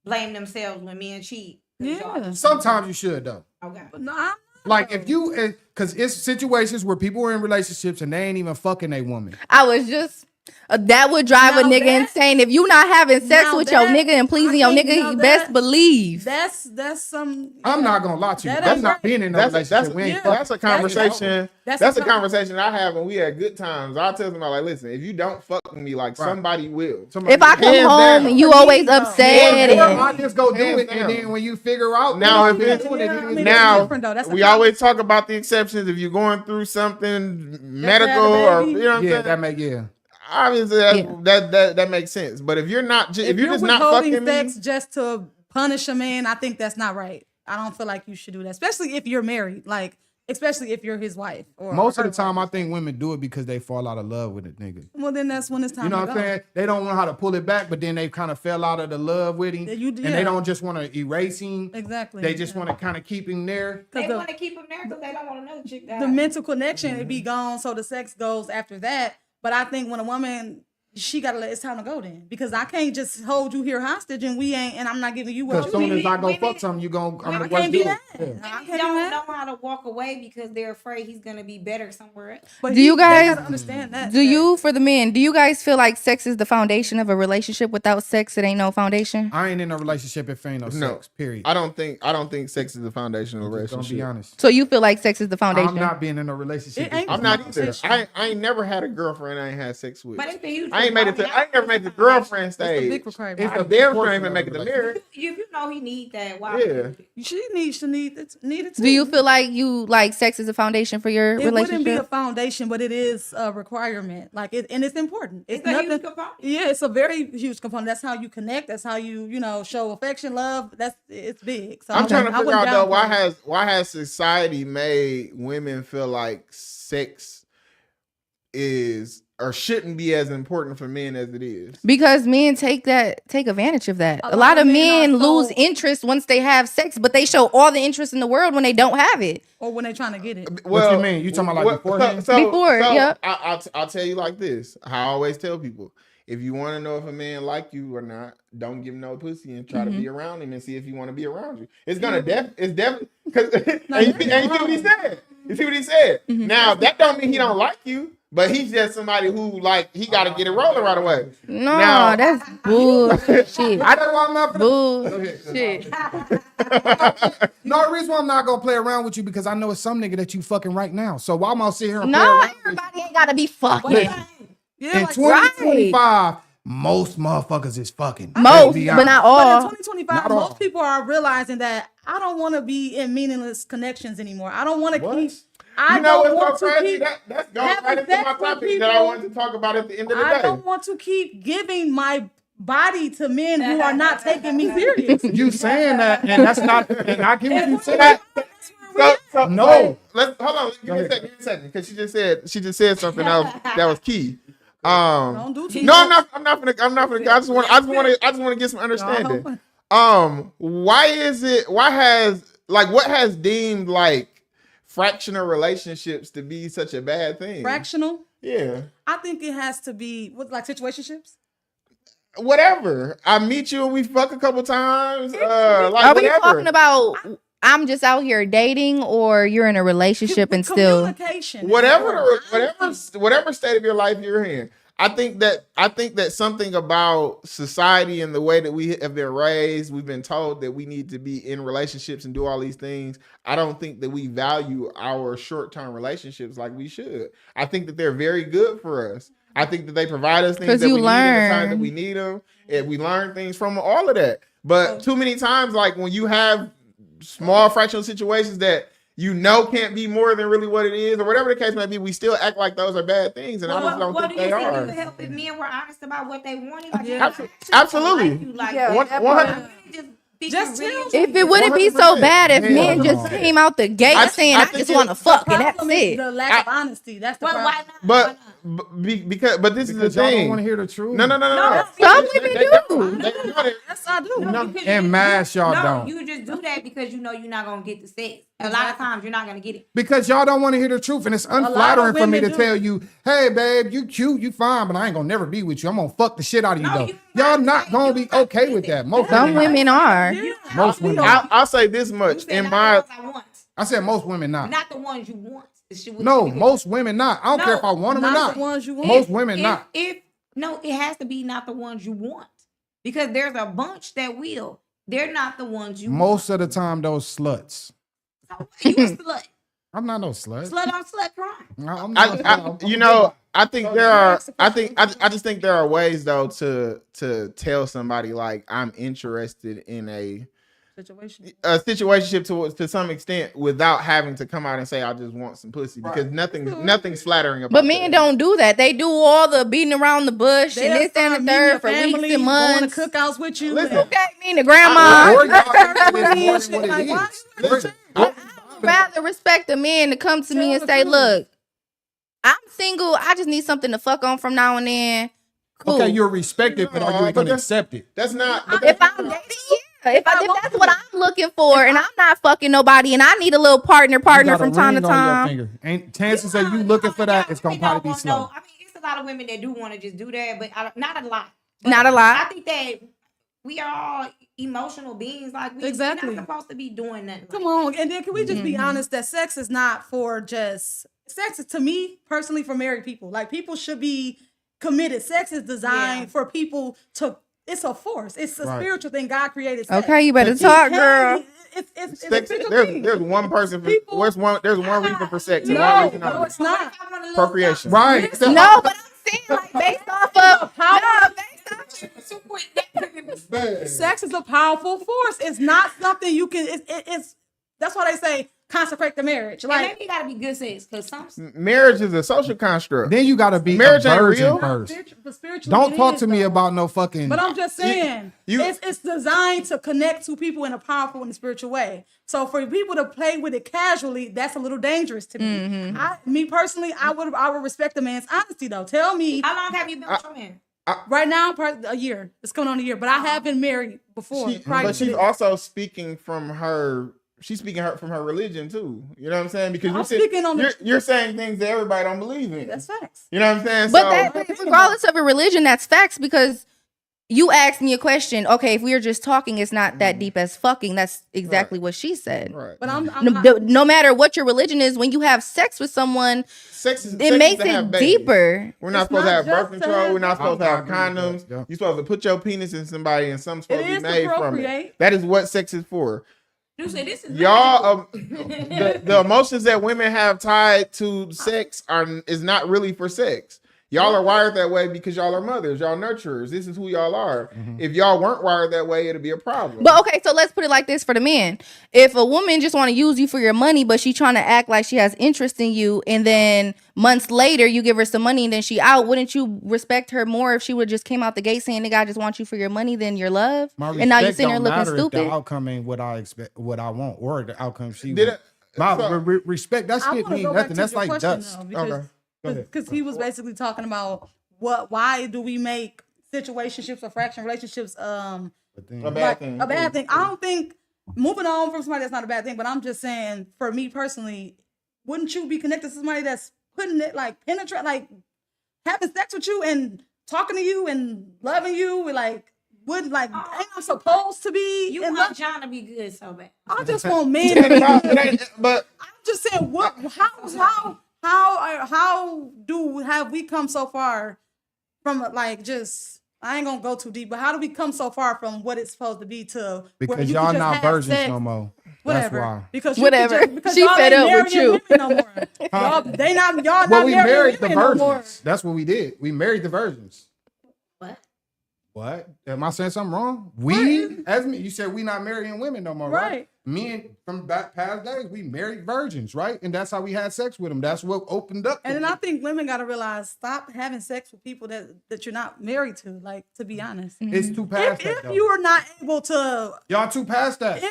blame themselves when men cheat. Yeah. Sometimes you should though. Okay. No, I'm Like if you, because it's situations where people are in relationships and they ain't even fucking a woman. I was just that would drive a Now nigga that- insane. If you not having sex now with your that- nigga and pleasing I your think nigga, now you that- best believe. that's some. I'm not gonna lie to you. That That's ain't not right. being in a That's relationship. We ain't yeah. fucking. That's a conversation. That's That's a a conversation I have when we had good times. I'll tell somebody like, listen, if you don't fuck with me, like somebody will. Somebody- If I come Hands home down. and you For me, always though. upset Or and I just go do Hands it, and down. then when you figure out, Now, then if you it's- do it, Yeah, then I you mean, do it. Now, different, though. That's a we con- always talk about the exceptions. If you're going through something medical or baby. you know what I'm Yeah, saying, that make yeah. obviously that makes sense. But if you're not, if you're just not withholding fucking me, sex just to punish a man, I think that's not right. I don't feel like you should do that, especially if you're married. Like, especially if you're his wife. Or Most of her the time, wife. I think women do it because they fall out of love with a nigga. Well, then that's when it's time. You know to what I'm go. saying? They don't know how to pull it back, but then they kind of fell out of the love with him, Yeah, you- and yeah. they don't just want to erase him. Exactly. They just want to kind of keep him there. They the- want to keep them there because they don't want another chick to the have. mental connection it be gone, so the sex goes after that. But I think when a woman she gotta let it's time to go then, because I can't just hold you here hostage and I'm not giving you what Because you soon need. as I go women- fuck something, you gon' I'm I gonna can't be do mad. it. Yeah. I Women can't be don't mad. know how to walk away because they're afraid he's gonna be better somewhere else. But Do you they guys- gotta understand that? Do you, for the men, do you guys feel like sex is the foundation of a relationship? Without sex, it ain't no foundation? I ain't in a relationship if ain't no No. sex. Period. I don't think sex is the foundation of a Just gonna be relationship. honest. So you feel like sex is the foundation? I'm not being in a relationship. It ain't I'm not either. conversation. I ain't never had a girlfriend I ain't had sex with. But it's a huge. I ain't made it to. I ain't never made the girlfriend That's the stage. big requirement. It's I a damn portion sure ain't even of make it the to marriage. If you know he need that, why? Yeah. She needs it too. Do you feel like sex is a foundation for your It relationship? wouldn't be a foundation, but it is a requirement. Like and it's important. It's a huge component. Yeah, it's a very huge component. That's how you connect. That's how you show affection, love. It's big. So I'm trying to I figure wouldn't out though downplay it. why has society made women feel like sex is or shouldn't be as important for men as it is? Because men take advantage of that. A A lot lot of of men men are lose so- interest once they have sex, but they show all the interest in the world when they don't have it. Or when they're trying to get it. What you mean? You talking about, like, beforehand? Before, yep. I'll tell you like this. I always tell people, if you want to know if a man like you or not, don't give him no pussy and try to be around him and see if he want to be around you. It's gonna it's definitely because and you see what he said. You see what he said. Now that don't mean he don't like you, but he's just somebody who like he got to get it rolling right away. No, Now- that's bullshit. I know why I'm not. Bullshit. No, the reason why I'm not gonna play around with you because I know it's some nigga that you fucking right now. So why am I sit here and play No, around with you? everybody ain't gotta be fucking. Yeah, In like 2025, most motherfuckers is fucking. Most, Let's be but honest. not But all. in 2025, Not all. most people are realizing that I don't want to be in meaningless connections anymore. I don't want to What? keep. I You know don't want what's so to crazy? keep. That's going having right into sex my with topic that I people. wanted to talk about at the end of the I day. don't want to keep giving my body to men who are not taking me serious. You saying that, and that's not. And I get what you saying. So No. let's hold on. Give me a second, because she just said something else that was key. Don't do too No, much. I'm not gonna. I just want to get some understanding. Why has deemed like fractional relationships to be such a bad thing? Fractional. Yeah. I think it has to be with like situationships. Whatever. I meet you and we fuck a couple times. Like Are we whatever. talking about I'm just out here dating, or you're in a relationship and still? Communication. whatever state of your life you're in. I think that something about society and the way that we have been raised, we've been told that we need to be in relationships and do all these things. I don't think that we value our short-term relationships like we should. I think that they're very good for us. I think that they provide us things 'Cause that you we need in the time learn. that we need them, and we learn things from all of that. But too many times, like when you have small fractional situations that you know can't be more than really what it is, or whatever the case may be, we still act like those are bad things, and I just don't think do they you think it are. would help if men were honest about what they wanted? Like, Yeah. Absolutely. Yeah, One- that one- part. Just tell If it wouldn't be so 100%. bad if Hell men no. just came out the gate I saying, think I just it- want to fuck, and that's Problem is it. the lack of honesty. That's the Well, problem. why not? But Why not? but this is Because the y'all don't thing. want to hear the truth. No. Some women do. Yes, I do. No, because And mass y'all no, don't. you just do that because you know you're not gonna get the sex. A lot of times you're not gonna get it. Because y'all don't want to hear the truth, and it's lot of unflattering for me women to do. tell you, "Hey, babe, you cute, you fine, but I ain't gonna never be with you. I'm gonna fuck the shit out of you, No, though." you Y'all not. not gonna be okay with that. Most Some women, women are. Yeah. Most women. I'll say this You much said in not my the ones I want, I said most women not. not the ones you want. The shit with No, the nigga. most women not. I don't No, care if I want them or Not not. the ones you want. Most women If- not. If no, it has to be not the ones you want because there's a bunch that will. They're not the ones you Most of the time, those sluts. want. You a slut. I'm not no slut. Slut on slut crime. I'm not. I think there are. I just think there are ways though to tell somebody like I'm interested in a Situation. situationship to some extent without having to come out and say I just want some pussy because nothing's flattering about. But men that. don't do that. They do all the beating around the bush They and this and the third for weeks and months. Going to cookouts with you. Listen, and- Okay, mean the grandma. Or y'all think it is more than what it Like, why is. Listen, I'd rather respect a man to come to me and say, look, I'm single. I just need something to fuck on from now and then. Cool. Okay, you'll respect it, but are you But gonna that's- accept it? That's not. But If that's I'm dating, yeah. If that's what I'm looking for, and I'm not fucking nobody, and I need a little partner You got a from time to ring on your time. finger. Ain't chances that you looking for that, it's gonna probably be slow. I mean, it's a lot of women that do want to just do that, but not a lot. Not a I lot. think that we are all emotional beings. Like we're not supposed to be doing nothing. Come on, and then can we just be honest that sex is not for just sex is, to me personally, for married people. Like people should be committed. Sex is designed for people to. It's a force. It's a spiritual thing. God created sex. Okay, you better talk, girl. It's Sex, there's one person for there's one reason for sex. and one No, reason no, only. it's not. Procreation. Right. No, but I'm saying like based off of Sex is a powerful force. It's not something you can. It's that's why they say consecrate the marriage. And Like maybe you gotta be good sex because some Marriage is a social construct. Then you gotta be Marriage a ain't virgin real. first. spiritual. Don't talk to me about no fucking. But I'm just saying, you- it's designed to connect to people in a powerful and spiritual way. So for people to play with it casually, that's a little dangerous to me. Me personally, I would respect a man's honesty though. Tell me how long have you been with your man? right now, a year. It's going on a year, but I have been married before. prior But to she's this. also speaking from her. She's speaking from her religion too. You know what I'm saying? Because I'm speaking on you're saying things that everybody don't believe in. That's facts. You know what I'm saying? But that, regardless of a religion, that's facts because you asked me a question. Okay, if we were just talking, it's not that deep as fucking. That's exactly what she said. Right. But I'm No matter what your religion is, when you have sex with someone, Sex is it makes it deeper. We're not It's supposed to not have birth just to control. have We're not supposed to have I agree condoms. with that, yeah. You're supposed to put your penis in somebody and something's supposed to It be is to made from it. procreate. That is what sex is for. You said this is Y'all, the emotions that women have tied to sex is not really for sex. Y'all are wired that way because y'all are mothers, y'all nurturers. This is who y'all are. If y'all weren't wired that way, it'd be a problem. But okay, so let's put it like this for the men. If a woman just want to use you for your money, but she trying to act like she has interest in you, and then months later you give her some money and then she out, wouldn't you respect her more if she would just came out the gate saying, "Nigga, I just want you for your money," than your love? My And now you respect sitting there don't looking matter if stupid. The outcome ain't what I expect, what I want, or the outcome she Did wants. it- My so- respect, that I shit wanna mean go back nothing. to That's your like question, dust. though, Okay. Go ahead. because he was basically talking about why do we make situationships or fraction relationships A bad like thing. a bad thing. I don't think moving on from somebody that's not a bad thing, but I'm just saying for me personally, wouldn't you be connected to somebody that's putting it like penetrate, like having sex with you and talking to you and loving you, and like wouldn't like ain't I supposed to be? you in want love? John to be good so bad. I just want men to be good. But I'm just saying, what? How have we come so far from like just? I ain't gonna go too deep, but how do we come so far from what it's supposed to be to where Because you y'all can just not have virgins sex, no more. whatever? That's why. Because Whatever. because She y'all fed ain't up with marrying you. women no more. Y'all, y'all Well, not we marrying married the women no more. virgins. That's what we did. We married the virgins. What? What? Am I saying something wrong? We, as me, you said we not marrying women no more, right? Right. Me and from back past days, we married virgins, right? And that's how we had sex with them. That's what opened up. And then I think women gotta realize, stop having sex with people that you're not married to. Like, to be honest, it's too past that. if though. you are not able to, Y'all too past that.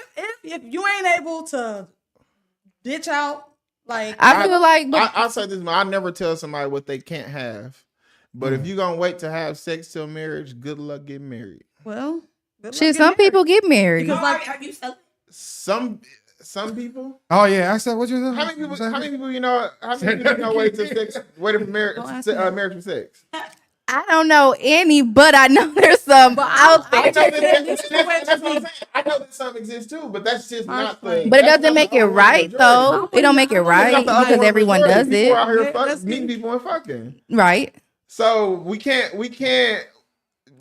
if you ain't able to ditch out, like I feel like, but I'll say this: I never tell somebody what they can't have. But if you're gonna wait to have sex till marriage, good luck getting married. well, good luck shit, getting some married. people get married. Because, like, are you selling? Some people. Oh yeah, I said what you said. How many people? How many people you know? How many people you know wait till sex? Waiting for marriage? Don't ask me. Marriage for sex. I don't know any, but I know there's some out I there. know that's what I'm saying. I know that some exist too, but that's just not the. But it that's doesn't not make the it overwhelming right majority. though. It don't make it That's right not the because overwhelming everyone majority. does People out it. here Let's meeting be- people and fucking. Right. So we can't.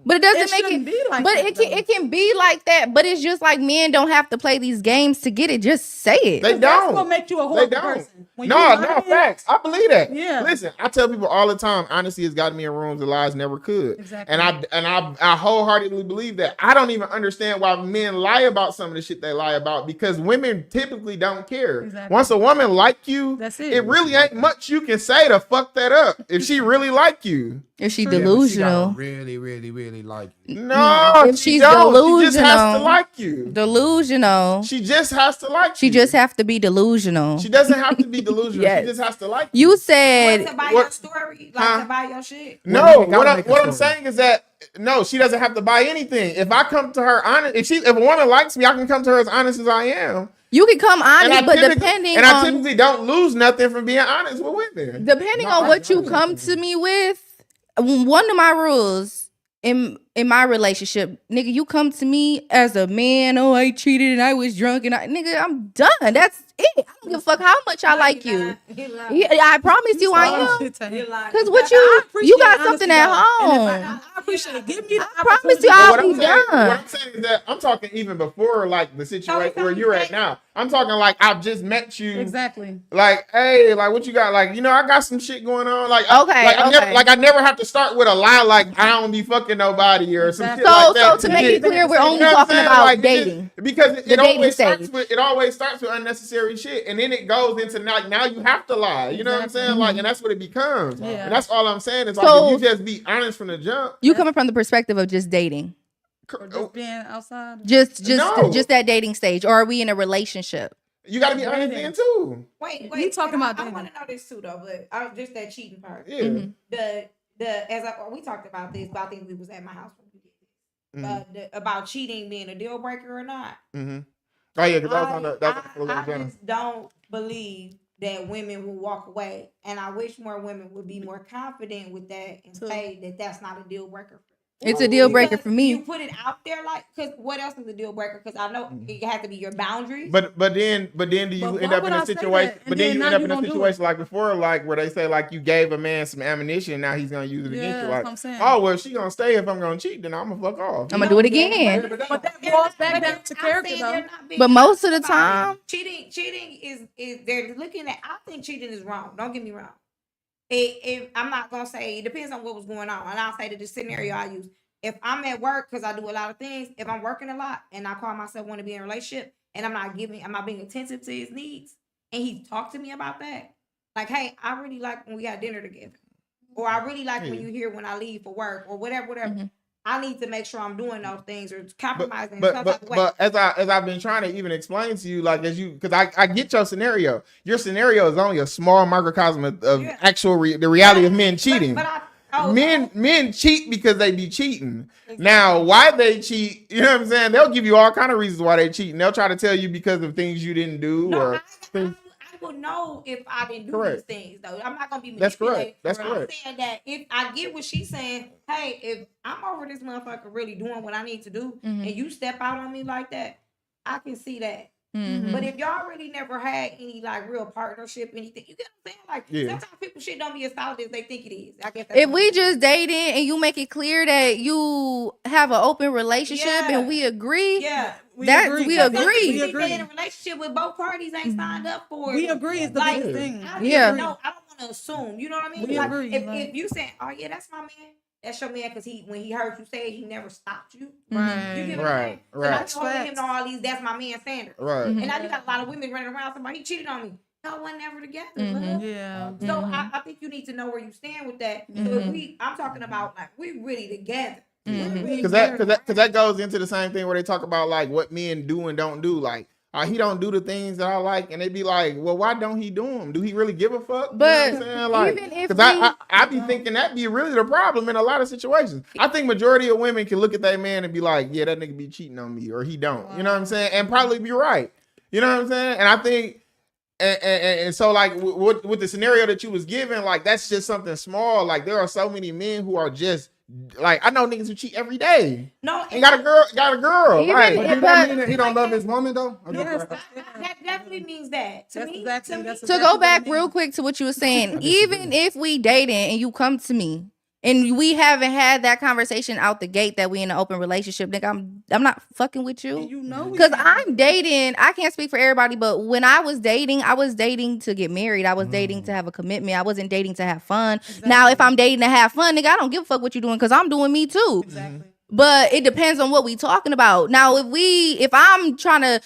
But it doesn't It make shouldn't it be like but that, it can be like that, but it's just like men don't have to play these games to get it. Just say it. They That's don't. what make you a They horrible don't. person. When No, you no, lying, facts. I believe that. Yeah. Listen, I tell people all the time, honesty has gotten me in rooms that lies never could. Exactly. And I wholeheartedly believe that. I don't even understand why men lie about some of the shit they lie about because women typically don't care. Exactly. Once a woman like you, That's it. it really ain't much you can say to fuck that up if she really like you. If she True. Yeah, but she gotta delusional. really, really, really like you. No, If she she's don't. She just has to delusional. like you. Delusional. She just has to like She you. just have to be delusional. She doesn't have to be delusional. Yes. She just has to like you. You What, said to buy what- your story? Like Huh? to buy your shit? No, Well, you gotta what make a I'm story. saying is that no, she doesn't have to buy anything. If I come to her honest, if a woman likes me, I can come to her as honest as I am. you can come honest, but typically- depending I on typically don't lose nothing from being honest with women. depending No, on I what you agree. come to me with, one of my rules in my relationship, nigga, you come to me as a man, oh, I cheated and I was drunk and nigga, I'm done. That's it. I don't give a fuck how much I like you. I promise you I am. Because what you got something at home. I appreciate it. Give me the I promise you I'll be What done. I'm saying is that I'm talking even before like the situation where you're at now. I'm talking like I've just met you. Exactly. Like, hey, like what you got? Like, I got some shit going on. Like, Okay, I never have to start with a lie. Like, I don't be fucking nobody or some shit So like that. to make it clear, we're only You know what I'm talking saying? about Like, dating. because The dating stage. it always starts with unnecessary shit, and then it goes into now you have to lie. You know what I'm saying? Like, and that's what it becomes. Yeah. And that's all I'm saying is So- like if you just be honest from the jump. You coming from the perspective of just dating. Or just being outside. Just No. that dating stage. Or are we in a relationship? You got to be honest then too. Wait. You talking about I dating. want to know this too, though. But just that cheating part. Yeah. Mhm. We talked about this, but I think we was at my house when we did this. Mm-hmm. About cheating being a deal breaker or not. Mm-hmm. Oh yeah, because that was on the I just don't believe that women will walk away, and I wish more women would be more confident with that and say that that's not a deal breaker. It's a deal breaker for me. You put it out there, like, because what else is a deal breaker? Because I know it has to be your boundaries. But then do you But end why up would in I a say situation? that? And But then then you now end up you in a gonna do situation like before, like where they say like you gave a man some ammunition, now he's gonna use it against Yeah, you. that's Like, what I'm saying. oh well, she gonna stay if I'm gonna cheat, then I'm gonna fuck off. I'm gonna do it again. But that boils back down to character, though. But most of the time, cheating is they're looking at. I think cheating is wrong. Don't get me wrong. I'm not gonna say it depends on what was going on, and I'll say that the scenario I use. If I'm at work, because I do a lot of things, if I'm working a lot and I call myself want to be in a relationship and I'm not being attentive to his needs, and he talked to me about that, like, hey, I really like when we got dinner together, or I really like when you here when I leave for work, or whatever. Mhm. I need to make sure I'm doing those things or compromising in But some type of way. but as I've been trying to even explain to you, like because I get your scenario. Your scenario is only a small microcosm of Yeah. actual the reality of men cheating. But Men cheat because they be cheating. Now, why they cheat, you know what I'm saying? They'll give you all kind of reasons why they cheat. And they'll try to tell you because of things you didn't do No, or things. I will know if I didn't do Correct. these things, though. I'm not gonna be That's correct. manipulated. That's I'm correct. saying that if I get what she's saying, hey, if I'm over this motherfucker really doing what I need to do, Mhm. and you step out on me like that, I can see that. Mhm. But if y'all really never had any like real partnership, anything, you get what I'm saying? Like Yeah. sometimes people shit don't be as solid as they think it is. I guess if we just dating and you make it clear that you have an open relationship Yeah. and we agree, yeah. we agree. Because some agree. people We think they in a agree. relationship with both parties ain't signed up for it. We agree is the Like, biggest thing. I don't Yeah. even know. I don't want to assume. You know what I mean? We Like, agree, If, like- if you say, "Oh yeah, that's my man," that's your man because when he heard you say it, he never stopped you. Right. You get what I'm saying? So Right. now That's you holding him facts. to all these. That's my man standards. Right. Mhm. And now you got a lot of women running around talking about he cheated on me. Y'all wasn't never together. Mhm. love. Yeah. So Mhm. I think you need to know where you stand with that. So Mhm. if I'm talking about like we really together. Mhm. We really Because together. that goes into the same thing where they talk about like what men do and don't do. Like, he don't do the things that I like, and they be like, well, why don't he do them? Do he really give a fuck? But you know what I'm saying? Like, even if because I be thinking that be really the problem in a lot of situations. I think majority of women can look at that man and be like, yeah, that nigga be cheating on me, or he don't. You know what I'm saying? And probably be right. You know what I'm saying? And I think. And so like with the scenario that you was given, like that's just something small. Like there are so many men who are just like I know niggas who cheat every day No, and got a girl. Even Right? But if- do that mean that he don't love his woman though? Yes. that definitely means that. To That's me, exactly- to me, that's to exactly go what back it real means. quick to what you were saying, disagree. even if we dating and you come to me and we haven't had that conversation out the gate that we in an open relationship, nigga, I'm not fucking with And you. you know we Because can't. I'm dating, I can't speak for everybody, but when I was dating to get married. I was dating to have a commitment. I wasn't dating to have fun. Now, if I'm dating to have fun, nigga, I don't give a fuck what you're doing because I'm doing me too. Exactly. But it depends on what we talking about. Now, if I'm trying to,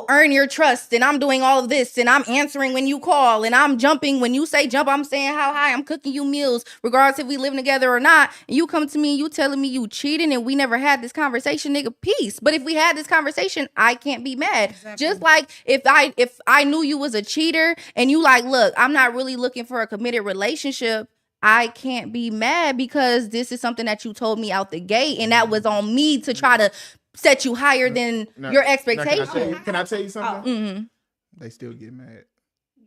earn your trust and I'm doing all of this and I'm answering when you call and I'm jumping when you say jump, I'm saying how high, I'm cooking you meals, regardless if we living together or not. And you come to me and you telling me you cheating and we never had this conversation, nigga, peace. But if we had this conversation, I can't be mad. Exactly. Just like if I knew you was a cheater and you like, look, I'm not really looking for a committed relationship, I can't be mad because this is something that you told me out the gate, and that was on me to try to set you higher than Now- your now, expectations. Can I tell you something? Mhm. They still get mad.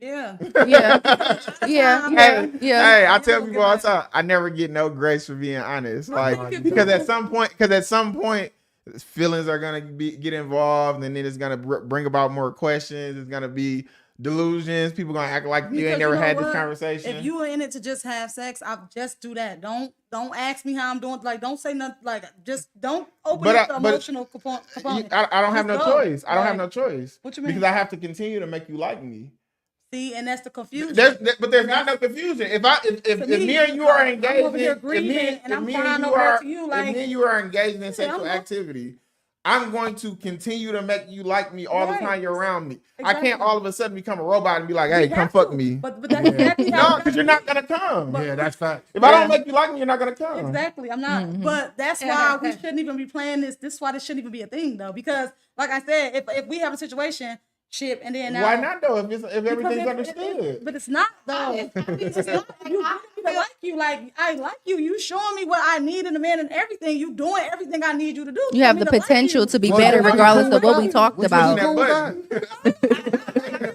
Yeah. Yeah. Yeah. Hey, Yeah. hey, I tell people all the time, I never get no grace for being honest. Like, because at some point, feelings are gonna get involved, and then it's gonna bring about more questions. It's gonna be delusions. People gonna act like you Because ain't never you know had this what? conversation. If you are in it to just have sex, I'll just do that. Don't ask me how I'm doing. Like, don't say nothing. Like, just don't open up the emotional component. I don't have no Just go. choice. I don't have no choice. What you mean? Because I have to continue to make you like me. See, and that's the confusion. But there's not no confusion. If me, me and you are I'm engaged over here in, grieving, and I'm if crying me over and to you, if like, me and you are engaged in sexual I'm- activity, I'm going to continue to make you like me all the Right. time you're around me. I Exactly. can't all of a sudden become a robot and be like, hey, You come have fuck to. me. But that's exactly how No, because you're not gonna come. Yeah, that's fact. If I don't make you like me, you're not gonna come. Exactly, I'm not. But that's why we shouldn't even be playing this. This is why this shouldn't even be a thing, though. Because, like I said, if we have a situation, and then now, Why not though? If everything's because understood. but it's not though. It's not. I like you. You showing me what I need in a man and everything. You doing everything I need you to do. You have the potential to be Well, better you regardless cool of what with we that? talked What you about. cool with that?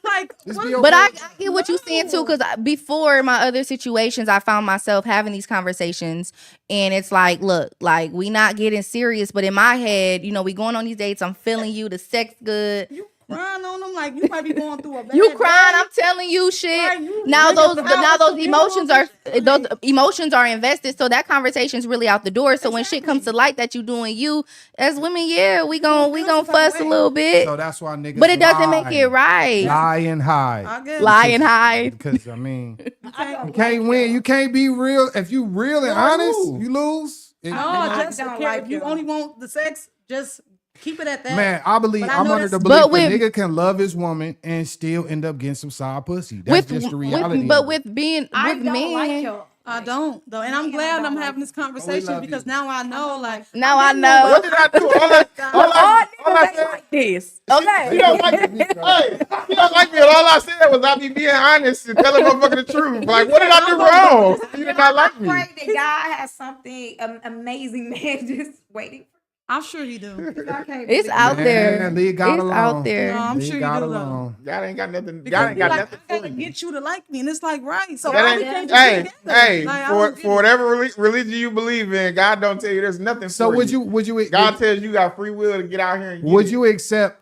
Like, Just what- be okay. But I get what you're saying too, because before my other situations, I found myself having these conversations, and it's like, look, like we not getting serious, but in my head, you know, we going on these dates. I'm feeling you, the sex good. you crying on them like you might be going through a bad You crying? day. I'm telling you, shit. Right, you now niggas those have those some emotions are feelings. those emotions are invested, so that conversation's really out the door. So when shit Exactly. comes to light that you doing you as women, yeah, we gon' feel some type fuss of a way. little bit, So that's why niggas but it doesn't make lie. it right. Lie and hide. I guess. Lie and hide. Because I mean, I you don't can't win. You can't be real. If you real and honest, you lose. No, I just don't care. like If you y'all. only want the sex, just keep it at that. Man, I believe But I I'm know under the that's- belief But a with- nigga can love his woman and still end up getting some side pussy. That's just the reality. but of it. with being I with don't men, like y'all. I don't though, and I'm Man, I glad don't I'm like having this Oh, conversation love because you. now I know, like, now I didn't know. What did I do? All I said, this. he don't like me. Hey, he don't like me. And all I said was I be being honest and telling motherfucker the truth. Like, what did I do wrong? You did not like I me. pray that God has something amazing, man, just waiting. I'm sure you do. I can't It's believe out Man, there. leave God It's alone. out there. No, I'm Leave sure you God do, though. alone. Y'all ain't got nothing. Because Y'all ain't got like, nothing I for gotta me. get you to like me, and it's like, right? So That why ain't- we can't Hey, just be together? hey, Like, I for don't get it. whatever religion you believe in, God don't tell you there's nothing So for would you. you God tells you got free will to get out here and get would it. you accept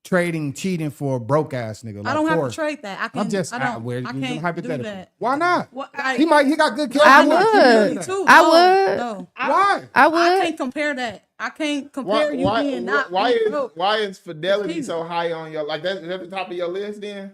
trading cheating for a broke ass nigga? I like don't have Forrest? to trade that. I can. I'm just I don't. we're I using can't do hypothetical. that. Why not? What, He got good I character. would. too. I No, would. No. Why? I I would. can't compare that. I can't compare you being not. why being is broke. why is fidelity cheating. so high on your like that? Is that the top of your list then?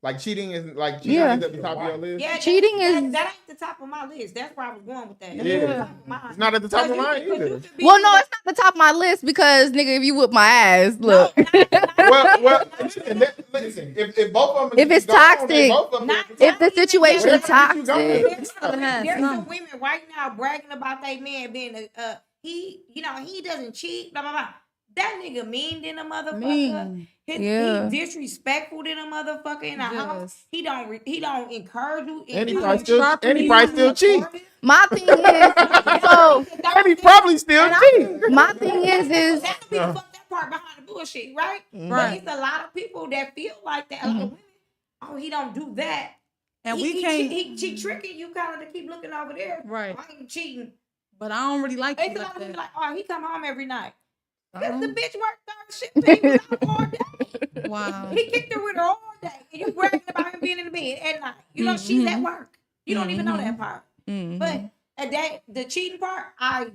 Like cheating is Yeah. at the top of your list. Yeah, Cheating that is- that ain't the top of my list. That's where I was going with that. Yeah. It's not mine. It's not at the top of mine either. Well, no, it's not the top of my list because nigga, if you whip my ass, look. Well, listen. If both of them, If it's gone, toxic, they both of them Not- at the if the top. situation Whatever toxic, you gone, There's has some some. women right now bragging about their man being he doesn't cheat, blah blah blah. That nigga mean than a motherfucker. Mean. Yeah. He disrespectful than a motherfucker in the house. Yes. He don't encourage you. And he don't probably still- sharpen and he you, probably still supportive. cheat. my thing is, so And he probably still cheat. my thing is That be the fuck that part behind the bullshit, right? But Right. it's a lot of people that feel like that. A lot of women, oh, he don't do that. And he, we can't. He tricking you kind of to keep looking over there. Right. I ain't cheating. But I don't really like It's you a lot like of people that. like, oh, he come home every night. Cause Uh-huh. the bitch worked third shift. He was out all day. Wow. He kicked her with her all day. And you bragging about him being in the bed at night. You know, she's at work. You don't even know that part. Mhm. But the cheating part, I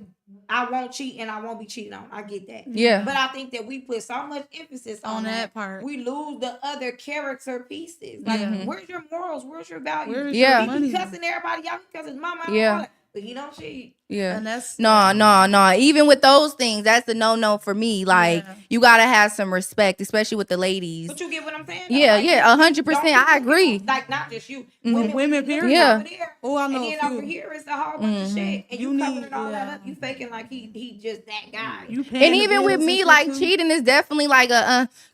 won't cheat and I won't be cheating on. I get that. yeah. But I think that we put so much emphasis On on that part. we lose the other character pieces. Like, Mhm. where's your morals? Where's your values? Where's Yeah. your He money? be cussing everybody out because his mama. Yeah. But he don't cheat. Yeah. And that's No. Even with those things, that's the no for me. Like Yeah. you gotta have some respect, especially with the ladies. But you get what I'm saying? though? Yeah, Like, yeah, 100%. don't I people- agree. Like not just you, Mhm. Women, be looking period. Yeah. over there, Oh, I know and a then few. over here is a whole bunch of shit, and You you covering need- all that yeah. up. You faking like he just that guy. You paying And the even with bills me, and like shit, too. cheating is definitely like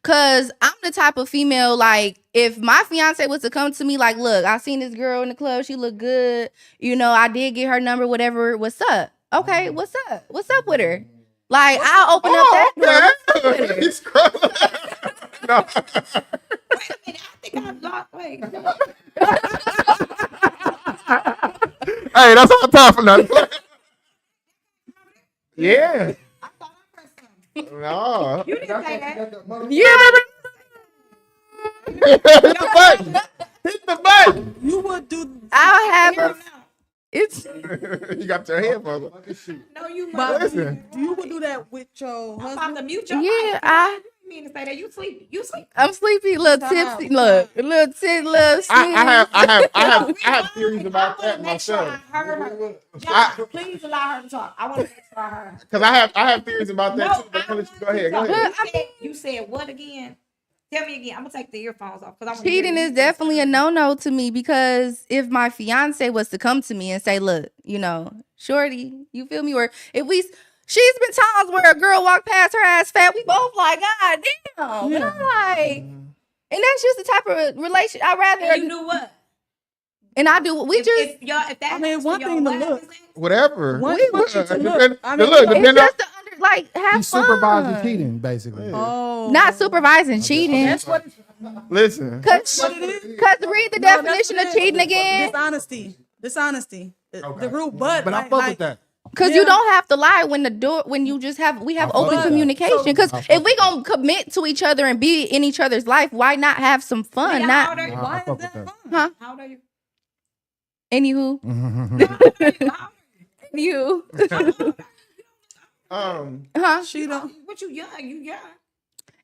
cause I'm the type of female, like if my fiance was to come to me like, look, I seen this girl in the club, she look good, you know, I did get her number, whatever, what's up? Okay, what's up? What's up with her? Like I'll open up that door. He's scrolling. No. play. Hey, that's all time for nothing. Yeah. I thought I pressed something. No. You didn't say that. Yeah, Hit the button. Hit the button. You would do. I'll have Hear a. him now. It's You got your headphones on. No, you But Listen. you would do that with your I'm about husband. to mute your Yeah, mic. I- You didn't mean to say that. You sleepy. You sleepy. I'm sleepy, little Time tipsy. out. Look, little little. I have theories about that myself. I heard her. I- John, please allow her to talk. I want to make sure I heard her. Because I have theories about that too. But I'll let you go ahead. Go ahead. You said what again? Tell me again. I'm gonna take the earphones off because Cheating is definitely a no-no to me because if my fiance was to come to me and say, look, you know, shorty, you feel me? Or if she's been times where a girl walked past her ass fat, we both like, God damn. And I'm like, and that's just the type of relation I'd rather. And you knew what? And I do. We just. If that I mean, happens one to thing y'all, to what look. happens next? Whatever. One We- want you to depend- look. I mean, look, It's depend on- just to like have He supervising fun. cheating, basically. Oh, Not supervising cheating. That's what. Listen. Cause what it is. read the No, that's definition what of it is. cheating again. Dishonesty. Okay. The root, but I like, fuck with that. Cause Yeah. you don't have to lie when we have open that. communication. Cause I fuck if we with gonna commit to each other and be in each other's life, why not have some fun? How Not old are you? I Why fuck is with that that. fun? huh? How old are you? Anywho, How you huh? She don't. What you young? You young?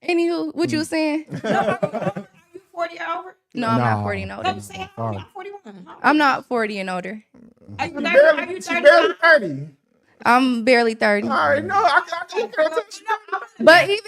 Anywho, what you was saying? Are you 40 or over? No, I'm not Nah. 40 and No, older. you say how old? I'm 41. How old I'm not 40 and older. Are you She 30? Are barely, you she barely 35? 30. I'm barely 30. All right, no, I can look at her. But age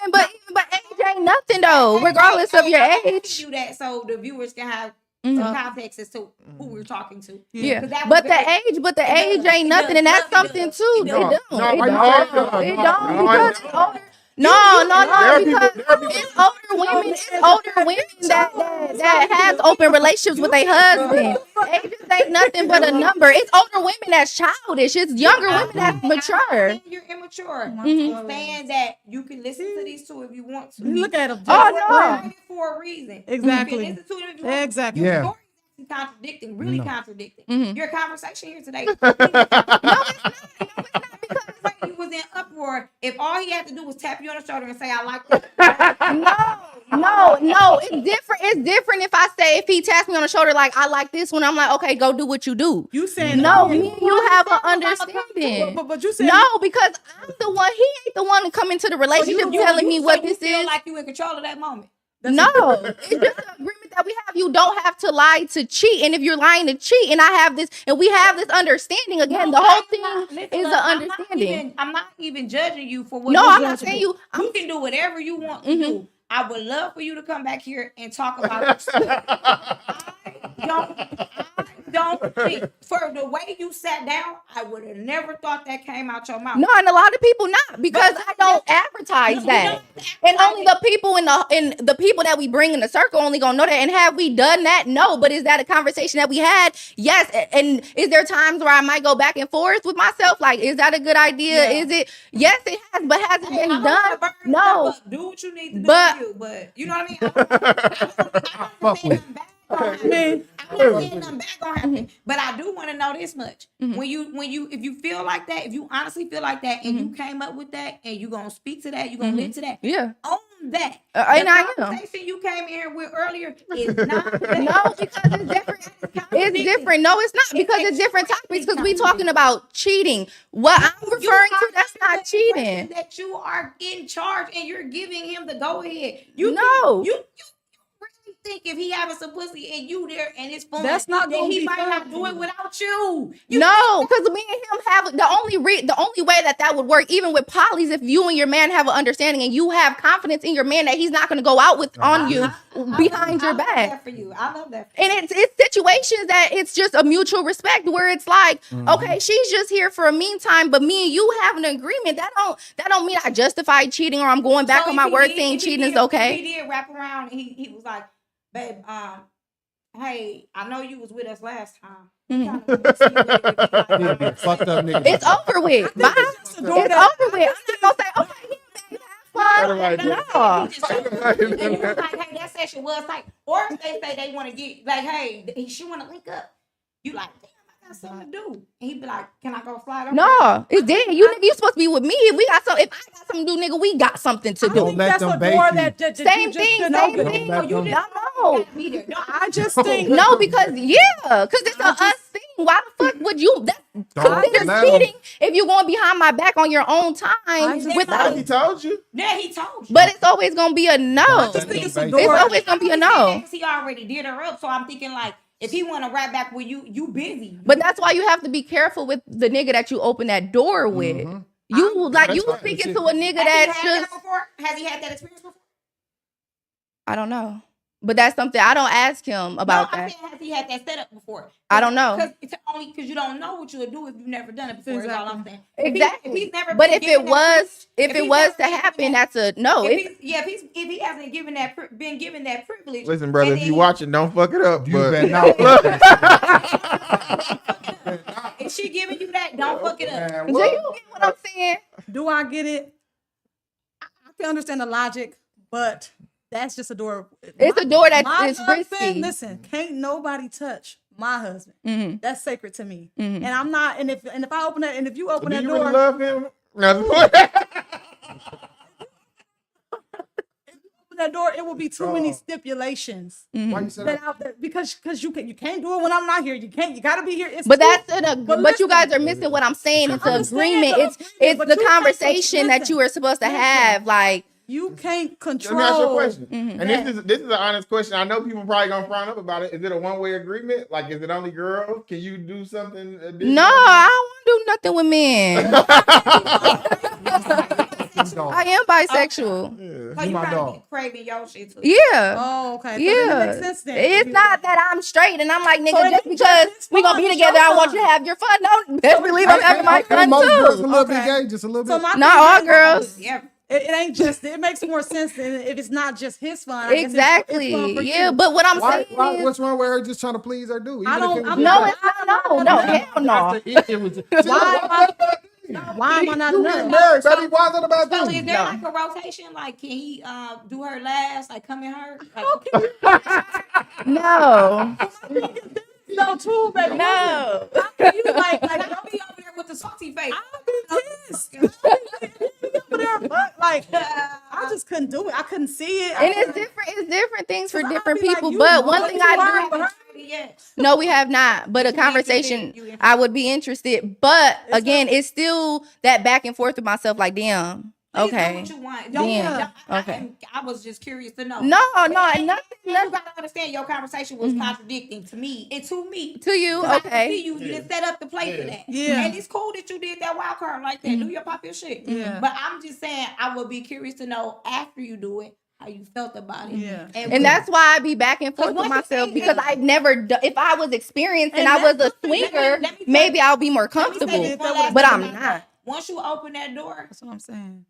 ain't nothing though, regardless of your age. Do that so the viewers can have Mhm. some context as to who we're talking to. Yeah, 'Cause that was but very- the age ain't It nothing, does. and that's It does. something too. It It does. don't. No, It no, don't. no, It no, don't no, because no. it's older. No, There are people- because there are people- it's older women. It's older women that has open relationships with their husband. Age just ain't nothing but a number. It's older women that's childish. It's younger women that's mature. understand you're immature. Mhm. Understand that you can listen to these two if you want to. Look at him. Oh, We're no. doing it for a reason. Exactly. You can listen to them if you want. Exactly. Your Yeah. story is contradicting, really No. contradicting. Mhm. Your conversation here today. No, it's not. Because he was in uproar. If all he had to do was tap you on the shoulder and say, "I like that," No. It's different. It's different if I say, if he taps me on the shoulder like, I like this one, I'm like, okay, go do what you do. You saying No, me and you have an understanding. But you said No, because I'm the one. He ain't the one to come into the relationship telling me what so this you feel is. like you in control of that moment. No, it's just an agreement that we have. You don't have to lie to cheat, and if you're lying to cheat, and I have this, and we have this understanding again, the whole thing is an understanding. I'm not even judging you for what. No, you I'm not judging saying me. you. You can do whatever you want to Mhm. do. I would love for you to come back here and talk about your story. I don't think for the way you sat down, I would have never thought that came out your mouth. No, and a lot of people not because I don't advertise that, and only the people in the people that we bring in the circle only gonna know that. And have we done that? No, but is that a conversation that we had? Yes. And is there times where I might go back and forth with myself? Like, is that a good idea? Yeah. Is it? Yes, it has, but has it Hey, been I don't done? wanna burn No. stuff up. Do what you need to do But- for you, but you know what I mean? I'm not saying nothing bad gonna happen. I'm not saying nothing bad gonna happen, but I do want to know this much. Mhm. If you feel like that, if you honestly feel like that, and you came up with that, and you gonna speak to that, you gonna live to that, Yeah. own that. And I am. The conversation you came in here with earlier is not that. No, because it's different. It's different. No, it's not because it's different topics. Because we talking about cheating. What I'm You referring to, are that's under not the impression cheating. That you are in charge and you're giving him the go ahead. No. You really think if he having some pussy and you there and it's fun, That's not that gonna he be might fun not for do you. it without you. You No, because me and him have the only way that would work, even with polys, if you and your man have an understanding and you have confidence in your man that he's not going to go out with on you behind your I love back. that for you. I love that. And it's situations that it's just a mutual respect where it's like, okay, she's just here for a meantime, but me and you have an agreement. That don't mean I justify cheating or I'm going back So on if my he word did- saying if he cheating is did- okay. if He did wrap around and he was like, babe, hey, I know you was with us last time. Mhm. He'd be a fucked up nigga. It's over with. Bye. It's over with. I'm not gonna say, okay, yeah, babe, have fun. Right. No. And you was like, hey, that's that shit was tight. Or if they say they want to get like, hey, she want to link up. You like, damn, I got something to do. And he be like, can I go slide over? No, it's dead. You supposed to be with me. If I got something to do, nigga, we got something to I do. don't think let that's them a bait door you. that Same thing. Don't thing. let them- No, I just think no, because it's a us thing. Why the fuck would you? That's Don't considered let 'em- cheating if you're going behind my back on your own time just- without. He told you. Yeah, he told you. But it's always gonna be a no. I just think it's a It's door. It's always gonna be a no. Because he already did her up. So I'm thinking like, if he want to rap back with you, you busy. But that's why you have to be careful with the nigga that you open that door with. Mhm. You like That's you right. speaking to a nigga Has he that's had just that before? Has he had that experience before? I don't know. But that's something I don't ask him about No, I'm that. saying, has he had that setup before? I don't know. Because it's only because you don't know what you'll do if you've never done it before. Is all I'm saying. If Exactly. he's never But been if it given that was if if he's it was never to been given happen, that- that's a no. if he hasn't given been given that privilege. Listen, brother, and if then you watching, don't fuck it up. You but better not. if she giving you that, don't fuck it up. Man, Do what? you get what I'm saying? Do I get it? I can understand the logic, but that's just a door. It's a door that's my it's husband, risky. listen, can't nobody touch my husband. Mhm. That's sacred to me. Mhm. And I'm not. And if I open that, and if you open Do that you door, really love him? No. open that door, it will be too many stipulations. Why you say That that? out there, because you can't do it when I'm not here. You got to be here. It's But too- that's but you listen, guys are missing what I'm saying. It's I an understand agreement. the It's agreement, but the you can't conversation that listen, you were supposed to have. Like you can't Let control. me ask you a question. Mhm. And this is an honest question. I know people probably gonna frown up about it. Is it a one-way agreement? Like, is it only girls? Can you do something additional? no, I don't want to do nothing with men. I am bisexual. Yeah. So you my gotta dog. be craving your shit too. Yeah. Oh, okay. So then Yeah, it makes sense then. it's not that I'm straight and I'm like, nigga, So just it's because just we gonna be fun, together, it's I your want you to fun. have your fun. No, best believe I'm having my fun most girls a too. little bit Okay. gay, just a little So bit. my Not thing all is, girls. Yeah. It ain't just. It makes more sense than if it's not just his fun. I guess it's Exactly. fun for Yeah, you. but what I'm Why, saying why, is, what's wrong with her just trying to please her dude? I don't- I'm no, not- it's not. No, hell no. Why am I not You get enough? married, baby. Why is that about So you? is there No. like a rotation? Like, can he do her last? Like, come in her? Like, No, No, too, baby. no. How can you like don't be over there with the salty face. I'll be pissed. Over there, but, like, I just couldn't do it. I couldn't see it. And it's different. It's different things for I'll different be like, people. you But know one what thing you I are, do. but her- Yes. No, we have not. But a conversation, I would be interested. But again, it's still that back and forth with myself. Like, damn. Please know Okay. what you want. Damn. Okay. I was just curious to know. No, nothing. You gotta understand your conversation was contradicting to me and to me. To you, 'Cause I can see okay. you didn't set up the play for that. Yeah. And it's cool that you did that wild card like that. Do your pop your shit. Yeah. But I'm just saying, I would be curious to know after you do it how you felt about it. Yeah. And that's why I be back and forth with once you myself say because that- I've never done. If I was experienced and And I was a that's swinger, let me maybe I'll be more Let me say comfortable. this one last But thing I'm about not. that. Once you open that door, That's what I'm saying.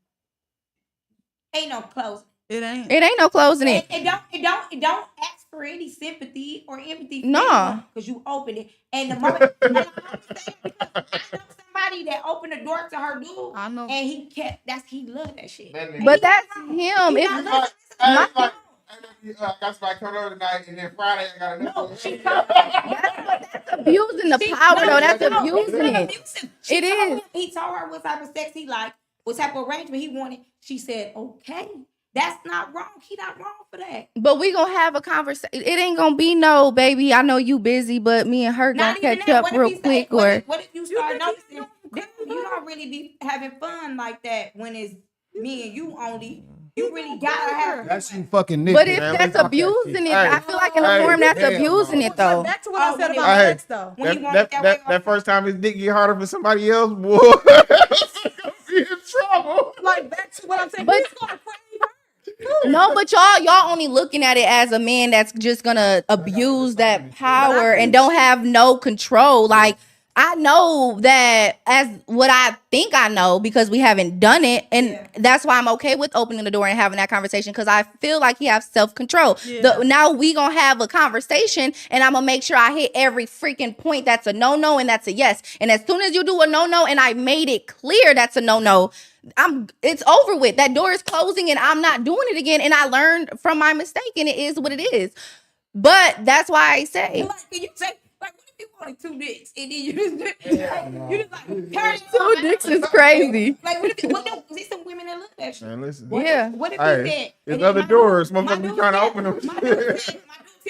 ain't no closing. It ain't. It ain't no closing it. It don't ask for any sympathy or empathy. No. Because you open it. And the moment and I only say it because I know somebody that opened the door to her dude. I know. And he loved that shit. But that's him. He It's not not. listening. I got somebody coming over tonight, and then Friday I got another. No, she That's abusing the power, though. That's abusing it. It is. He told her what type of sex he liked, what type of arrangement he wanted. She said, okay. That's not wrong. He not wrong for that. But we gonna have a conversation. It ain't gonna be no, baby, I know you busy, but me and her gonna Not even catch that. up What if real he say- quick. what Or if- what if you start think he's noticing that you don't really be having fun like that when it's me and you only? You really gotta have. That's you fucking nigga. but if Man, that's fuck that abusing shit. it, Hey. I feel like in a Hey, form that's damn, abusing no. it though. Back to what I Oh, said when about it- sex, though. When he wanted that way That first time his dick get harder for somebody else, boy, be in trouble. Like, back to what I'm saying. But- He's gonna crave her. No, but y'all only looking at it as a man that's just gonna abuse that power and don't have no control. Like I know that as what I think I know because we haven't done it. And that's why I'm okay with opening the door and having that conversation because I feel like he has self-control. Yeah. Now we going to have a conversation and I'm going to make sure I hit every freaking point that's a no-no and that's a yes. And as soon as you do a no-no and I made it clear that's a no-no, it's over with. That door is closing and I'm not doing it again. And I learned from my mistake and it is what it is. But that's why I say. Like, can you say, like, what if you wanted 2 dicks and then you just like, turn it Two on? dicks is crazy. Like, what if there's some women that look at that shit? Man, listen. Yeah. What if Hey, he said, there's and then other my doors. dude- my Motherfuckers be dude trying to said- open them. My dude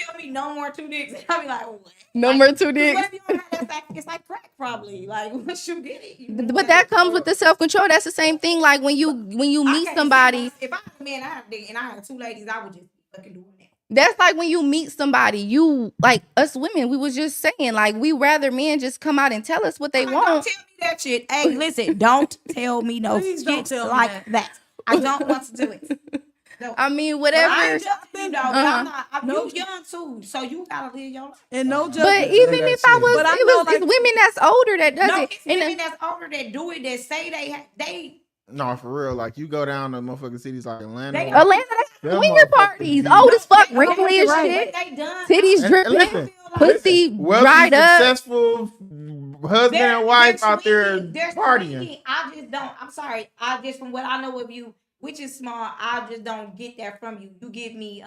tell me no more 2 dicks. And I'll be like, what? Number 2 What dicks. if you don't have that? It's like crack, probably. Like, once you get it. You But that comes with the self-control. That's the same thing. Like when you meet somebody. If I had a man, I had a dick, and I had 2 ladies, I would just fucking doing that. That's like when you meet somebody, you like us women, we was just saying, like, we rather men just come out and tell us what they Don't want. tell me that shit. Hey, listen, don't tell me no Please don't shit tell me like that. I don't want to do it. No. I mean, I whatever. ain't judging you, though, but I'm not. No. You young too, so you gotta live your life. And no But judgment. even that if I shit. was, But I it know, was like- it's women that's older that does No, it. it's And women that's older that do it that say they No, for real. Like you go down to motherfucking cities like Atlanta. They- Atlanta, they Them swinger motherfuckers parties, be- old as fuck, they- wrinkly as right. shit, They done. titties And dripping, listen, pussy wealthy, dried up. successful husband and wife out there There's partying. swinging. I just don't. I'm sorry. I just from what I know of you, which is small, I just don't get that from you. You give me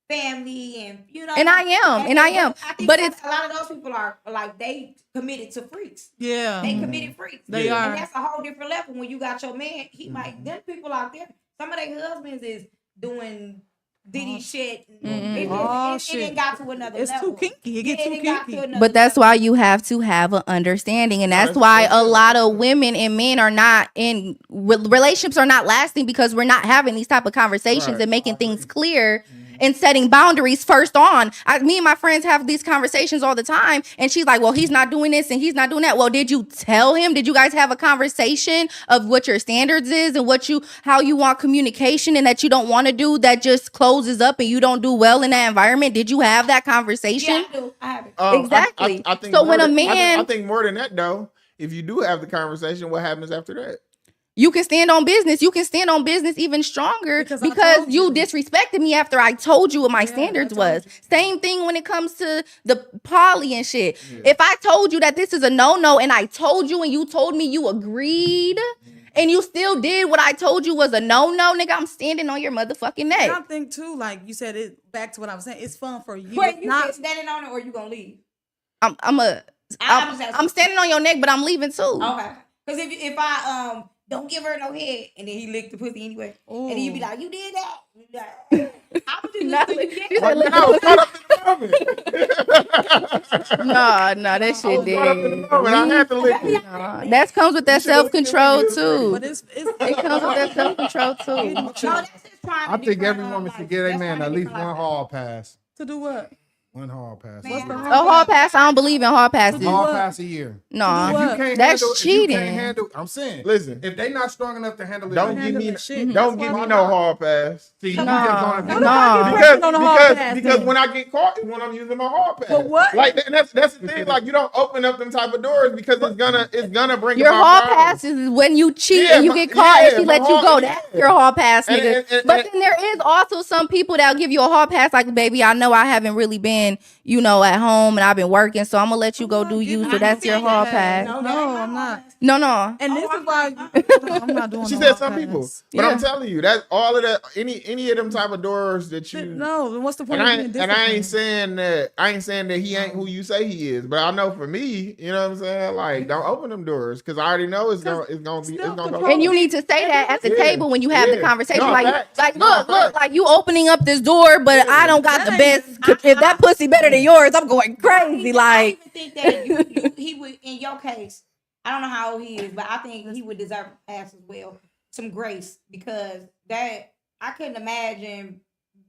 family and you know. And I am. I think But a lot of those people are like they committed to freaks. Yeah. They committed freaks. They Yeah. are. And that's a whole different level when you got your man. He might them people out there. Some of their husbands is doing Diddy shit. It, Oh, it shit. didn't got to another It's level. too kinky. It gets Yeah, too it got to kinky. another But that's level. why you have to have an understanding, and that's That's- why that's a it. lot of women and men are not in relationships are not lasting because we're not having these type of conversations Right. and making things clear and setting boundaries first on. Me and my friends have these conversations all the time, and she's like, "Well, he's not doing this and he's not doing that." Well, did you tell him? Did you guys have a conversation of what your standards is and how you want communication and that you don't want to do that just closes up and you don't do well in that environment? Did you have that conversation? Yeah, I do. I have it. Exactly. I think So more when a than- man- I think more than that though. If you do have the conversation, what happens after that? You can stand on business. You can stand on business even stronger Because I because told you you. disrespected me after I told you what my I standards told was. you. Same thing when it comes to the poly and shit. If I told you that this is a no-no and I told you and you told me you agreed and you still did what I told you was a no-no, nigga, I'm standing on your motherfucking And I neck. think too, like you said, it back to what I was saying. It's fun for you. Wait, It's you not standing on it or you gonna leave? I'm I'm standing on your neck, but I'm leaving too. Okay. Because if I don't give her no head and then he licked the pussy anyway, and then you be Ooh. like, you did that. You be like, I was just Not listening to lick- you. you said lick I was caught up in the moment. Nah, that I shit was caught up in the did. moment. I had to lick it. Nah, that comes with that You should've self-control licked it when you too. but it's It comes with that self-control too. No, that's just trying to I think different, every woman should give a man at least one hall pass. to do what? One hall pass. What's the A hall pass, I don't believe in hall passes. Hall what? pass a year. No, To do If you what? can't That's handle, if cheating. you can't handle, I'm saying, Listen, if they not strong enough to handle it, don't you give me handling shit. don't That's give why me I'm no not- hall pass. See, you No. just gonna No, be no. Because on the hall pass because then. when I get caught is when I'm using my hall pass. But what? Like and that's the thing. Like you don't open up them type of doors because it's gonna bring your about hall problems. pass is when you cheat Yeah, and you my- get caught yeah, and she my let you hall- go. yeah. That's your hall pass, And- nigga. and- But then there is also some people that'll give you a hall pass, like, baby, I know I haven't really been, at home and I've been working, so I'm gonna let you go do you. So that's your hall pass. No, I'm not. No. And this is why I'm not doing. She no said hall some pass. people, but I'm Yeah. telling you that all of that any of them type of doors that you No, then what's the point And of I, being ain't- disciplined? and I ain't saying that he ain't who you say he is, but I know for me, you know what I'm saying? Like, don't open them doors because I already know it's gonna go. And you need to say that at the Yeah. table when you have the Yeah. conversation. No, like, facts. like, No, look, facts. like you opening up this door, but I don't got the That best. ain't- If that pussy better than yours, I'm going crazy. I Like, even think that he would, in your case, I don't know how old he is, but I think he would deserve a pass as well. Some grace, because that I couldn't imagine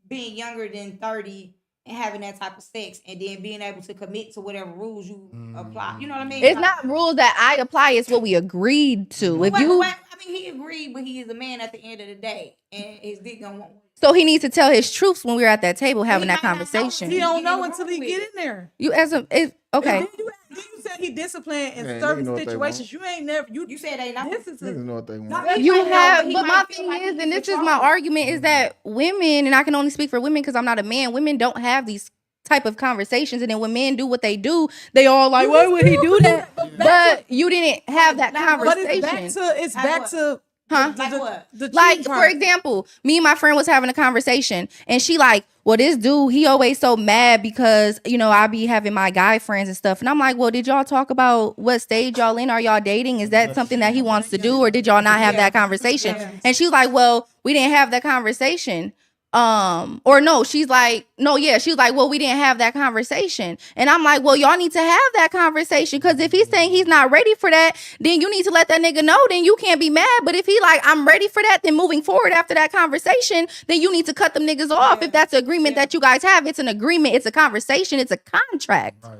being younger than 30 and having that type of sex and then being able to commit to whatever rules you apply. You know what I mean? it's Like, not rules that I apply. It's what we agreed to. If Wait, you, wait, I mean, he agreed, but he is a man at the end of the day, and his dick gonna want. so he needs to tell his truths when we're at that table having He that might not know. conversation. He don't know Get in the until room he with get it. in there. You as a, Okay. Then you said he disciplined in Man, certain niggas know what they situations. You ain't never. You said they not. This is Niggas a, know what they want. No, he You might know, have, he but my might feel thing like is, he and this is control. my argument, is that women, and I can only speak for women because I'm not a man, women don't have these type of conversations. And then when men do what they do, they all like, why would he do that? But you didn't have that But but conversation. it's back to Huh? Like what? the Like, cheating for part. example, me and my friend was having a conversation and she like, well, this dude, he always so mad because, you know, I be having my guy friends and stuff. And I'm like, well, did y'all talk about what stage y'all in? Are y'all dating? Is that something that he wants to do? Or did y'all not have that conversation? Yeah. And she's like, well, we didn't have that conversation. Or no, she's like, no, yeah, she was like, well, we didn't have that conversation. And I'm like, well, y'all need to have that conversation, because if he's saying he's not ready for that, then you need to let that nigga know. Then you can't be mad. But if he like, I'm ready for that, then moving forward after that conversation, then you need to cut them niggas off. Yeah. If that's the agreement Yeah. that you guys have, it's an agreement, it's a conversation, it's a contract. Right.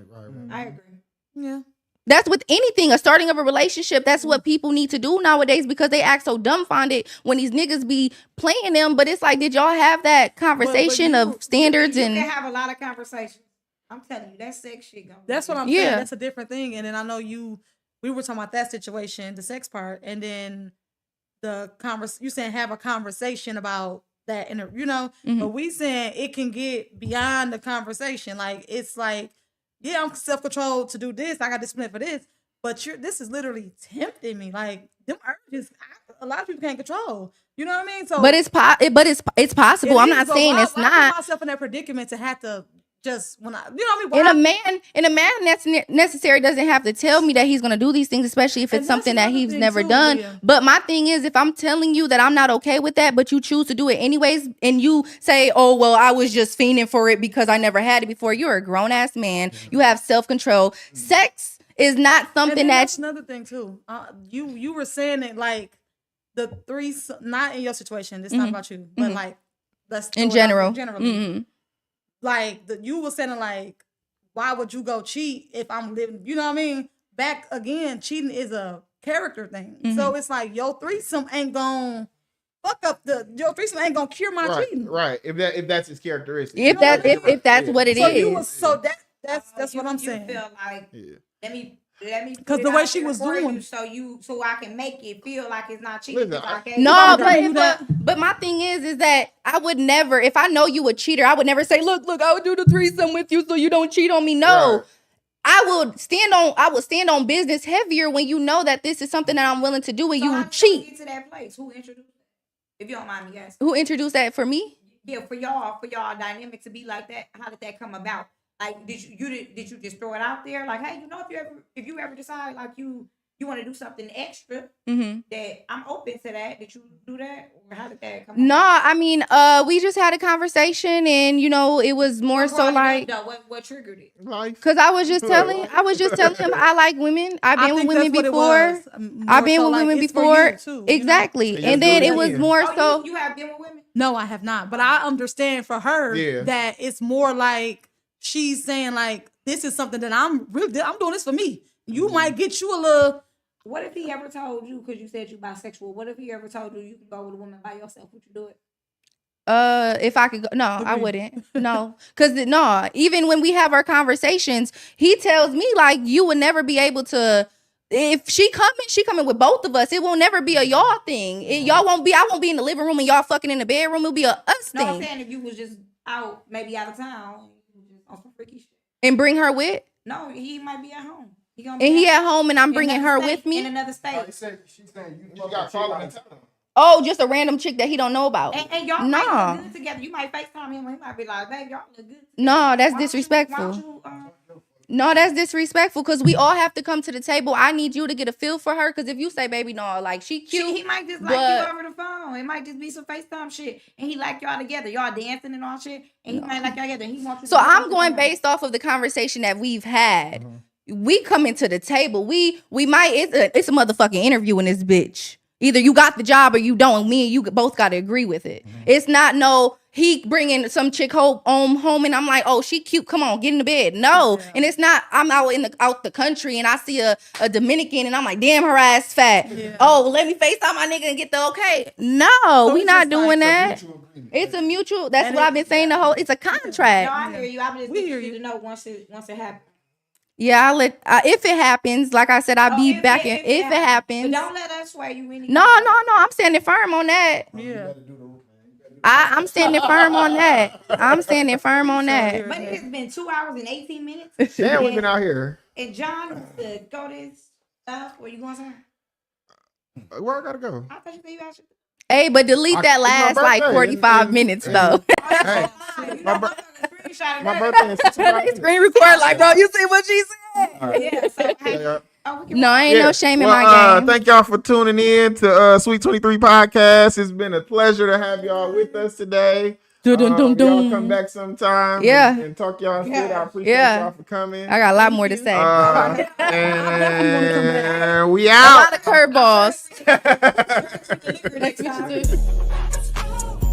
I agree. Yeah. That's with anything, a starting of a relationship. That's what people need to do nowadays, because they act so dumbfounded when these niggas be playing them. But it's like, did y'all have that conversation of standards? You and can have a lot of conversations. I'm telling you, that sex shit going. That's what I'm Yeah. saying. That's a different thing. And then I know we were talking about that situation, the sex part, and then you saying have a conversation about that, Mhm. but we saying it can get beyond the conversation. Like, it's like, yeah, I'm self-controlled to do this. I got discipline for this, but this is literally tempting me. Like, them urges, a lot of people can't control. You know what I mean? So, But it's possible. I'm not saying it's I not. put myself in that predicament to have to just when I, you know what I mean? And a man that's necessary doesn't have to tell me that he's gonna do these things, especially if And it's that's something that another he's thing never too, done. Leah. But my thing is, if I'm telling you that I'm not okay with that, but you choose to do it anyways, and you say, "Oh well, I was just fiending for it because I never had it before," you're a grown ass man. You have self control. Sex is not And something then that's that's another thing too. You were saying it like the three, not in your situation. This is not about you, but Mhm. like let's in throw it out general. there generally. Mhm. Like you were saying like, why would you go cheat if I'm living? You know what I mean? Back again, cheating is a character thing. So it's like your threesome ain't gonna fuck up your threesome ain't gonna cure my cheating. Right. If that's his characteristic. If that if that's what it So is. that's what I'm saying. You feel like let me 'Cause put the it way out she there was for doing- so I can make it feel like it's not cheating. Listen, because I can't- No, I agree with but my thing is that I would never, if I know you a cheater, I would never say, look, I would do the threesome with you so you don't cheat on me. No. Right. I would stand on business heavier when you know that this is something that I'm willing to do and So how you did cheat. Get to that place. Who introduced it? If you don't mind me asking. Who introduced that for me? Yeah, for y'all dynamic to be like that. How did that come about? Like, did you just throw it out there? Like, hey, if you ever decide like you want to do something extra, Mm-hmm. that I'm open to that. Did you do that, or how did that come? No, about? I mean, we just had a conversation and it was more What so brought it up, like, though? What triggered it? Life. cause I was just telling him I like women. I've I been with think women that's what it before. was. I've More been so with like, women it's for before. you, too, you know? Exactly. And And just then do it it was again. more Oh, so. you have been with women? No, I have not. But I understand for her Yeah. that it's more like she's saying like, this is something that I'm doing this for me. You might get you a little. What if he ever told you, because you said you bisexual? What if he ever told you can go with a woman by yourself? Would you do it? If I could go, no, I Agreed. wouldn't. No, because no, even when we have our conversations, he tells me like you would never be able to. If she coming with both of us. It will never be a y'all thing. I won't be in the living room and y'all fucking in the bedroom. It'll be a us No, I'm thing. saying if you was just maybe out of town, and you was just on some freaky shit. And bring her with, No, he might be at home. He gonna and be he at home, and I'm in bringing another her state, with me. in another state. She's saying You got following time. Oh, just a random chick that he don't know about. And y'all Nah. might look good together. You might FaceTime him. He might be like, "Babe, y'all look good." No, that's Why don't you- disrespectful. why don't you, No, that's disrespectful because we all have to come to the table. I need you to get a feel for her because if you say, baby, no, like she cute. he might just like but- you over the phone. It might just be some FaceTime shit, and he like y'all together. Y'all dancing and all shit, and he might like y'all together. And he wants you. So to do I'm something going together. based off of the conversation that we've had. We coming to the table. We might it's a motherfucking interview in this bitch. Either you got the job or you don't. Me and you both got to agree with it. It's not no he bringing some chick home and I'm like, oh, she cute. Come on, get in the bed. No, and it's not. I'm out the country and I see a Dominican and I'm like, damn, her ass fat. Yeah. Oh, well, let me FaceTime my nigga and get the okay. No, we it's not just like doing a that. It's a mutual. That's And what I've been saying the whole. It's a No, contract. I hear you. I just We need hear you you. to know once it happens. Yeah, if it happens, like I said, I'll be if back it- in. If it happens. But don't let us sway you any. No, I'm standing firm on that. Yeah. I'm standing firm on that. I'm standing firm on that. But it has been 2 hours and 18 minutes. Damn, we've been out here. And John, to go this stuff, where you going somewhere? Where I gotta go? I thought you said you asked. Hey, but delete that It's my last like birthday. 45 minutes though. Hey, My my birthday is They screen record like, bro, you see what she said? Yeah, so Yeah. we can No, ain't no shame in my game. Thank y'all for tuning in to Sweet 23 Podcast. It's been a pleasure to have y'all with us today. Dun, dun, dun, Y'all dun. come back sometime Yeah. and talk y'all shit. I appreciate Yeah. y'all for coming. I got a lot more to say. And we A out. lot of curveballs. next time.